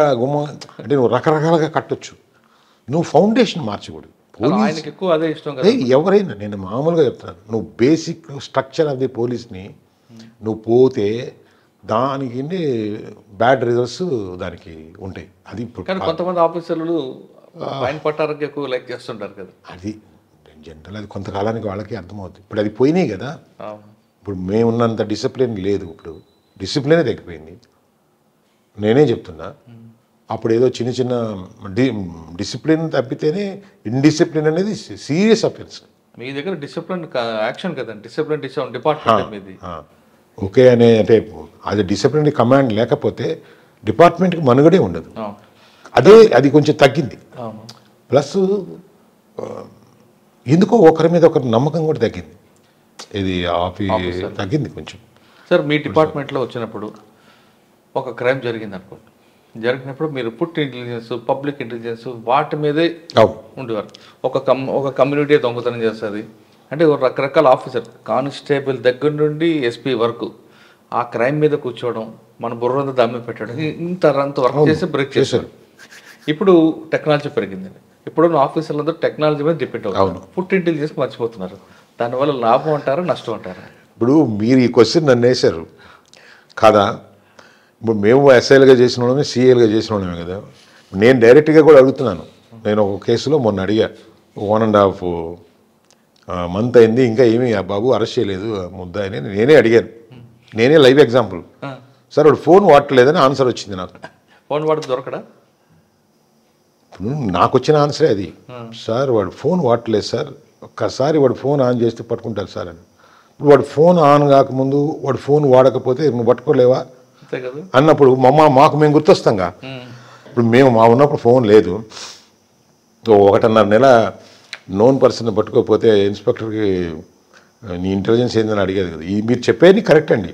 అంటే నువ్వు రకరకాలుగా కట్టొచ్చు, నువ్వు ఫౌండేషన్ మార్చకూడదు. ఎవరైనా నేను మామూలుగా చెప్తున్నాను, నువ్వు బేసిక్ స్ట్రక్చర్ ఆఫ్ ది పోలీస్ని నువ్వు పోతే దానికి బ్యాడ్ రిజల్ట్స్ దానికి ఉంటాయి. అది కొంతమంది ఆఫీసర్లు పట్టానికి ఎక్కువ లైక్ చేస్తుంటారు కదా, అది జనరల్. అది కొంతకాలానికి వాళ్ళకి అర్థమవుతుంది. ఇప్పుడు అది పోయినాయి కదా, ఇప్పుడు మేమున్నంత డిసిప్లిన్ లేదు. ఇప్పుడు డిసిప్లినే తగ్గిపోయింది. నేనే చెప్తున్నా, అప్పుడు ఏదో చిన్న చిన్న డిసిప్లిన్ తప్పితేనే ఇండిసిప్లిన్ అనేది సీరియస్ అఫెన్స్. మీ దగ్గర డిసిప్లిన్ యాక్షన్ కదండి, డిసిప్లిన్ డిపార్ట్మెంట్ మీది. ఓకే అనే అంటే అది డిసిప్లిన్ కమాండ్ లేకపోతే డిపార్ట్మెంట్కి మనుగడే ఉండదు. అది కొంచెం తగ్గింది. ప్లస్ ఎందుకో ఒకరి మీద ఒకరి నమ్మకం కూడా తగ్గింది. ఇది ఆఫీస్ తగ్గింది కొంచెం. సార్ మీ డిపార్ట్మెంట్లో వచ్చినప్పుడు ఒక క్రైమ్ జరిగింది అనుకోండి, జరిగినప్పుడు మీరు ఇంటెలిజెన్స్, పబ్లిక్ ఇంటెలిజెన్స్ వాటి మీదే ఉండేవారు. ఒక కమ్యూనిటీ దొంగతనం చేస్తుంది అంటే రకరకాల ఆఫీసర్, కానిస్టేబుల్ దగ్గర నుండి ఎస్పీ వరకు ఆ క్రైమ్ మీద కూర్చోవడం, మన బుర్రంతా దమ్మి పెట్టడం, ఇంత వర్క్ చేసి బ్రేక్ చేశారు. ఇప్పుడు టెక్నాలజీ పెరిగిందండి, ఇప్పుడున్న ఆఫీసర్లందరూ టెక్నాలజీ మీద డిపెండ్ అవుతారు, ఫుడ్ ఇంటెలిజెన్స్ మర్చిపోతున్నారు. దానివల్ల లాభం అంటారా నష్టం అంటారా? ఇప్పుడు మీరు ఈ క్వశ్చన్ నన్ను వేశారు కదా, ఇప్పుడు మేము ఎస్ఐలుగా చేసిన వాళ్ళమే, సిఐలుగా చేసిన వాళ్ళమే కదా. నేను డైరెక్ట్గా కూడా అడుగుతున్నాను. నేను ఒక కేసులో మొన్న అడిగా, 1.5 మంత్ అయింది, ఇంకా ఏమీ బాబు అరెస్ట్ చేయలేదు ముద్దాయిని నేనే అడిగాను. నేనే లైవ్ ఎగ్జాంపుల్. సార్ వాడు ఫోన్ వాడలేదని ఆన్సర్ వచ్చింది నాకు. ఫోన్ వాడు దొరకడా? నాకు వచ్చిన ఆన్సరే అది. సార్ వాడు ఫోన్ వాడలేదు సార్, ఒక్కసారి వాడు ఫోన్ ఆన్ చేస్తే పట్టుకుంటారు సార్ అని. ఇప్పుడు వాడు ఫోన్ ఆన్ కాకముందు వాడు ఫోన్ వాడకపోతే నువ్వు పట్టుకోలేవా అన్నప్పుడు మాకు మేము గుర్తొస్తాంగా. ఇప్పుడు మా ఉన్నప్పుడు ఫోన్ లేదు, 1.5 నెల నోన్ పర్సన్ పట్టుకోకపోతే ఇన్స్పెక్టర్కి నీ ఇంటెలిజెన్స్ ఏందని అడిగేది కదా. మీరు చెప్పేది కరెక్ట్ అండి.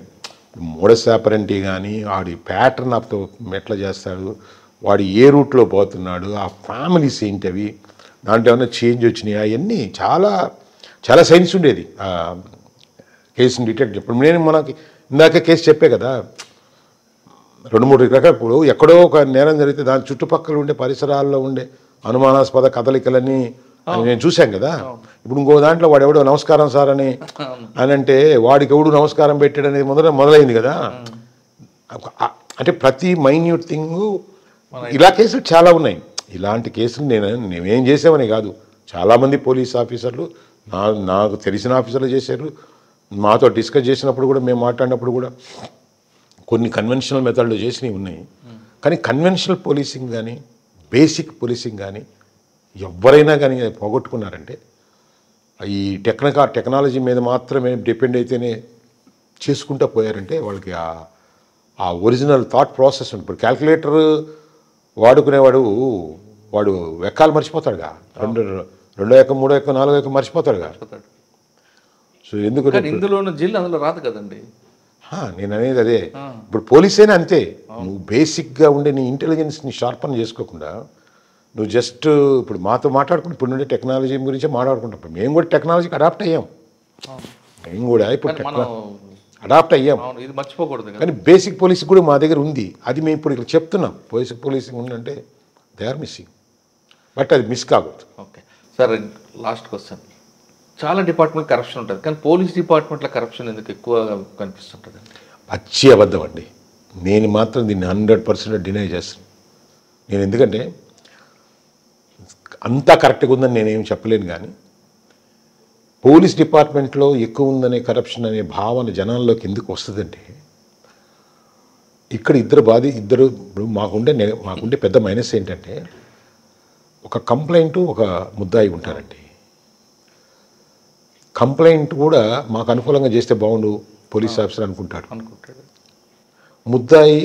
మోడస్ ఆపరెంటీ కానీ, వాడి ప్యాటర్న్ ఆఫ్ ఎట్లా చేస్తాడు, వాడు ఏ రూట్లో పోతున్నాడు, ఆ ఫ్యామిలీస్ ఏంటి, అవి దాంట్లో ఏమైనా చేంజ్ వచ్చినాయి, అవన్నీ చాలా చాలా సైన్స్ ఉండేది కేసుని డిటెక్ట్. ఇప్పుడు నేను మనకి ఇందాక కేసు చెప్పే కదా, 2-3 రకాలు. ఇప్పుడు ఎక్కడో ఒక నేరం జరిగితే దాని చుట్టుపక్కల ఉండే పరిసరాల్లో ఉండే అనుమానాస్పద కదలికలన్నీ నేను చూశాం కదా. ఇప్పుడు ఇంకో దాంట్లో వాడు ఎవడో నమస్కారం సార్ అని అంటే వాడికి ఎవడు నమస్కారం పెట్టాడు అనేది మొదలైంది కదా. అంటే ప్రతి మైన్యూట్ థింగు ఇలా కేసులు చాలా ఉన్నాయి. ఇలాంటి కేసులు నేనేం చేసామని కాదు, చాలామంది పోలీస్ ఆఫీసర్లు నాకు తెలిసిన ఆఫీసర్లు చేశారు. మాతో డిస్కస్ చేసినప్పుడు కూడా, మేము మాట్లాడినప్పుడు కూడా కొన్ని కన్వెన్షనల్ మెథడ్లు చేసినవి ఉన్నాయి. కానీ కన్వెన్షనల్ పోలీసింగ్ కానీ బేసిక్ పోలీసింగ్ కానీ ఎవరైనా కానీ పోగొట్టుకున్నారంటే ఈ టెక్నాలజీ మీద మాత్రమే డిపెండ్ అయితేనే చేసుకుంటూ పోయారంటే వాళ్ళకి ఆ ఒరిజినల్ థాట్ ప్రాసెస్ ఉంటుంది. ఇప్పుడు క్యాల్కులేటర్ వాడుకునేవాడు వాడు వెక్కాలు మర్చిపోతాడుగా, 2 ఎక్కం 3 ఎక్కం 4 ఎక్కం మర్చిపోతాడుగా. సో ఎందుకు ఇందులోనూ జిల్లా అందులో రాదు కదండి. నేను అనేది అదే. ఇప్పుడు పోలీసేనా అంతే, నువ్వు బేసిక్గా ఉండే నీ ఇంటెలిజెన్స్ని షార్పన్ చేసుకోకుండా నువ్వు జస్ట్ ఇప్పుడు మాతో మాట్లాడుకుంటే ఇప్పుడు నుండి టెక్నాలజీ గురించే మాట్లాడుకుంటాం. ఇప్పుడు మేము కూడా టెక్నాలజీకి అడాప్ట్ అయ్యాం, మేము కూడా ఇప్పుడు అడాప్ట్ అయ్యాం. ఇది మర్చిపోకూడదు. కానీ బేసిక్ పోలీసింగ్ కూడా మా దగ్గర ఉంది, అది మేము ఇప్పుడు ఇక్కడ చెప్తున్నాం. బేసిక్ పోలీసింగ్ ఉందంటే దే ఆర్ మిస్సింగ్, బట్ అది మిస్ కాకూడదు. Okay sir, last question. చాలా డిపార్ట్మెంట్ కరప్షన్ ఉంటుంది, కానీ పోలీస్ డిపార్ట్మెంట్లో కరప్షన్ ఎందుకు ఎక్కువ కనిపిస్తుంటుంది? పచ్చి అబద్ధం అండి. నేను మాత్రం దీన్ని 100% డినై చేస్తాను. నేను ఎందుకంటే అంతా కరెక్ట్గా ఉందని నేనేం చెప్పలేను, కానీ పోలీస్ డిపార్ట్మెంట్లో ఎక్కువ ఉందనే కరప్షన్ అనే భావన జనాల్లోకి ఎందుకు వస్తుందంటే, ఇక్కడ ఇద్దరు ఇప్పుడు మాకుండే పెద్ద మైనస్ ఏంటంటే, ఒక కంప్లైంట్ ఒక ముద్దాయి ఉంటారండి. కంప్లైంట్ కూడా మాకు అనుకూలంగా చేస్తే బాగుండు పోలీస్ ఆఫీసర్ అనుకుంటాడు. ముద్దాయి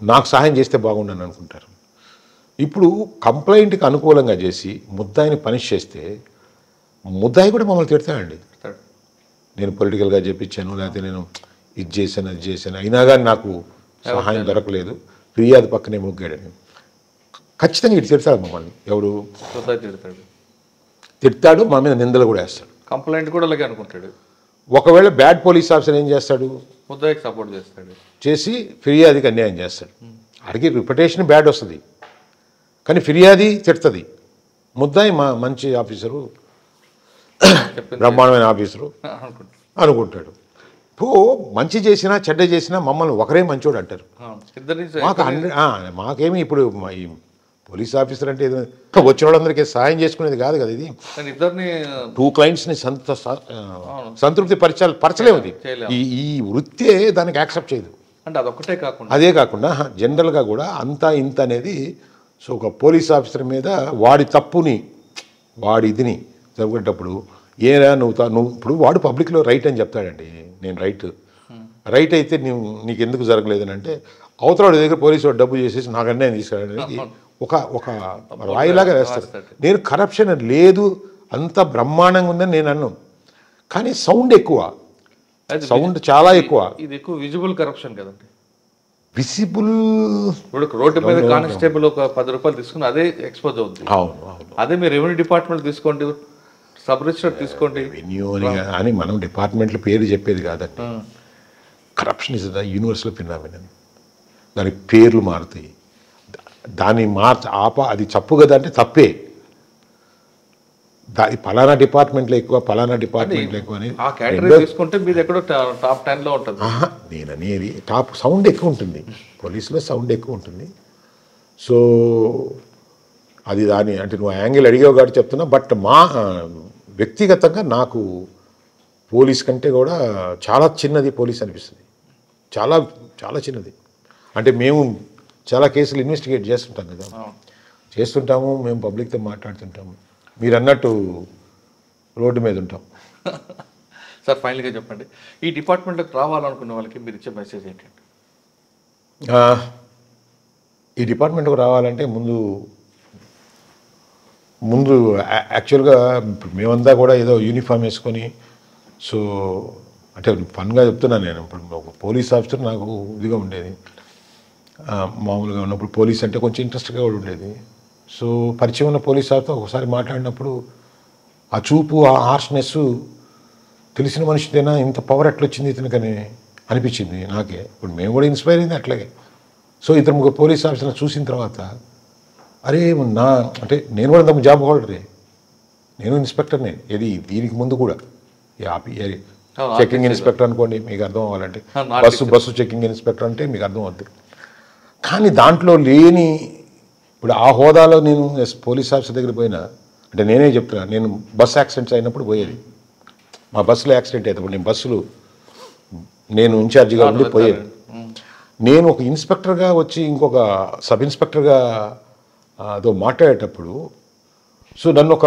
నాకు సహాయం చేస్తే బాగుండు అని అనుకుంటారు. ఇప్పుడు కంప్లైంట్కి అనుకూలంగా చేసి ముద్దాయిని పనిష్ చేస్తే ముద్దాయి కూడా మమ్మల్ని తిడతాడండి. నేను పొలిటికల్గా చెప్పించాను, లేకపోతే నేను ఇది చేశాను అది చేశాను, అయినా కానీ నాకు సహాయం దొరకలేదు, ఫిర్యాదు పక్కనే ముగ్గాడని ఖచ్చితంగా ఇటు తిడతాడు మమ్మల్ని. ఎవరు తిడతాడు, మా మీద నిందలు కూడా వేస్తాడు. కంప్లైంట్ కూడా అలాగే అనుకుంటాడు. ఒకవేళ బ్యాడ్ పోలీస్ ఆఫీసర్ ఏం చేస్తాడు, ముద్దాయికి సపోర్ట్ చేస్తాడు, చేసి ఫిర్యాదుకి అన్యాయం చేస్తాడు. అడిగి రిప్యుటేషన్ బ్యాడ్ వస్తుంది, కానీ ఫిర్యాది తిడుతుంది. ముద్దాయి మంచి ఆఫీసరు, బ్రహ్మాండమైన ఆఫీసరు అనుకుంటాడు. మంచి చేసినా చెడ్డ చేసినా మమ్మల్ని ఒకరే మంచోడు అంటారు. మాకేమి ఇప్పుడు ఈ పోలీస్ ఆఫీసర్ అంటే వచ్చిన వాళ్ళందరికీ సాయం చేసుకునేది కాదు కదా. ఇది 2 క్లయింట్స్ని సంతృప్తి పరచలేము. ఈ వృత్తే దానికి యాక్సెప్ట్ చేయదు. అంటే అదొక్కటే కాకుండా అదే కాకుండా జనరల్గా కూడా అంతా ఇంత అనేది. సో ఒక పోలీస్ ఆఫీసర్ మీద వాడి తప్పుని వాడి ఇదిని జరుగుతున్నప్పుడు ఏరా నువ్వు ఇప్పుడు వాడు పబ్లిక్లో రైట్ అని చెప్తాడండి, నేను రైట్ అయితే నీకు ఎందుకు జరగలేదని అంటే, అవతల దగ్గర పోలీసు వాడు డబ్బు చేసేసి నాకు అన్యాయం తీసుకురావడానికి ఒక రాయిలాగా వేస్తారు. నేను కరప్షన్ లేదు అంత బ్రహ్మాండంగా ఉందని నేను అన్నాను, కానీ సౌండ్ ఎక్కువ, సౌండ్ చాలా ఎక్కువ. ఇది ఎక్కువ విజిబుల్ కరప్షన్ కదండి. విజిబుల్ ఇప్పుడు రోడ్డు మీద కానిస్టేబుల్ ఒక 10 రూపాయలు తీసుకుని అదే ఎక్స్పోజ్ అవుతుంది. అదే మీరు రెవెన్యూ డిపార్ట్మెంట్ తీసుకోండి, సబ్ రిజిస్టర్ తీసుకోండి, రెవెన్యూ అని మనం డిపార్ట్మెంట్ల పేరు చెప్పేది కాదండి. Corruption is the universal phenomenon. దానికి పేర్లు మారుతాయి, దాన్ని అది తప్పు కదా అంటే తప్పే. పలానా డిపార్ట్మెంట్లో ఎక్కువ, పలానా డిపార్ట్మెంట్లో ఎక్కువ అని తీసుకుంటే మీరు ఎక్కడో టాప్ 10లో ఉంటుంది. నేను అనేది టాప్ సౌండ్ ఎక్కువ ఉంటుంది, పోలీసులో సౌండ్ ఎక్కువ ఉంటుంది. సో అది దాని అంటే నువ్వు యాంగిల్ అడిగావు కాబట్టి చెప్తున్నా. బట్ వ్యక్తిగతంగా నాకు పోలీస్ కంటే కూడా చాలా చిన్నది పోలీస్ అనిపిస్తుంది, చాలా చాలా చిన్నది. అంటే మేము చాలా కేసులు ఇన్వెస్టిగేట్ చేస్తుంటాం కదా, చేస్తుంటాము, మేము పబ్లిక్తో మాట్లాడుతుంటాము, మీరు అన్నట్టు రోడ్డు మీద ఉంటాం. సార్ ఫైనల్గా చెప్పండి, ఈ డిపార్ట్మెంట్లోకి రావాలనుకున్న వాళ్ళకి మీరు ఇచ్చే మెసేజ్ ఏంటంటే? ఈ డిపార్ట్మెంట్కి రావాలంటే ముందు యాక్చువల్గా మేమంతా కూడా ఏదో యూనిఫామ్ వేసుకొని, సో అంటే ఫన్గా చెప్తున్నాను నేను. ఇప్పుడు ఒక పోలీస్ ఆఫీసర్ నాకు ఇదిగా ఉండేది, మామూలుగా ఉన్నప్పుడు పోలీస్ అంటే కొంచెం ఇంట్రెస్ట్గా కూడా ఉండేది. సో పరిచయం ఉన్న పోలీస్ ఆఫీసర్తో ఒకసారి మాట్లాడినప్పుడు ఆ చూపు, ఆ హార్ష్నెస్ తెలిసిన మనిషిదైనా ఇంత పవర్ ఎట్లొచ్చింది ఇతనికని అనిపించింది నాకే. ఇప్పుడు మేము కూడా ఇన్స్పైర్ అయింది అట్లాగే. సో ఇద్దరు ముగ్గురు పోలీస్ ఆఫీసర్లు చూసిన తర్వాత అరే నా అంటే నేను కూడా తమ జాబ్ హోల్డరే, నేను ఇన్స్పెక్టర్నే. ఇది దీనికి ముందు కూడా చెకింగ్ ఇన్స్పెక్టర్ అనుకోండి, మీకు అర్థం అవ్వాలంటే బస్సు చెకింగ్ ఇన్స్పెక్టర్ అంటే మీకు అర్థం అవుతుంది. కానీ దాంట్లో లేని ఇప్పుడు ఆ హోదాలో నేను పోలీస్ ఆఫీసర్ దగ్గర పోయినా అంటే నేనే చెప్తున్నా, నేను బస్ యాక్సిడెంట్స్ అయినప్పుడు పోయేది, మా బస్సులో యాక్సిడెంట్ అయినప్పుడు నేను బస్సులు నేను ఇన్ఛార్జిగా ఉండి పోయేది. నేను ఒక ఇన్స్పెక్టర్గా వచ్చి ఇంకొక సబ్ ఇన్స్పెక్టర్గా అదో మాట్లాడేటప్పుడు సో నన్ను ఒక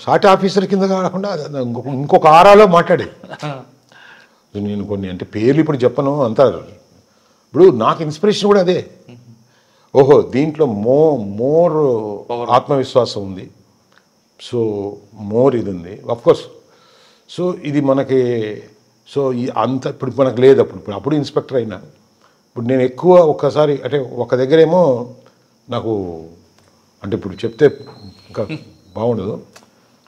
సాటి ఆఫీసర్ కింద కాకుండా ఇంకొక ఆరాలో మాట్లాడేది. నేను కొన్ని అంటే పేర్లు ఇప్పుడు చెప్పను అంటారు. ఇప్పుడు నాకు ఇన్స్పిరేషన్ కూడా అదే. ఓహో దీంట్లో మోర్ ఆత్మవిశ్వాసం ఉంది, సో మోర్ ఇది ఉంది అఫ్కోర్స్. సో ఇది మనకి సో అంత ఇప్పుడు మనకు లేదు. అప్పుడు ఇన్స్పెక్టర్ అయినా ఇప్పుడు నేను ఎక్కువ ఒక్కసారి అంటే ఒక దగ్గరేమో నాకు అంటే ఇప్పుడు చెప్తే ఇంకా బాగుండదు,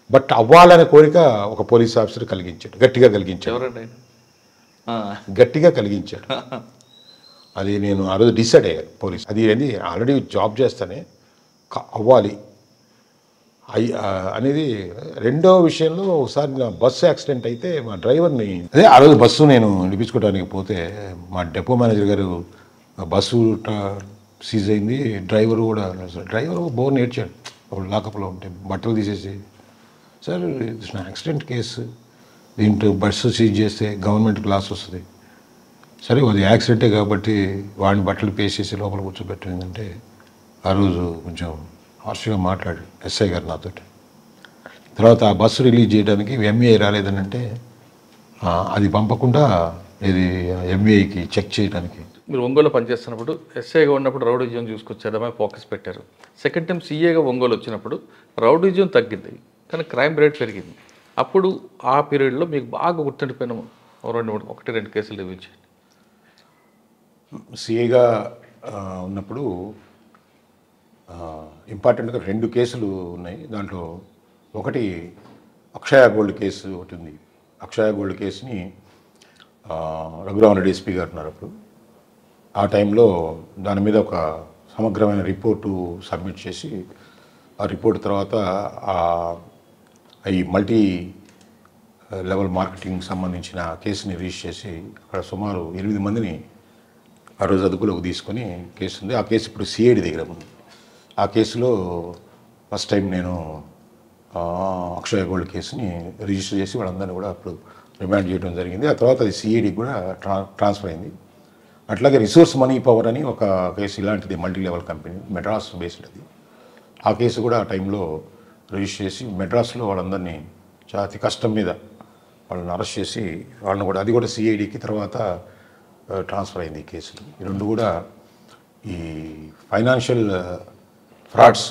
బట్ అవ్వాలనే కోరిక ఒక పోలీస్ ఆఫీసర్ కలిగించాడు, గట్టిగా కలిగించాడు. అది నేను ఆ రోజు డిసైడ్ అయ్యాను పోలీస్. అది ఏంది ఆల్రెడీ జాబ్ చేస్తానే అవ్వాలి అనేది. రెండో విషయంలో ఒకసారి నా బస్సు యాక్సిడెంట్ అయితే మా డ్రైవర్ని అదే ఆ రోజు బస్సు నేను నడిపించుకోవడానికి పోతే మా డెపో మేనేజర్ గారు బస్సు సీజ్ అయింది, డ్రైవర్ బోర్ నేర్చాడు. అప్పుడు లాకప్లో ఉంటే బట్టలు తీసేసి, సార్ ఇది యాక్సిడెంట్ కేసు, దీంట్లో బస్సు సీజ్ చేస్తే గవర్నమెంట్కి లాస్ వస్తుంది. సరే అది యాక్సిడెంటే కాబట్టి వాడిని బట్టలు పేసేసి లోపల కూర్చోబెట్టిందంటే ఆ రోజు కొంచెం హార్ష్గా మాట్లాడు ఎస్ఐ గారు నాతో. తర్వాత ఆ బస్సు రిలీజ్ చేయడానికి ఎంఈఐ రాలేదని అంటే అది పంపకుండా ఇది ఎంఈఐకి చెక్ చేయడానికి. మీరు ఒంగోలు పనిచేస్తున్నప్పుడు ఎస్ఐగా ఉన్నప్పుడు రౌడీజం చూసుకొచ్చేద్దామని ఫోకస్ పెట్టారు. సెకండ్ టైం సీఏగా ఒంగోలు వచ్చినప్పుడు రౌడీజం తగ్గింది కానీ క్రైమ్ రేట్ పెరిగింది. అప్పుడు ఆ పీరియడ్లో మీకు బాగా గుర్తుండిపోయిన 1-2 కేసులు ఇవ్వించండి. సీఏగా ఉన్నప్పుడు ఇంపార్టెంట్గా 2 కేసులు ఉన్నాయి. దాంట్లో ఒకటి అక్షయ గోల్డ్ కేసు ఒకటి ఉంది. అక్షయ గోల్డ్ కేసుని రఘురామరెడ్డి ఎస్పీ గారు ఉన్నారు అప్పుడు. ఆ టైంలో దాని మీద ఒక సమగ్రమైన రిపోర్టు సబ్మిట్ చేసి ఆ రిపోర్ట్ తర్వాత ఈ మల్టీ లెవెల్ మార్కెటింగ్ సంబంధించిన కేసుని రిజిస్టర్ చేసి అక్కడ సుమారు 8 మందిని ఆ రోజు అదుపులోకి తీసుకొని కేసు ఉంది. ఆ కేసు ఇప్పుడు సిఐడి దగ్గర ఉంది. ఆ కేసులో ఫస్ట్ టైం నేను అక్షయ గోల్డ్ కేసుని రిజిస్టర్ చేసి వాళ్ళందరినీ కూడా అప్పుడు రిమాండ్ చేయడం జరిగింది. ఆ తర్వాత అది సిఐడికి కూడా ట్రాన్స్ఫర్ అయింది. అట్లాగే రిసోర్స్ మనీ పవర్ అని ఒక కేసు ఇలాంటిది multi level company Madras based అది. ఆ కేసు కూడా ఆ టైంలో రిజిస్టర్ చేసి మెడ్రాస్లో వాళ్ళందరినీ చాలా అతి కష్టం మీద వాళ్ళని అరెస్ట్ చేసి వాళ్ళని కూడా అది కూడా సిఐడికి తర్వాత ట్రాన్స్ఫర్ అయింది ఈ కేసులు. ఈ 2 కూడా ఈ ఫైనాన్షియల్ ఫ్రాడ్స్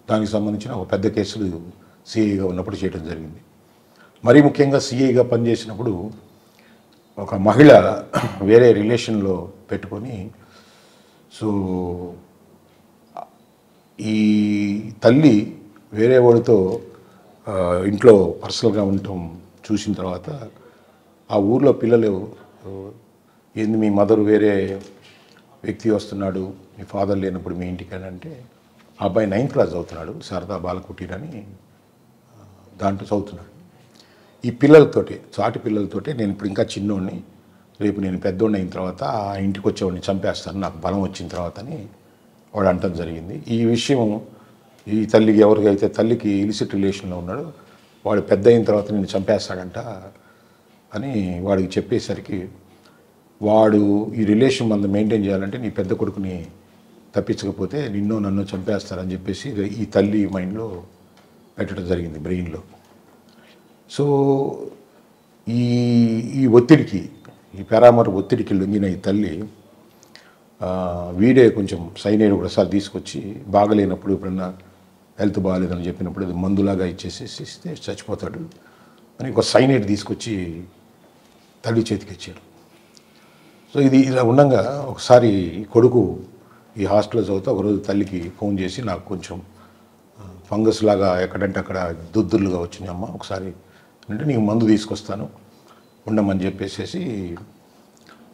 దానికి సంబంధించిన ఒక పెద్ద కేసులు సిఐగా ఉన్నప్పుడు చేయడం జరిగింది. మరీ ముఖ్యంగా సిఐగా పనిచేసినప్పుడు ఒక మహిళ వేరే రిలేషన్లో పెట్టుకొని సో ఈ తల్లి వేరే వాడితో ఇంట్లో పర్సనల్గా ఉండటం చూసిన తర్వాత ఆ ఊర్లో పిల్లలు ఏంది మీ మదర్ వేరే వ్యక్తి వస్తున్నాడు, మీ ఫాదర్ లేనప్పుడు మీ ఇంటికి అని అంటే ఆ అబ్బాయి 9th క్లాస్ చదువుతున్నాడు, శారదా బాలకుటీర్ అని దాంట్లో చదువుతున్నాడు. ఈ పిల్లలతోటి సాటి పిల్లలతోటి నేను ఇప్పుడు ఇంకా చిన్నోడిని, రేపు నేను పెద్దోడిని అయిన తర్వాత ఆ ఇంటికి వచ్చేవాడిని చంపేస్తాను నాకు బలం వచ్చిన తర్వాత అని వాడు అంటం జరిగింది. ఈ విషయం ఈ తల్లికి ఎవరికైతే తల్లికి ఇలిసిట్ రిలేషన్లో ఉన్నాడో వాడు పెద్ద అయిన తర్వాత నేను చంపేస్తాడంట అని వాడికి చెప్పేసరికి వాడు ఈ రిలేషన్ మనం మెయింటైన్ చేయాలంటే నీ పెద్ద కొడుకుని తప్పించకపోతే నిన్నో నన్ను చంపేస్తారని చెప్పేసి ఈ తల్లి మైండ్లో పెట్టడం జరిగింది, బ్రెయిన్లో. సో ఈ ఒత్తిడికి ఈ పారామర్ ఒత్తిడికి లొంగిన ఈ తల్లి వీడే కొంచెం సైనైడ్ ఒకసారి తీసుకొచ్చి బాగలేనప్పుడు ఎప్పుడన్నా హెల్త్ బాగాలేదని చెప్పినప్పుడు అది మందులాగా ఇస్తే చచ్చిపోతాడు అని ఒక సైనైడ్ తీసుకొచ్చి తల్లి చేతికి ఇచ్చాడు. సో ఇది ఇలా ఉండగా ఒకసారి కొడుకు ఈ హాస్టల్లో చదువుతూ ఒకరోజు తల్లికి ఫోన్ చేసి నాకు కొంచెం ఫంగస్ లాగా ఎక్కడంటే అక్కడ దుద్దులుగా వచ్చినాయి అమ్మ, ఒకసారి అంటే నీకు మందు తీసుకొస్తాను ఉండమని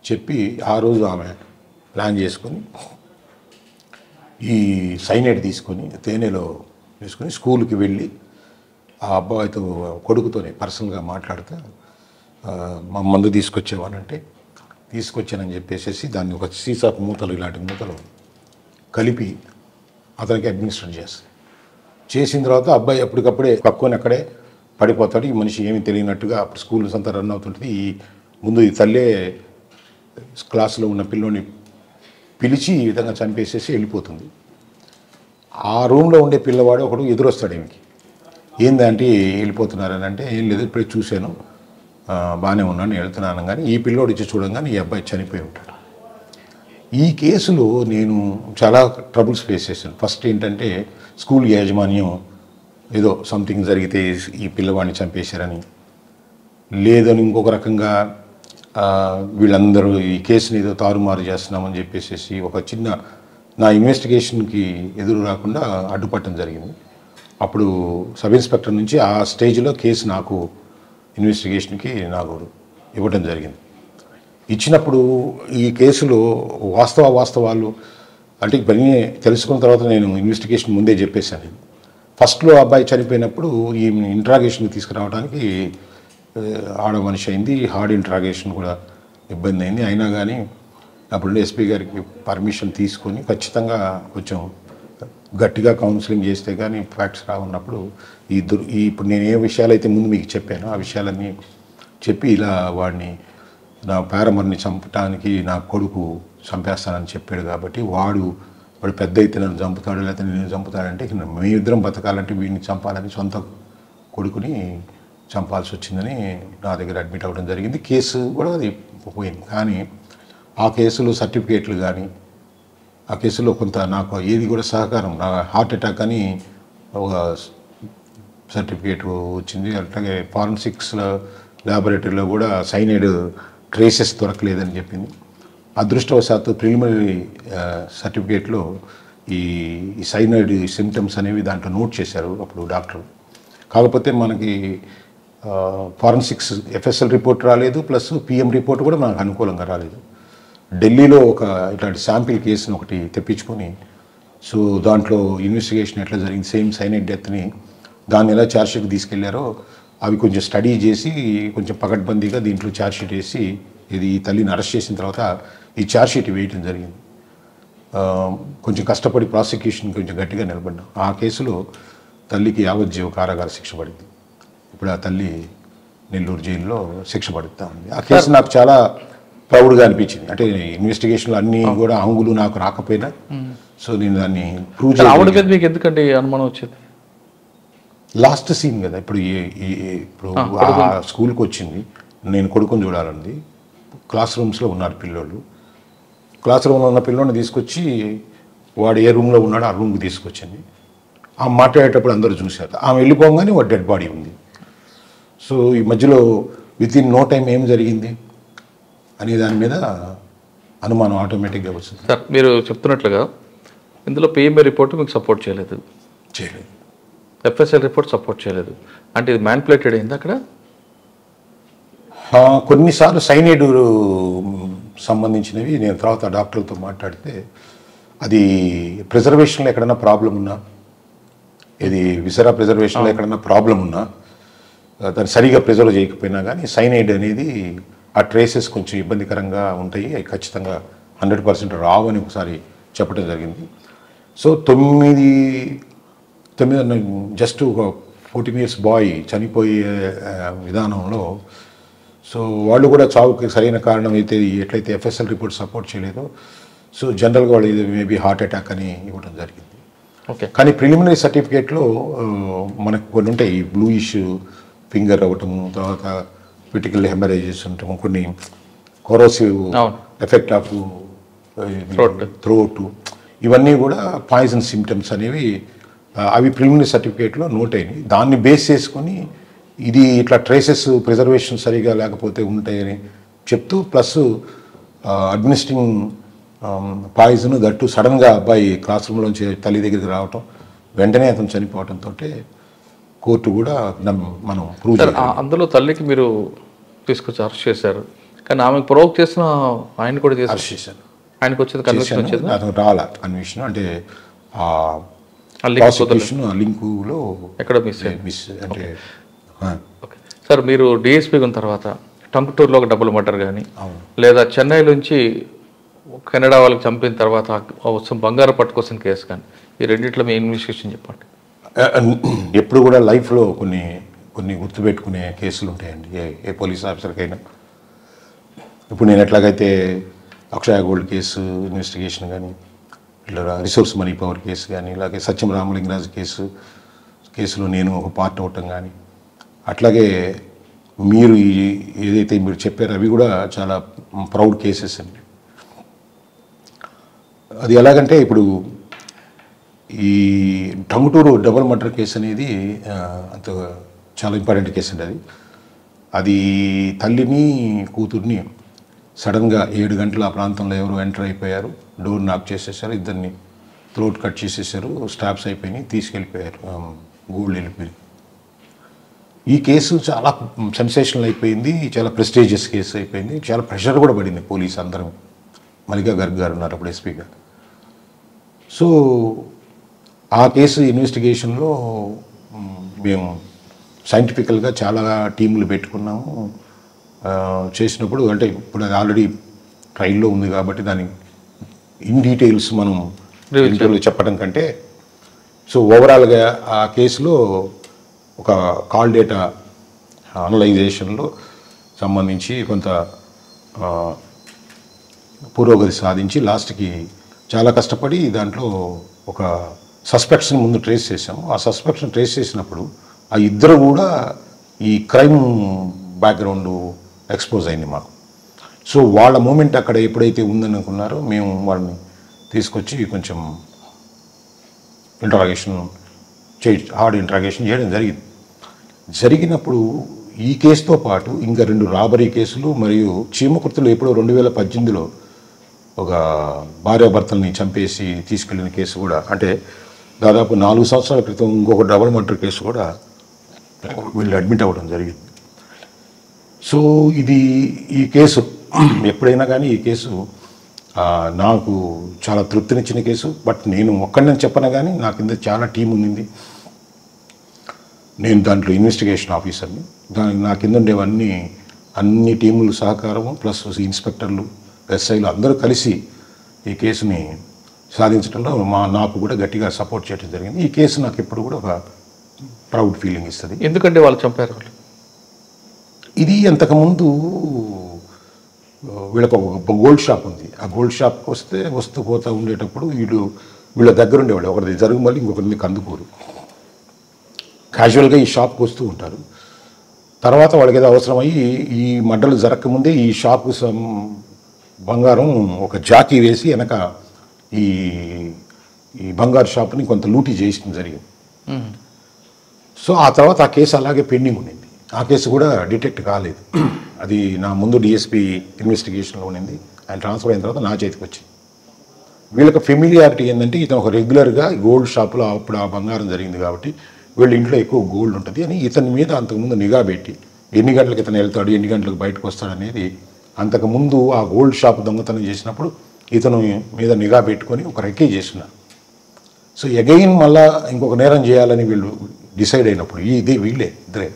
చెప్పి ఆ రోజు ఆమె ప్లాన్ చేసుకొని ఈ సైనైడ్ తీసుకొని తేనెలో వేసుకొని స్కూల్కి వెళ్ళి ఆ అబ్బాయితో కొడుకుతోనే పర్సనల్గా మాట్లాడుతూ మా మందు తీసుకొచ్చేవానంటే తీసుకొచ్చానని చెప్పేసి దాన్ని ఒక సీసా మూతలు ఇలాంటి మూతలు కలిపి అతనికి అడ్మినిస్ట్రేట్ చేసిన తర్వాత అబ్బాయి అప్పటికప్పుడే పక్కుని అక్కడే పడిపోతాడు. ఈ మనిషి ఏమీ తెలియనట్టుగా అప్పుడు స్కూల్స్ అంతా రన్ అవుతుంటుంది. ముందు ఈ తల్లే క్లాసులో ఉన్న పిల్లోని పిలిచి ఈ విధంగా చంపేసేసి వెళ్ళిపోతుంది. ఆ రూమ్లో ఉండే పిల్లవాడు ఒకడు ఎదురొస్తాడు ఈమెకి. ఏందంటే వెళ్ళిపోతున్నారని అంటే ఏం లేదు ఇప్పుడే చూశాను బాగానే ఉన్నాను వెళ్తున్నాను కానీ ఈ పిల్లోడు ఇచ్చి చూడంగానే ఈ అబ్బాయి చనిపోయి ఉంటాడు. ఈ కేసులో నేను చాలా ట్రబుల్స్ ఫేస్ చేశాను. ఫస్ట్ ఏంటంటే స్కూల్ యాజమాన్యం ఏదో సంథింగ్ జరిగితే ఈ పిల్లవాడిని చంపేశారని, లేదని ఇంకొక రకంగా వీళ్ళందరూ ఈ కేసుని ఏదో తారుమారు చేస్తున్నామని చెప్పేసి ఒక చిన్న నా ఇన్వెస్టిగేషన్కి ఎదురు రాకుండా అడ్డుపట్టడం జరిగింది. అప్పుడు సబ్ ఇన్స్పెక్టర్ నుంచి ఆ స్టేజ్లో కేసు నాకు ఇన్వెస్టిగేషన్కి నాకు ఇవ్వడం జరిగింది. ఇచ్చినప్పుడు ఈ కేసులో వాస్తవాలు అంటే ఇవన్నీ తెలుసుకున్న తర్వాత నేను ఇన్వెస్టిగేషన్ ముందే చెప్పేశాను. ఫస్ట్లో అబ్బాయి చనిపోయినప్పుడు ఈ ఇంట్రాగేషన్కి తీసుకురావడానికి ఆడ మనిషి అయింది, హార్డ్ ఇంట్రాగేషన్ కూడా ఇబ్బంది అయింది. అయినా కానీ అప్పుడు ఎస్పీ గారికి పర్మిషన్ తీసుకొని ఖచ్చితంగా కొంచెం గట్టిగా కౌన్సిలింగ్ చేస్తే కానీ ఫ్యాక్ట్స్ రాకున్నప్పుడు ఇప్పుడు నేను ఏ విషయాలైతే ముందు మీకు చెప్పానో ఆ విషయాలన్నీ చెప్పి ఇలా వాడిని నా పారమర్ని చంపడానికి నా కొడుకు చంపేస్తానని చెప్పాడు కాబట్టి వాడు పెద్ద అయితే నన్ను చంపుతాడు లేకపోతే నేను చంపుతాడంటే మేమిద్దరం బతకాలంటే వీడిని చంపాలని సొంత కొడుకుని చంపాల్సి వచ్చిందని నా దగ్గర అడ్మిట్ అవ్వడం జరిగింది. కేసు కూడా అది పోయింది. కానీ ఆ కేసులో సర్టిఫికేట్లు కానీ ఆ కేసులో కొంత నాకు ఏది కూడా సహకారం, నా హార్ట్ అటాక్ అని ఒక సర్టిఫికేట్ వచ్చింది. అట్లాగే ఫారెన్సిక్స్ ల్యాబొరేటరీలో కూడా సైనైడ్ ట్రేసెస్ దొరకలేదని చెప్పింది. అదృష్టవశాత్తు ప్రిలిమినరీ సర్టిఫికేట్లో ఈ సైనైడ్ సిమ్టమ్స్ అనేవి దాంట్లో నోట్ చేశారు అప్పుడు డాక్టర్. కాకపోతే మనకి ఫారెన్సిక్స్ ఎఫ్ఎస్ఎల్ రిపోర్ట్ రాలేదు, ప్లస్ పిఎం రిపోర్ట్ కూడా మనకు అనుకూలంగా రాలేదు. ఢిల్లీలో ఒక ఇట్లాంటి శాంపిల్ కేసుని ఒకటి తెప్పించుకొని సో దాంట్లో ఇన్వెస్టిగేషన్ ఎట్లా జరిగింది, సేమ్ సైనైడ్ డెత్ని దాన్ని ఎలా ఛార్జ్షీట్ తీసుకెళ్లారో అవి కొంచెం స్టడీ చేసి కొంచెం పకడ్బందీగా దీంట్లో ఛార్జ్షీట్ వేసి ఇది ఈ తల్లిని అరెస్ట్ చేసిన తర్వాత ఈ ఛార్జ్షీట్ వేయటం జరిగింది. కొంచెం కష్టపడి ప్రాసిక్యూషన్ కొంచెం గట్టిగా నిలబడ్డాం. ఆ కేసులో తల్లికి యావజ్జీవ కారాగార శిక్ష పడింది. ఇప్పుడు ఆ తల్లి నెల్లూరు జైల్లో శిక్ష పడుతూ ఉంది. ఆ కేసు నాకు చాలా ప్రౌడ్గా అనిపించింది. అంటే ఇన్వెస్టిగేషన్లో అన్నీ కూడా అంగులు నాకు రాకపోయినా సో నేను దాన్ని ప్రూవ్ చేయాలి. మీకు ఎందుకంటే అనుమానం వచ్చేది లాస్ట్ సీన్ కదా. ఇప్పుడు ఇప్పుడు ఆ స్కూల్కి వచ్చింది, నేను కొడుకుని చూడాలంది. క్లాస్ రూమ్స్లో ఉన్నారు పిల్లోళ్ళు. క్లాస్ రూమ్లో ఉన్న పిల్లోని తీసుకొచ్చి వాడు ఏ రూమ్లో ఉన్నాడో ఆ రూమ్కి తీసుకొచ్చింది. ఆ మాట్లాడేటప్పుడు అందరూ చూశారు. ఆమె వెళ్ళిపోగానే వాడు డెడ్ బాడీ ఉంది. సో ఈ మధ్యలో విత్ ఇన్ నో టైం ఏం జరిగింది అనే దాని మీద అనుమానం ఆటోమేటిక్గా వస్తుంది. సార్ మీరు చెప్తున్నట్లుగా ఇందులో పిఎంఏ రిపోర్ట్ మీకు సపోర్ట్ చేయలేదు, ఎఫ్ఎస్ఎల్ రిపోర్ట్ సపోర్ట్ చేయలేదు అంటే ఇది మ్యానిపులేటెడ్ అయింది అక్కడ. కొన్నిసార్లు సైనైడ్ సంబంధించినవి నేను తర్వాత డాక్టర్లతో మాట్లాడితే అది ప్రిజర్వేషన్లో ఎక్కడైనా ప్రాబ్లం ఉన్నా, ఇది విసరా ప్రిజర్వేషన్లో ఎక్కడైనా ప్రాబ్లం ఉన్నా దాన్ని సరిగా ప్రిజర్వ్ చేయకపోయినా కానీ సైనైడ్ అనేది ఆ ట్రేసెస్ కొంచెం ఇబ్బందికరంగా ఉంటాయి, అవి ఖచ్చితంగా 100% రావు అని ఒకసారి చెప్పడం జరిగింది. సో 9 జస్ట్ ఒక 14 years బాయ్ చనిపోయే విధానంలో సో వాళ్ళు కూడా చావుకి సరైన కారణం అయితే ఎట్లయితే ఎఫ్ఎస్ఎల్ రిపోర్ట్ సపోర్ట్ చేయలేదో సో జనరల్గా వాళ్ళు ఇది మేబీ హార్ట్ అటాక్ అని ఇవ్వడం జరిగింది. ఓకే. కానీ ప్రిలిమినరీ సర్టిఫికేట్లో మనకు కొన్ని ఉంటాయి, బ్లూయిష్ ఫింగర్ అవ్వటము, తర్వాత క్రిటికల్ హెమరేజెస్ ఉండటము, కొన్ని కొరోసివ్ ఎఫెక్ట్ ఆఫ్ థ్రోట్, ఇవన్నీ కూడా పాయిజన్ సిమ్టమ్స్ అనేవి అవి ప్రిలిమినరీ సర్టిఫికేట్లో నోట్ అయినాయి. దాన్ని బేస్ చేసుకొని ఇది ఇట్లా ట్రేసెస్ ప్రిజర్వేషన్ సరిగా లేకపోతే ఉంటాయని చెప్తూ ప్లస్ అడ్మినిస్ట్రింగ్ పాయిజన్ దట్టు సడన్గా అబ్బాయి క్లాస్ రూమ్లోంచి తల్లి దగ్గరికి రావటం, వెంటనే అతను చనిపోవడంతో కోర్టు కూడా మనం ప్రూవ్ సార్ అందులో తల్లికి మీరు తీసుకొచ్చి అరెస్ట్ చేశారు, కానీ ఆమెకు ప్రొవోక్ చేసిన ఆయన కూడా అరెస్ట్ చేశాను. ఆయనకు వచ్చేది కన్విక్షన్ వచ్చేది అతను రాలా కన్విక్షన్, అంటే లింకులో ఎక్కడ మిస్ మిస్ అంటే ఓకే సార్. మీరు డిఎస్పీ ఉన్న తర్వాత టంగుటూరులో ఒక డబుల్ మర్డర్ కానీ లేదా చెన్నై నుంచి కెనడా వాళ్ళకి చంపిన తర్వాత వస్తున్న బంగారు పట్టుకోసం కేసు కానీ, ఈ రెండిట్లో మీ ఇన్వెస్టిగేషన్ చెప్పండి. ఎప్పుడు కూడా లైఫ్లో కొన్ని కొన్ని గుర్తుపెట్టుకునే కేసులు ఉంటాయండి ఏ పోలీస్ ఆఫీసర్కైనా. ఇప్పుడు నేను ఎట్లాగైతే అక్షయ గోల్డ్ కేసు ఇన్వెస్టిగేషన్ కానీ, ఇట్లా రిసోర్స్ మనీ పవర్ కేసు కానీ, ఇలాగే సత్యం రామలింగరాజు కేసులో నేను ఒక పార్ట్ అవటం కానీ, అట్లాగే మీరు ఏదైతే మీరు చెప్పారో అవి కూడా చాలా ప్రౌడ్ కేసెస్ అండి. అది ఎలాగంటే ఇప్పుడు ఈ టంగుటూరు డబుల్ మర్డర్ కేసు అనేది అంత చాలా ఇంపార్టెంట్ కేసు అండి. అది తల్లిని కూతుర్ని సడన్గా 7 గంటల ఆ ప్రాంతంలో ఎవరు ఎంటర్ అయిపోయారు, డోర్ నాక్ చేసేసారు, ఇద్దరిని థ్రోట్ కట్ చేసేసారు, స్టాప్స్ అయిపోయినాయి, తీసుకెళ్ళిపోయారు, గోల్డ్ వెళ్ళిపోయి. ఈ కేసు చాలా సెన్సేషనల్ అయిపోయింది, చాలా ప్రెస్టీజియస్ కేసు అయిపోయింది, చాలా ప్రెషర్ కూడా పడింది పోలీస్ అందరం. మల్లికా గర్గ్ గారు ఉన్నారు అప్పుడు ఎస్పీగా. సో ఆ కేసు ఇన్వెస్టిగేషన్లో మేము సైంటిఫికల్గా చాలా టీములు పెట్టుకున్నాము. చేసినప్పుడు అంటే ఇప్పుడు అది ఆల్రెడీ ట్రైల్లో ఉంది కాబట్టి దాని ఇన్ డీటెయిల్స్ మనం ఇంటర్వ్యూలో చెప్పడం కంటే, సో ఓవరాల్గా ఆ కేసులో ఒక కాల్ డేటా అనలైజేషన్లో సంబంధించి కొంత పురోగతి సాధించి లాస్ట్కి చాలా కష్టపడి దాంట్లో ఒక సస్పెక్ట్స్ని ముందు ట్రేస్ చేసాము. ఆ సస్పెక్ట్స్ని ట్రేస్ చేసినప్పుడు ఆ ఇద్దరు కూడా ఈ క్రైమ్ బ్యాక్గ్రౌండ్ ఎక్స్పోజ్ అయింది మాకు. సో వాళ్ళ మూమెంట్ అక్కడ ఎప్పుడైతే ఉందని అనుకున్నారో మేము వాళ్ళని తీసుకొచ్చి కొంచెం హార్డ్ ఇంట్రాగేషన్ చేయడం జరిగినప్పుడు ఈ కేసుతో పాటు ఇంకా 2 రాబరీ కేసులు మరియు చీమకుర్తిలో ఎప్పుడో 2018లో ఒక భార్యాభర్తల్ని చంపేసి తీసుకెళ్లిన కేసు కూడా, అంటే దాదాపు 4 సంవత్సరాల క్రితం ఇంకొక డబుల్ మర్డర్ కేసు కూడా వీళ్ళు అడ్మిట్ అవ్వడం జరిగింది. సో ఈ కేసు ఎప్పుడైనా కానీ ఈ కేసు నాకు చాలా తృప్తినిచ్చిన కేసు. బట్ నేను ఒక్కడిని చెప్పను కానీ నా కింద చాలా టీం ఉంది. నేను దాంట్లో ఇన్వెస్టిగేషన్ ఆఫీసర్ని. నా కింద ఉండేవన్నీ అన్ని టీములు సహకారము ప్లస్ ఇన్స్పెక్టర్లు, ఎస్ఐలు అందరూ కలిసి ఈ కేసుని సాధించడంలో నాకు కూడా గట్టిగా సపోర్ట్ చేయడం జరిగింది. ఈ కేసు నాకు ఎప్పుడు కూడా ఒక ప్రౌడ్ ఫీలింగ్ ఇస్తుంది. ఎందుకంటే వాళ్ళు చంపారు వాళ్ళు. ఇది అంతకుముందు వీళ్ళకు ఒక గోల్డ్ షాప్ ఉంది. ఆ గోల్డ్ షాప్కి వస్తూ పోతూ ఉండేటప్పుడు వీళ్ళ దగ్గర ఉండేవాళ్ళు. ఒకరిది జరుగుమల్లి, ఇంకొకరిది కందుకూరు. క్యాజువల్గా ఈ షాప్కి వస్తూ ఉంటారు. తర్వాత వాళ్ళకి ఏదో అవసరమయ్యి ఈ మడ్డలు జరగకముందే ఈ షాప్కు బంగారం ఒక జాకీ వేసి వెనక ఈ బంగారు షాప్ని కొంత లూటీ చేయడం జరిగింది. సో ఆ తర్వాత ఆ కేసు అలాగే పెండింగ్ ఉండింది. ఆ కేసు కూడా డిటెక్ట్ కాలేదు. అది నా ముందు డిఎస్పీ ఇన్వెస్టిగేషన్లో ఉండింది. ఆయన ట్రాన్స్ఫర్ అయిన తర్వాత నా చేతికి వచ్చింది. వీళ్ళకి ఫెమిలియారిటీ ఏంటంటే ఇతను ఒక రెగ్యులర్గా గోల్డ్ షాప్లో అప్పుడు ఆ బంగారం జరిగింది కాబట్టి వీళ్ళ ఇంట్లో ఎక్కువ గోల్డ్ ఉంటుంది అని ఇతని మీద అంతకుముందు నిఘా పెట్టి ఎన్ని గంటలకు ఇతను వెళ్తాడు, ఎన్ని గంటలకు బయటకు వస్తాడు అనేది అంతకుముందు ఆ గోల్డ్ షాప్ దొంగతనం చేసినప్పుడు ఇతను మీద నిఘా పెట్టుకొని ఒక రెక్కీ చేస్తున్నారు. సో అగైన్ మళ్ళా ఇంకొక నేరం చేయాలని వీళ్ళు డిసైడ్ అయినప్పుడు వీళ్ళే ఇద్దరే.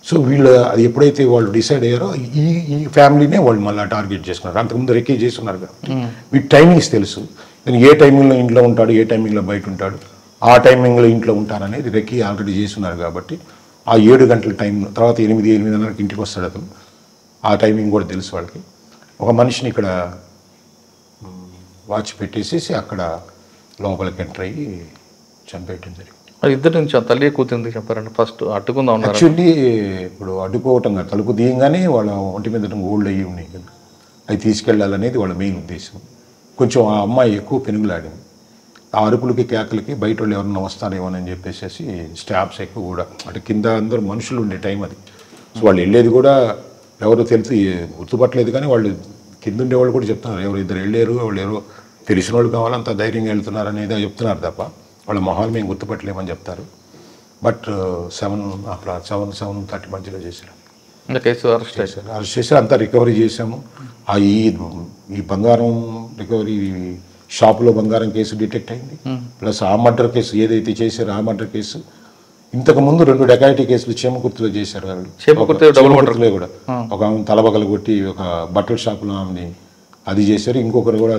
సో వీళ్ళు అది ఎప్పుడైతే వాళ్ళు డిసైడ్ అయ్యారో ఈ ఫ్యామిలీనే వాళ్ళు మళ్ళీ టార్గెట్ చేసుకున్నారు. అంతకుముందు రెక్కీ చేస్తున్నారు కాబట్టి వీటి టైమింగ్స్ తెలుసు. ఏ టైమింగ్లో ఇంట్లో ఉంటాడు, ఏ టైమింగ్లో బయట ఉంటాడు, ఆ టైమింగ్లో ఇంట్లో ఉంటారనేది రెక్కీ ఆల్రెడీ చేస్తున్నారు కాబట్టి ఆ 7 గంటల టైం తర్వాత 8:30కి ఇంటికి వస్తాడు అతను. ఆ టైమింగ్ కూడా తెలుసు వాళ్ళకి. ఒక మనిషిని ఇక్కడ వాచ్ పెట్టేసేసి అక్కడ లోపలికి ఎంటర్ అయ్యి చంపేయటం జరిగింది. అది ఇద్దరు నుంచి తల్లి కూతురు చెప్పారండి. ఫస్ట్ అడ్డుకుందాం ఉన్నారు. యాక్చువల్లీ ఇప్పుడు అడ్డుకోవటం కాదు, తలుపు తీయంగానే వాళ్ళ ఒంటి మీద గోల్డ్ అయ్యి ఉన్నాయి కదా, అవి తీసుకెళ్ళాలనేది వాళ్ళ మెయిన్ ఉద్దేశం. కొంచెం ఆ అమ్మాయి ఎక్కువ పెనుగులాడింది. ఆ అరుపులకి కేకలకి బయట వాళ్ళు ఎవరన్నా వస్తారేమోనని చెప్పేసి స్టాఫ్స్ ఎక్కువ కూడా అంటే కింద అందరూ మనుషులు ఉండే టైం అది. సో వాళ్ళు వెళ్ళేది కూడా ఎవరో తెలిసి గుర్తుపట్టలేదు కానీ వాళ్ళు కింద ఉండేవాళ్ళు కూడా చెప్తున్నారు, ఎవరు ఇద్దరు వెళ్ళారు, వాళ్ళు ఎవరో తెలిసిన వాళ్ళు కావాలంత ధైర్యంగా వెళ్తున్నారు అనేది చెప్తున్నారు తప్ప వాళ్ళ మొహాలు మేము గుర్తుపట్టలేమని చెప్తారు. బట్ 7:30 మధ్యలో చేశారు. కేసు అరెస్ట్ అరెస్ట్ చేశారు, అంతా రికవరీ చేశాము. ఈ బంగారం రికవరీ షాపులో బంగారం కేసు డిటెక్ట్ అయింది. ప్లస్ ఆ మర్డర్ కేసు ఏదైతే చేశారో ఆ మర్డర్ కేసు, ఇంతకుముందు 2 డకాయిటీ కేసులు చేమకుర్తిలో చేశారు వాళ్ళు. చేమకుర్తిలో కూడా ఒక ఆమె తలబగలు కొట్టి ఒక బట్టల షాపులో ఆమెని అది చేశారు. ఇంకొకరు కూడా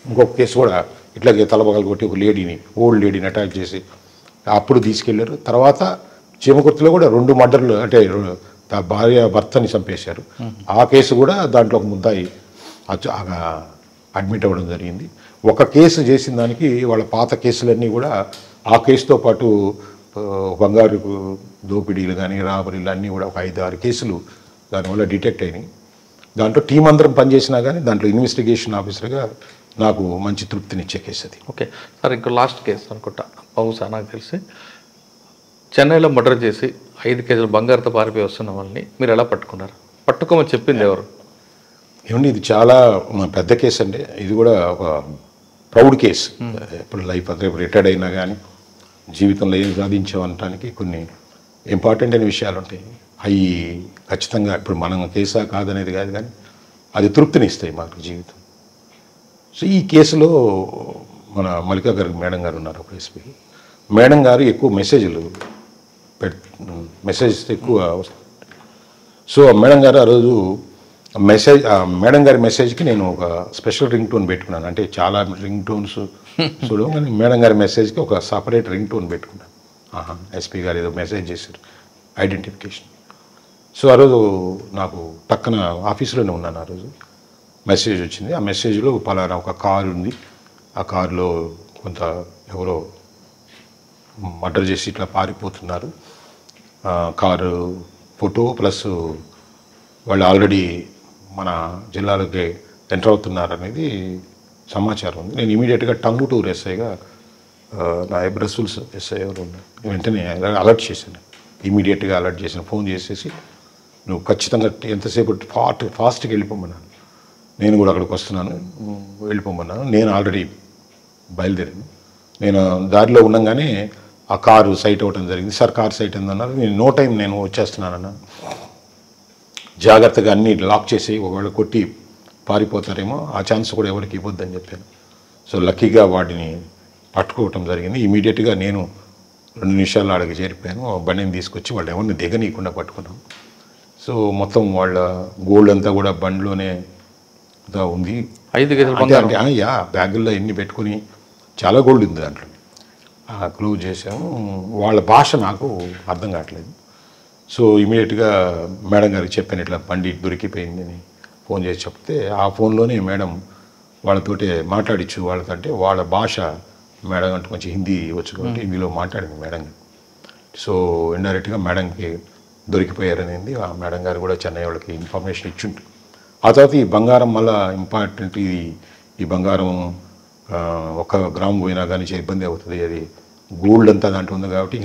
ఇంకొక కేసు కూడా ఇట్లాగే తలబగలు కొట్టి ఒక లేడీని, ఓల్డ్ లేడీని అటాక్ చేసి అప్పుడు తీసుకెళ్లారు. తర్వాత చేమకుర్తిలో కూడా 2 మర్డర్లు, అంటే భార్య భర్తని చంపేశారు. ఆ కేసు కూడా దాంట్లో ఒక ముద్దాయి అడ్మిట్ అవ్వడం జరిగింది. ఒక కేసు చేసిన దానికి వాళ్ళ పాత కేసులన్నీ కూడా ఆ కేసుతో పాటు బంగారు దోపిడీలు కానీ రాబరీలు అన్నీ కూడా ఒక 5-6 కేసులు దానివల్ల డిటెక్ట్ అయినాయి. దాంట్లో టీం అందరం పనిచేసినా కానీ దాంట్లో ఇన్వెస్టిగేషన్ ఆఫీసర్గా నాకు మంచి తృప్తినిచ్చే కేసు అది. ఓకే సార్, ఇంకో లాస్ట్ కేసు అనుకుంటా బహుశా నాకు తెలిసి చెన్నైలో మర్డర్ చేసి 5 కేజీలు బంగారుతో పారిపోయి వస్తున్న వాళ్ళని మీరు ఎలా పట్టుకున్నారు? పట్టుకోమని చెప్పింది ఎవరు? ఏమండి, ఇది చాలా పెద్ద కేసు అండి. ఇది కూడా ఒక ప్రౌడ్ కేసు. ఇప్పుడు లైఫ్ రేపు రిటైర్డ్ అయినా కానీ జీవితంలో ఏం సాధించామనటానికి కొన్ని ఇంపార్టెంట్ అయిన విషయాలు ఉంటాయి. అవి ఖచ్చితంగా ఇప్పుడు మనం కేసా కాదనేది కాదు, కానీ అది తృప్తినిస్తాయి మాకు జీవితం. సో ఈ కేసులో మన మల్లికా గారు మేడం గారు ఉన్నారు, ఒక ఎస్పీ మేడం గారు ఎక్కువ మెసేజ్ ఎక్కువ వస్తుంది. సో మేడం గారు ఆ రోజు మేడం గారి మెసేజ్కి నేను ఒక స్పెషల్ రింగ్ టోన్ పెట్టుకున్నాను. అంటే చాలా రింగ్ టోన్స్ చూడడం, కానీ మేడం గారి మెసేజ్కి ఒక సపరేట్ రింగ్ టోన్ పెట్టుకున్నాను. ఎస్పీ గారు ఏదో మెసేజ్ చేశారు, ఐడెంటిఫికేషన్. సో ఆ రోజు నాకు పక్కన ఆఫీసులోనే ఉన్నాను. ఆ రోజు మెసేజ్ వచ్చింది. ఆ మెసేజ్లో పలానా ఒక కారు ఉంది, ఆ కారులో కొంత ఎవరో మర్డర్ చేసి ఇట్లా పారిపోతున్నారు, కారు ఫోటో ప్లస్ వాళ్ళు ఆల్రెడీ మన జిల్లాలోకి ఎంటర్ అవుతున్నారు అనేది సమాచారం ఉంది. నేను ఇమీడియట్గా టంగుటూరు ఎస్ఐగా నా రసూల్స్ ఎస్ఐ ఎవరు ఉన్నారు, వెంటనే అలర్ట్ చేశాను. ఇమీడియట్గా అలర్ట్ చేసిన, ఫోన్ చేసేసి నువ్వు ఖచ్చితంగా ఎంతసేపు ఫాస్ట్గా వెళ్ళిపోమన్నాను. నేను కూడా అక్కడికి వస్తున్నాను, వెళ్ళిపోమన్నాను. నేను ఆల్రెడీ బయలుదేరాను. నేను దారిలో ఉండగానే ఆ కారు సైట్ అవ్వడం జరిగింది. సార్ కారు సైట్ అన్నారు. నేను నో టైం నేను వచ్చేస్తున్నానన్నా, జాగ్రత్తగా అన్నీ లాక్ చేసి ఒకవేళ కొట్టి పారిపోతారేమో, ఆ ఛాన్స్ కూడా ఎవరికి ఇవ్వద్దని చెప్పాను. సో లక్కీగా వాటిని పట్టుకోవటం జరిగింది. ఇమీడియట్గా నేను 2 నిమిషాలు ఆడికి చేరిపోయాను. బండిని తీసుకొచ్చి వాళ్ళు ఎవరిని దిగనీయకుండా పట్టుకున్నాం. సో మొత్తం వాళ్ళ గోల్డ్ అంతా కూడా బండిలోనే ఉంది. 5 కేజీలు బ్యాగుల్లో ఎన్ని పెట్టుకుని చాలా గోల్డ్ ఉంది దాంట్లో. క్లోజ్ చేసాము. వాళ్ళ భాష నాకు అర్థం కావట్లేదు. సో ఇమీడియట్గా మేడం గారికి చెప్పాను, ఇట్లా బండి దొరికిపోయింది అని ఫోన్ చేసి చెప్తే, ఆ ఫోన్లోనే మేడం వాళ్ళతోటి మాట్లాడిచ్చు. వాళ్ళకంటే వాళ్ళ భాష మేడం అంటే కొంచెం హిందీ వచ్చు కాబట్టి హిందీలో మాట్లాడింది మేడం. సో ఇండైరెక్ట్గా మేడంకి దొరికిపోయారనేది ఆ మేడం గారు కూడా చెన్నై వాళ్ళకి ఇన్ఫర్మేషన్ ఇచ్చుంటు. ఆ తర్వాత ఈ బంగారం మళ్ళీ ఇంపార్టెంట్. ఈ బంగారం 1 గ్రాము పోయినా కానీ ఇబ్బంది అవుతుంది. అది గోల్డ్ అంతా దాంట్లో ఉంది కాబట్టి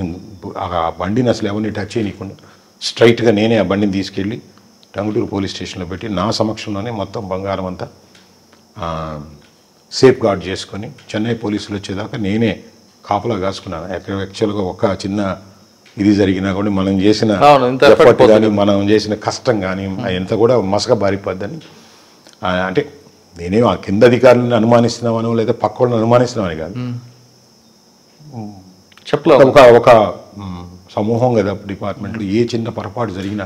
ఆ బండిని అసలు ఎవరిని టచ్ చేయనీయకుండా స్ట్రైట్గా నేనే ఆ బండిని తీసుకెళ్ళి టంగుటూరు పోలీస్ స్టేషన్లో పెట్టి నా సమక్షంలోనే మొత్తం బంగారం అంతా సేఫ్ గార్డ్ చేసుకొని చెన్నై పోలీసులు వచ్చేదాకా నేనే కాపలా కాసుకున్నాను. యాక్చువల్గా ఒక చిన్న ఇది జరిగినా కూడా మనం చేసిన ఎఫర్ట్ కానీ మనం చేసిన కష్టం కానీ ఎంత కూడా మసక బారిపోద్దని, అంటే నేనేం ఆ కింద అధికారులను అనుమానిస్తున్నామనో లేదా పక్క వాళ్ళని అనుమానిస్తున్నామని కాదు, ఒక సమూహం కదా డిపార్ట్మెంట్లో ఏ చిన్న పొరపాటు జరిగినా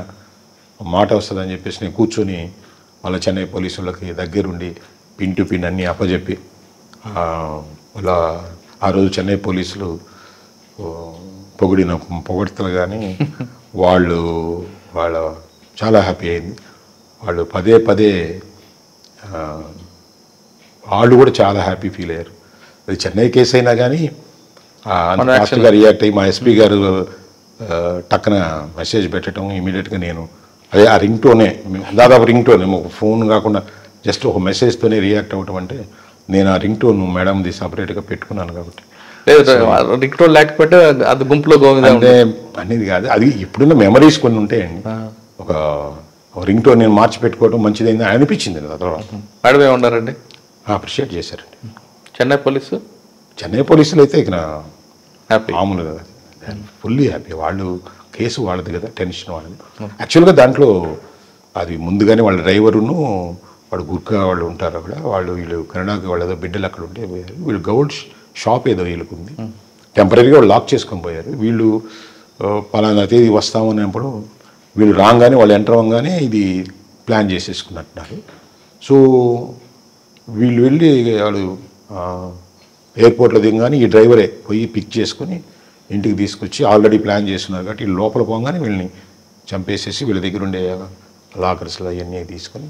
మాట వస్తుందని చెప్పేసి నేను కూర్చొని వాళ్ళ చెన్నై పోలీసులకి దగ్గరుండి పిన్ టు పిన్ అన్నీ అప్పచెప్పి వాళ్ళ ఆ రోజు చెన్నై పోలీసులు పొగడతలు కానీ వాళ్ళ చాలా హ్యాపీ అయింది. వాళ్ళు పదే వాళ్ళు కూడా చాలా హ్యాపీ ఫీల్ అయ్యారు. అది చెన్నై కేసు అయినా కానీ ఫాస్ట్గా రియాక్ట్ అయ్యి మా ఎస్పీ గారు టక్కన మెసేజ్ పెట్టడం, ఇమీడియట్గా నేను అదే ఆ రింగ్ టోనే, దాదాపు రింగ్ టోనే, ఒక ఫోన్ కాకుండా జస్ట్ ఒక మెసేజ్తోనే రియాక్ట్ అవ్వటం. అంటే నేను ఆ రింగ్ టోన్ మేడంది సపరేట్గా పెట్టుకున్నాను కాబట్టి. రింగ్ టోన్ లేకపోతే అది గుంపులో అంటే అనేది కాదు, అది ఇప్పుడున్న మెమరీస్ కొన్ని ఉంటాయండి. ఒక రింగ్ టోన్ నేను మార్చి పెట్టుకోవడం మంచిదైంది అనిపించింది ఆ తర్వాత. మేడం ఏమన్నారండి? అప్రిషియేట్ చేశారండి. చెన్నై పోలీసులు అయితే ఇక హ్యాపీ, మామూలు కదా, ఫుల్లీ హ్యాపీ. వాళ్ళు కేసు వాళ్ళది కదా, టెన్షన్ వాళ్ళది. యాక్చువల్గా దాంట్లో అది ముందుగానే వాళ్ళ డ్రైవరును వాడు గుర్కా వాళ్ళు ఉంటారు అక్కడ, వీళ్ళు కర్ణాటక వాళ్ళు ఏదో బిడ్డలు అక్కడ ఉంటే పోయారు. వీళ్ళు గౌడ్ షాప్ ఏదో వీళ్ళకు ఉంది, టెంపరీగా వాళ్ళు లాక్ చేసుకొని పోయారు. వీళ్ళు పలానా తేదీ వస్తామన్నప్పుడు వీళ్ళు రాగానే వాళ్ళు ఎంటర్ అవ్వగానే ఇది ప్లాన్ చేసేసుకున్నట్టున్నారు. సో వీళ్ళు వెళ్ళి వాళ్ళు ఎయిర్పోర్ట్లో దిగగానే ఈ డ్రైవరే పోయి పిక్ చేసుకొని ఇంటికి తీసుకొచ్చి ఆల్రెడీ ప్లాన్ చేస్తున్నారు కాబట్టి వీళ్ళు లోపల పోగానే వీళ్ళని చంపేసేసి వీళ్ళ దగ్గర ఉండే లాకర్స్లో అవన్నీ తీసుకొని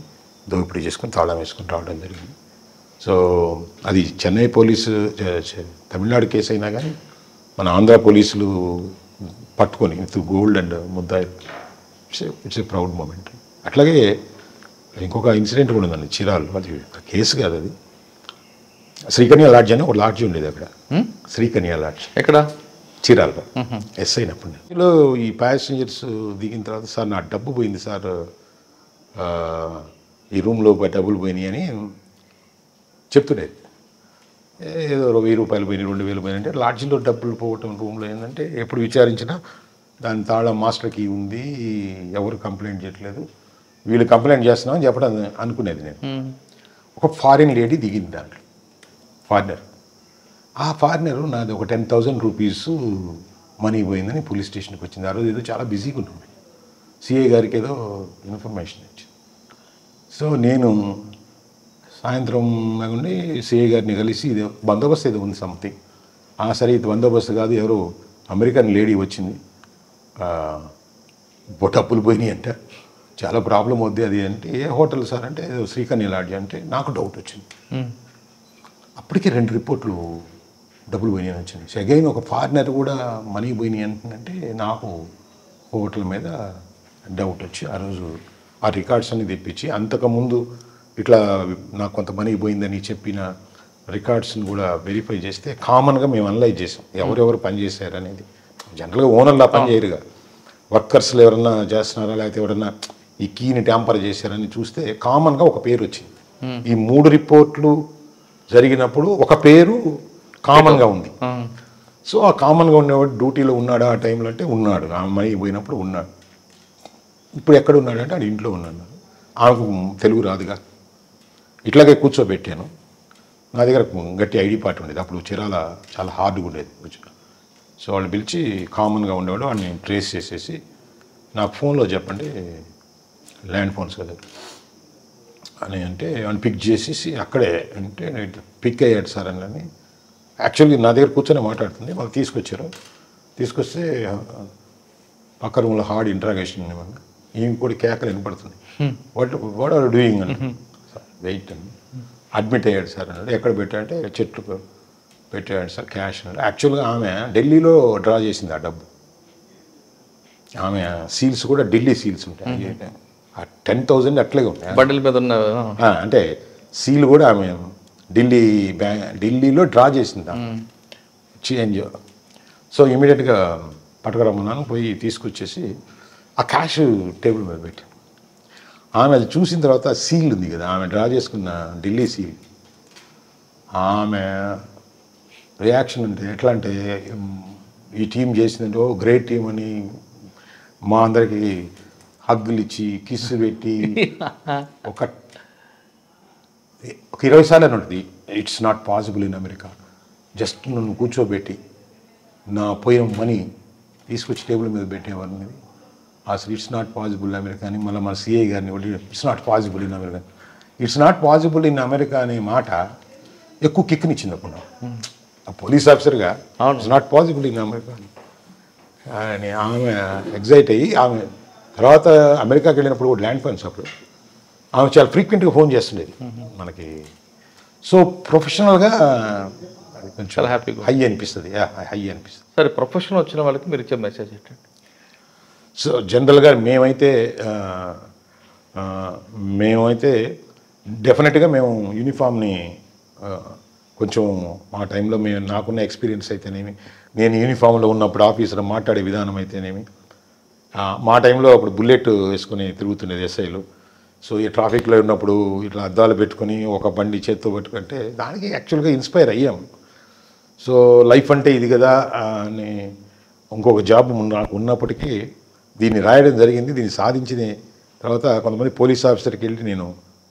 దోపిడీ చేసుకొని తాళం వేసుకొని రావడం జరిగింది. సో అది చెన్నై పోలీసు తమిళనాడు కేసు అయినా కానీ మన ఆంధ్ర పోలీసులు పట్టుకొని విత్ గోల్డ్ అండ్ ముద్దాయి, ఇట్స్ ఏ ప్రౌడ్ మూమెంట్. అట్లాగే ఇంకొక ఇన్సిడెంట్ కూడా ఉందండి చీరాలు. అది కేసు కాదు, అది శ్రీకన్య లాడ్జ్ అని ఒక లాడ్జ్ ఉండేది అక్కడ. శ్రీకన్య లాడ్జ్ ఎక్కడ? చీరాల్లో. ఎస్ అయినప్పుడు ఇందులో ఈ ప్యాసింజర్స్ దిగిన తర్వాత, సార్ నా డబ్బు పోయింది సార్, ఈ రూమ్లో డబ్బులు పోయినాయి అని చెప్తుండేది. ఏదో 1000 రూపాయలు పోయినాయి, 2000 పోయినాయి అంటే లాడ్జ్లో డబ్బులు పోవటం రూమ్లో ఏంటంటే ఎప్పుడు విచారించినా దాని తాళం మాస్టర్ కీ ఉంది, ఎవరు కంప్లైంట్ చేయట్లేదు, వీళ్ళు కంప్లైంట్ చేస్తున్నామని చెప్పడం అనుకునేది నేను. ఒక ఫారిన్ లేడీ దిగింది దాంట్లో, ఫారినర్. ఆ ఫారినరు నాది ఒక 10,000 రూపీస్ మనీ పోయిందని పోలీస్ స్టేషన్కి వచ్చింది. ఆ రోజు ఏదో చాలా బిజీగా ఉన్నాం, సిఐ గారికి ఏదో ఇన్ఫర్మేషన్ వచ్చింది. సో నేను సాయంత్రం ఉండి సిఐ గారిని కలిసి ఇది బందోబస్తు ఏదో ఉంది సంథింగ్. సరే ఇది బందోబస్తు కాదు, ఎవరో అమెరికన్ లేడీ వచ్చింది, డబ్బులు పోయినాయి అంటే చాలా ప్రాబ్లం అవుద్ది అది అంటే. ఏ హోటల్ సార్ అంటే ఏదో శ్రీకన్య లాడ్జ్ అంటే నాకు డౌట్ వచ్చింది. అప్పటికే 2 రిపోర్ట్లు డబ్బులు పోయినాయి అని వచ్చింది. అగైన్ ఒక ఫారినర్ కూడా మనీ పోయినాయి అంటుందంటే నాకు హోటల్ మీద డౌట్ వచ్చి ఆ రోజు ఆ రికార్డ్స్ అన్ని తెప్పించి, అంతకుముందు ఇట్లా నాకు కొంత మనీ పోయిందని చెప్పిన రికార్డ్స్ని కూడా వెరిఫై చేస్తే కామన్గా మేము అనలైజ్ చేసాం ఎవరెవరు పనిచేశారు అనేది. జనరల్గా ఓనర్లా పనిచేయరుగా, వర్కర్స్లో ఎవరన్నా చేస్తున్నారా లేకపోతే ఎవరన్నా ఈ కీని ట్యాంపర్ చేశారని చూస్తే కామన్గా ఒక పేరు వచ్చింది. ఈ 3 రిపోర్ట్లు జరిగినప్పుడు ఒక పేరు కామన్గా ఉంది. సో ఆ కామన్గా ఉండేవాడు డ్యూటీలో ఉన్నాడా ఆ టైంలో అంటే ఉన్నాడు, ఆ మనీ పోయినప్పుడు ఉన్నాడు. ఇప్పుడు ఎక్కడ ఉన్నాడు అంటే ఆడు ఇంట్లో ఉన్నాడు. ఆమెకు తెలుగు రాదుగా, ఇట్లాగే కూర్చోబెట్టాను. నా దగ్గర గట్టి ఐడి పార్ట్ ఉండేది, అప్పుడు చాలా హార్డ్గా ఉండేది. సో వాళ్ళు పిలిచి కామన్గా ఉండేవాడు, వాడిని ట్రేస్ చేసేసి నాకు ఫోన్లో చెప్పండి, ల్యాండ్ ఫోన్స్ కదా అని అంటే వాడిని పిక్ చేసేసి అక్కడే అంటే పిక్ అయ్యాడు సార్ అని. యాక్చువల్గా నా దగ్గర కూర్చొని మాట్లాడుతుంది, వాళ్ళు తీసుకొస్తే పక్క రూమ్లో హార్డ్ ఇంట్రాగేషన్ ఈమె కూడా కేకలు వినపడుతుంది. వాట్ ఆర్ డూయింగ్ అని, వెయిట్ అని. అడ్మిట్ అయ్యాడు సార్ అన్నాడు. ఎక్కడ పెట్టాడంటే చెట్లు పెట్టాడు సార్, క్యాష్ అన్నాడు. యాక్చువల్గా ఆమె ఢిల్లీలో డ్రా చేసింది ఆ డబ్బు. ఆమె సీల్స్ కూడా ఢిల్లీ సీల్స్ ఉంటాయి, ఆ 10,000 అట్లాగే ఉంటాయి బండిల్ మీద ఉన్న. అంటే సీల్ కూడా ఆమె ఢిల్లీలో డ్రా చేసింది చేంజ్. సో ఇమీడియట్గా పట్టుకురమ్మన్నాను, పోయి తీసుకొచ్చేసి ఆ క్యాష్ టేబుల్ మీద పెట్టాను. ఆమె అది చూసిన తర్వాత సీల్ ఉంది కదా, ఆమె డ్రా చేసుకున్న ఢిల్లీ సీల్, ఆమె రియాక్షన్ అంటే ఎట్లా అంటే ఈ టీం చేసిందంటే ఓ గ్రేట్ టీం అని మా అందరికీ హగ్గులు ఇచ్చి కిస్సు పెట్టి ఒక 20 సార్లు అని ఉంటుంది. It's not possible in America. Just నన్ను కూర్చోబెట్టి నా పోయిన మనీ తీసుకొచ్చి టేబుల్ మీద పెట్టేవాడిని. అసలు it's not possible in America అని మళ్ళీ మన సిఐ గారిని it's not possible in America. It's not possible in America అనే మాట ఎక్కువ కిక్నిచ్చింది అప్పుడు ఆ పోలీస్ ఆఫీసర్గా. It's not possible in America అని ఆమె ఎగ్జైట్ అయ్యి, ఆమె తర్వాత అమెరికాకి వెళ్ళినప్పుడు కూడా ల్యాండ్ ఫోన్స్ అప్పుడు ఆమె చాలా ఫ్రీక్వెంట్గా ఫోన్ చేస్తుండేది మనకి. సో ప్రొఫెషనల్గా అది కొంచెం చాలా హ్యాపీగా హై అనిపిస్తుంది. సరే, ప్రొఫెషనల్ వచ్చిన వాళ్ళకి మీరు ఇచ్చే మెసేజ్ ఏంటండి? సో జనరల్గా మేమైతే డెఫినెట్గా మేము యూనిఫామ్ని కొంచెం మా టైంలో నాకున్న ఎక్స్పీరియన్స్ అయితేనేమి, నేను యూనిఫామ్లో ఉన్నప్పుడు ఆఫీసర్ మాట్లాడే విధానం అయితేనేమి, మా టైంలో అప్పుడు బుల్లెట్ వేసుకొని తిరుగుతుండేది ఎస్ఐలు. సో ఈ ట్రాఫిక్లో ఉన్నప్పుడు ఇట్లా అద్దాలు పెట్టుకొని ఒక బండి చేత్తో పెట్టుకుంటే దానికి యాక్చువల్గా ఇన్స్పైర్ అయ్యాం. సో లైఫ్ అంటే ఇది కదా అని ఇంకొక జాబ్ నాకు ఉన్నప్పటికీ దీన్ని రాయడం జరిగింది. దీన్ని సాధించిన తర్వాత కొంతమంది పోలీస్ ఆఫీసర్కి వెళ్ళి నేను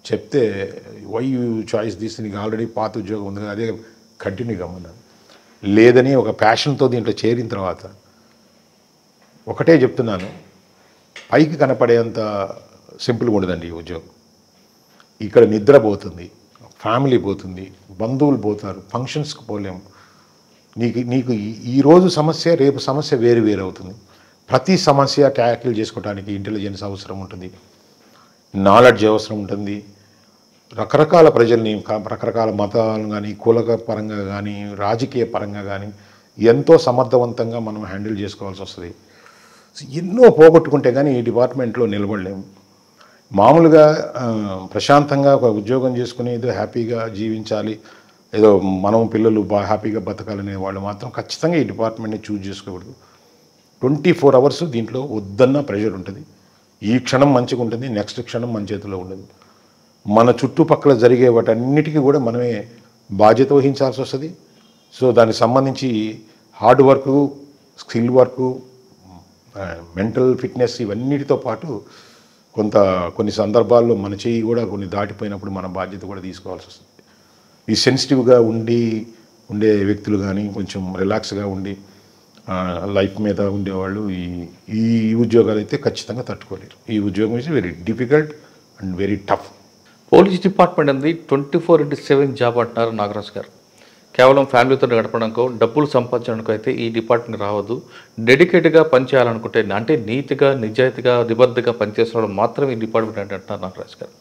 చెప్తే వై యూ చాయిస్ దిస్, నీకు ఆల్రెడీ పాత ఉద్యోగం ఉంది కదా, అదే కంటిన్యూ కమ్మన్నాను. లేదని ఒక ప్యాషన్తో దీంట్లో చేరిన తర్వాత ఒకటే చెప్తున్నాను, పైకి కనపడేంత సింపుల్గా ఉండదండి ఈ ఉద్యోగం. ఇక్కడ నిద్ర పోతుంది, ఫ్యామిలీ పోతుంది, బంధువులు పోతారు, ఫంక్షన్స్కి పోలేము. నీకు ఈరోజు సమస్య రేపు సమస్య వేరు వేరు అవుతుంది. ప్రతి సమస్య ట్యాకిల్ చేసుకోవడానికి ఇంటెలిజెన్స్ అవసరం ఉంటుంది, నాలెడ్జ్ అవసరం ఉంటుంది. రకరకాల ప్రజల్ని, రకరకాల మతాలను కానీ, కుల పరంగా కానీ, రాజకీయ పరంగా కానీ ఎంతో సమర్థవంతంగా మనం హ్యాండిల్ చేసుకోవాల్సి వస్తుంది. ఎన్నో పోగొట్టుకుంటే కానీ ఈ డిపార్ట్మెంట్లో నిలబడలేము. మామూలుగా ప్రశాంతంగా ఒక ఉద్యోగం చేసుకుని ఏదో హ్యాపీగా జీవించాలి, ఏదో మనం పిల్లలు హ్యాపీగా బతకాలనే వాళ్ళు మాత్రం ఖచ్చితంగా ఈ డిపార్ట్మెంట్ని చూజ్ చేసుకోకూడదు. 24 hours దీంట్లో వద్దన్న ప్రెషర్ ఉంటుంది. ఈ క్షణం మంచిగా ఉంటుంది, నెక్స్ట్ క్షణం మన చేతిలో ఉండదు. మన చుట్టుపక్కల జరిగే వాటన్నిటికీ కూడా మనమే బాధ్యత వహించాల్సి వస్తుంది. సో దానికి సంబంధించి hard work, skill work, mental fitness ఇవన్నిటితో పాటు కొన్ని సందర్భాల్లో మన చేయి కూడా కొన్ని దాటిపోయినప్పుడు మన బాధ్యత కూడా తీసుకోవాల్సి వస్తుంది. ఈ సెన్సిటివ్గా ఉండే వ్యక్తులు కానీ, కొంచెం రిలాక్స్గా ఉండి లైఫ్ మీద ఉండేవాళ్ళు ఈ ఉద్యోగాలు అయితే ఖచ్చితంగా తట్టుకోలేరు. ఈ ఉద్యోగం is very difficult and very tough. Police department అనేది 24/7 జాబ్ అంటున్నారు నాగరాజు గారు. కేవలం ఫ్యామిలీతో గడపడానికో, డబ్బులు సంపాదించడానికో అయితే ఈ డిపార్ట్మెంట్ రావద్దు. డెడికేట్గా పనిచేయాలనుకుంటే, అంటే నీతిగా, నిజాయితీగా, నిబద్ధగా పనిచేసిన మాత్రమే ఈ డిపార్ట్మెంట్ అంటే అంటున్నారు నాగరాజు గారు.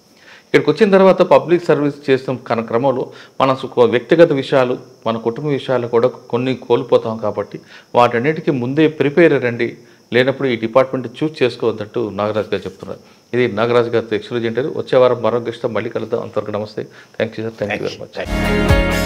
ఇక్కడికి వచ్చిన తర్వాత పబ్లిక్ సర్వీస్ చేస్తున్న క్రమంలో మన వ్యక్తిగత విషయాలు, మన కుటుంబ విషయాలు కూడా కొన్ని కోల్పోతాం. కాబట్టి వాటన్నిటికీ ముందే ప్రిపేర్ అయ్యండి, లేనప్పుడు ఈ డిపార్ట్మెంట్ చూస్ చేసుకోవద్దంటూ నాగరాజు గారు చెప్తున్నారు. ఇది నాగరాజు గారితో ఎక్స్క్లూజివ్ ఇంటర్వ్యూ. వచ్చే వారం మరో గెస్ట్తో మళ్ళీ కలుద్దాం. అంతవరకు నమస్తే. Thank you sir. Thank you very much.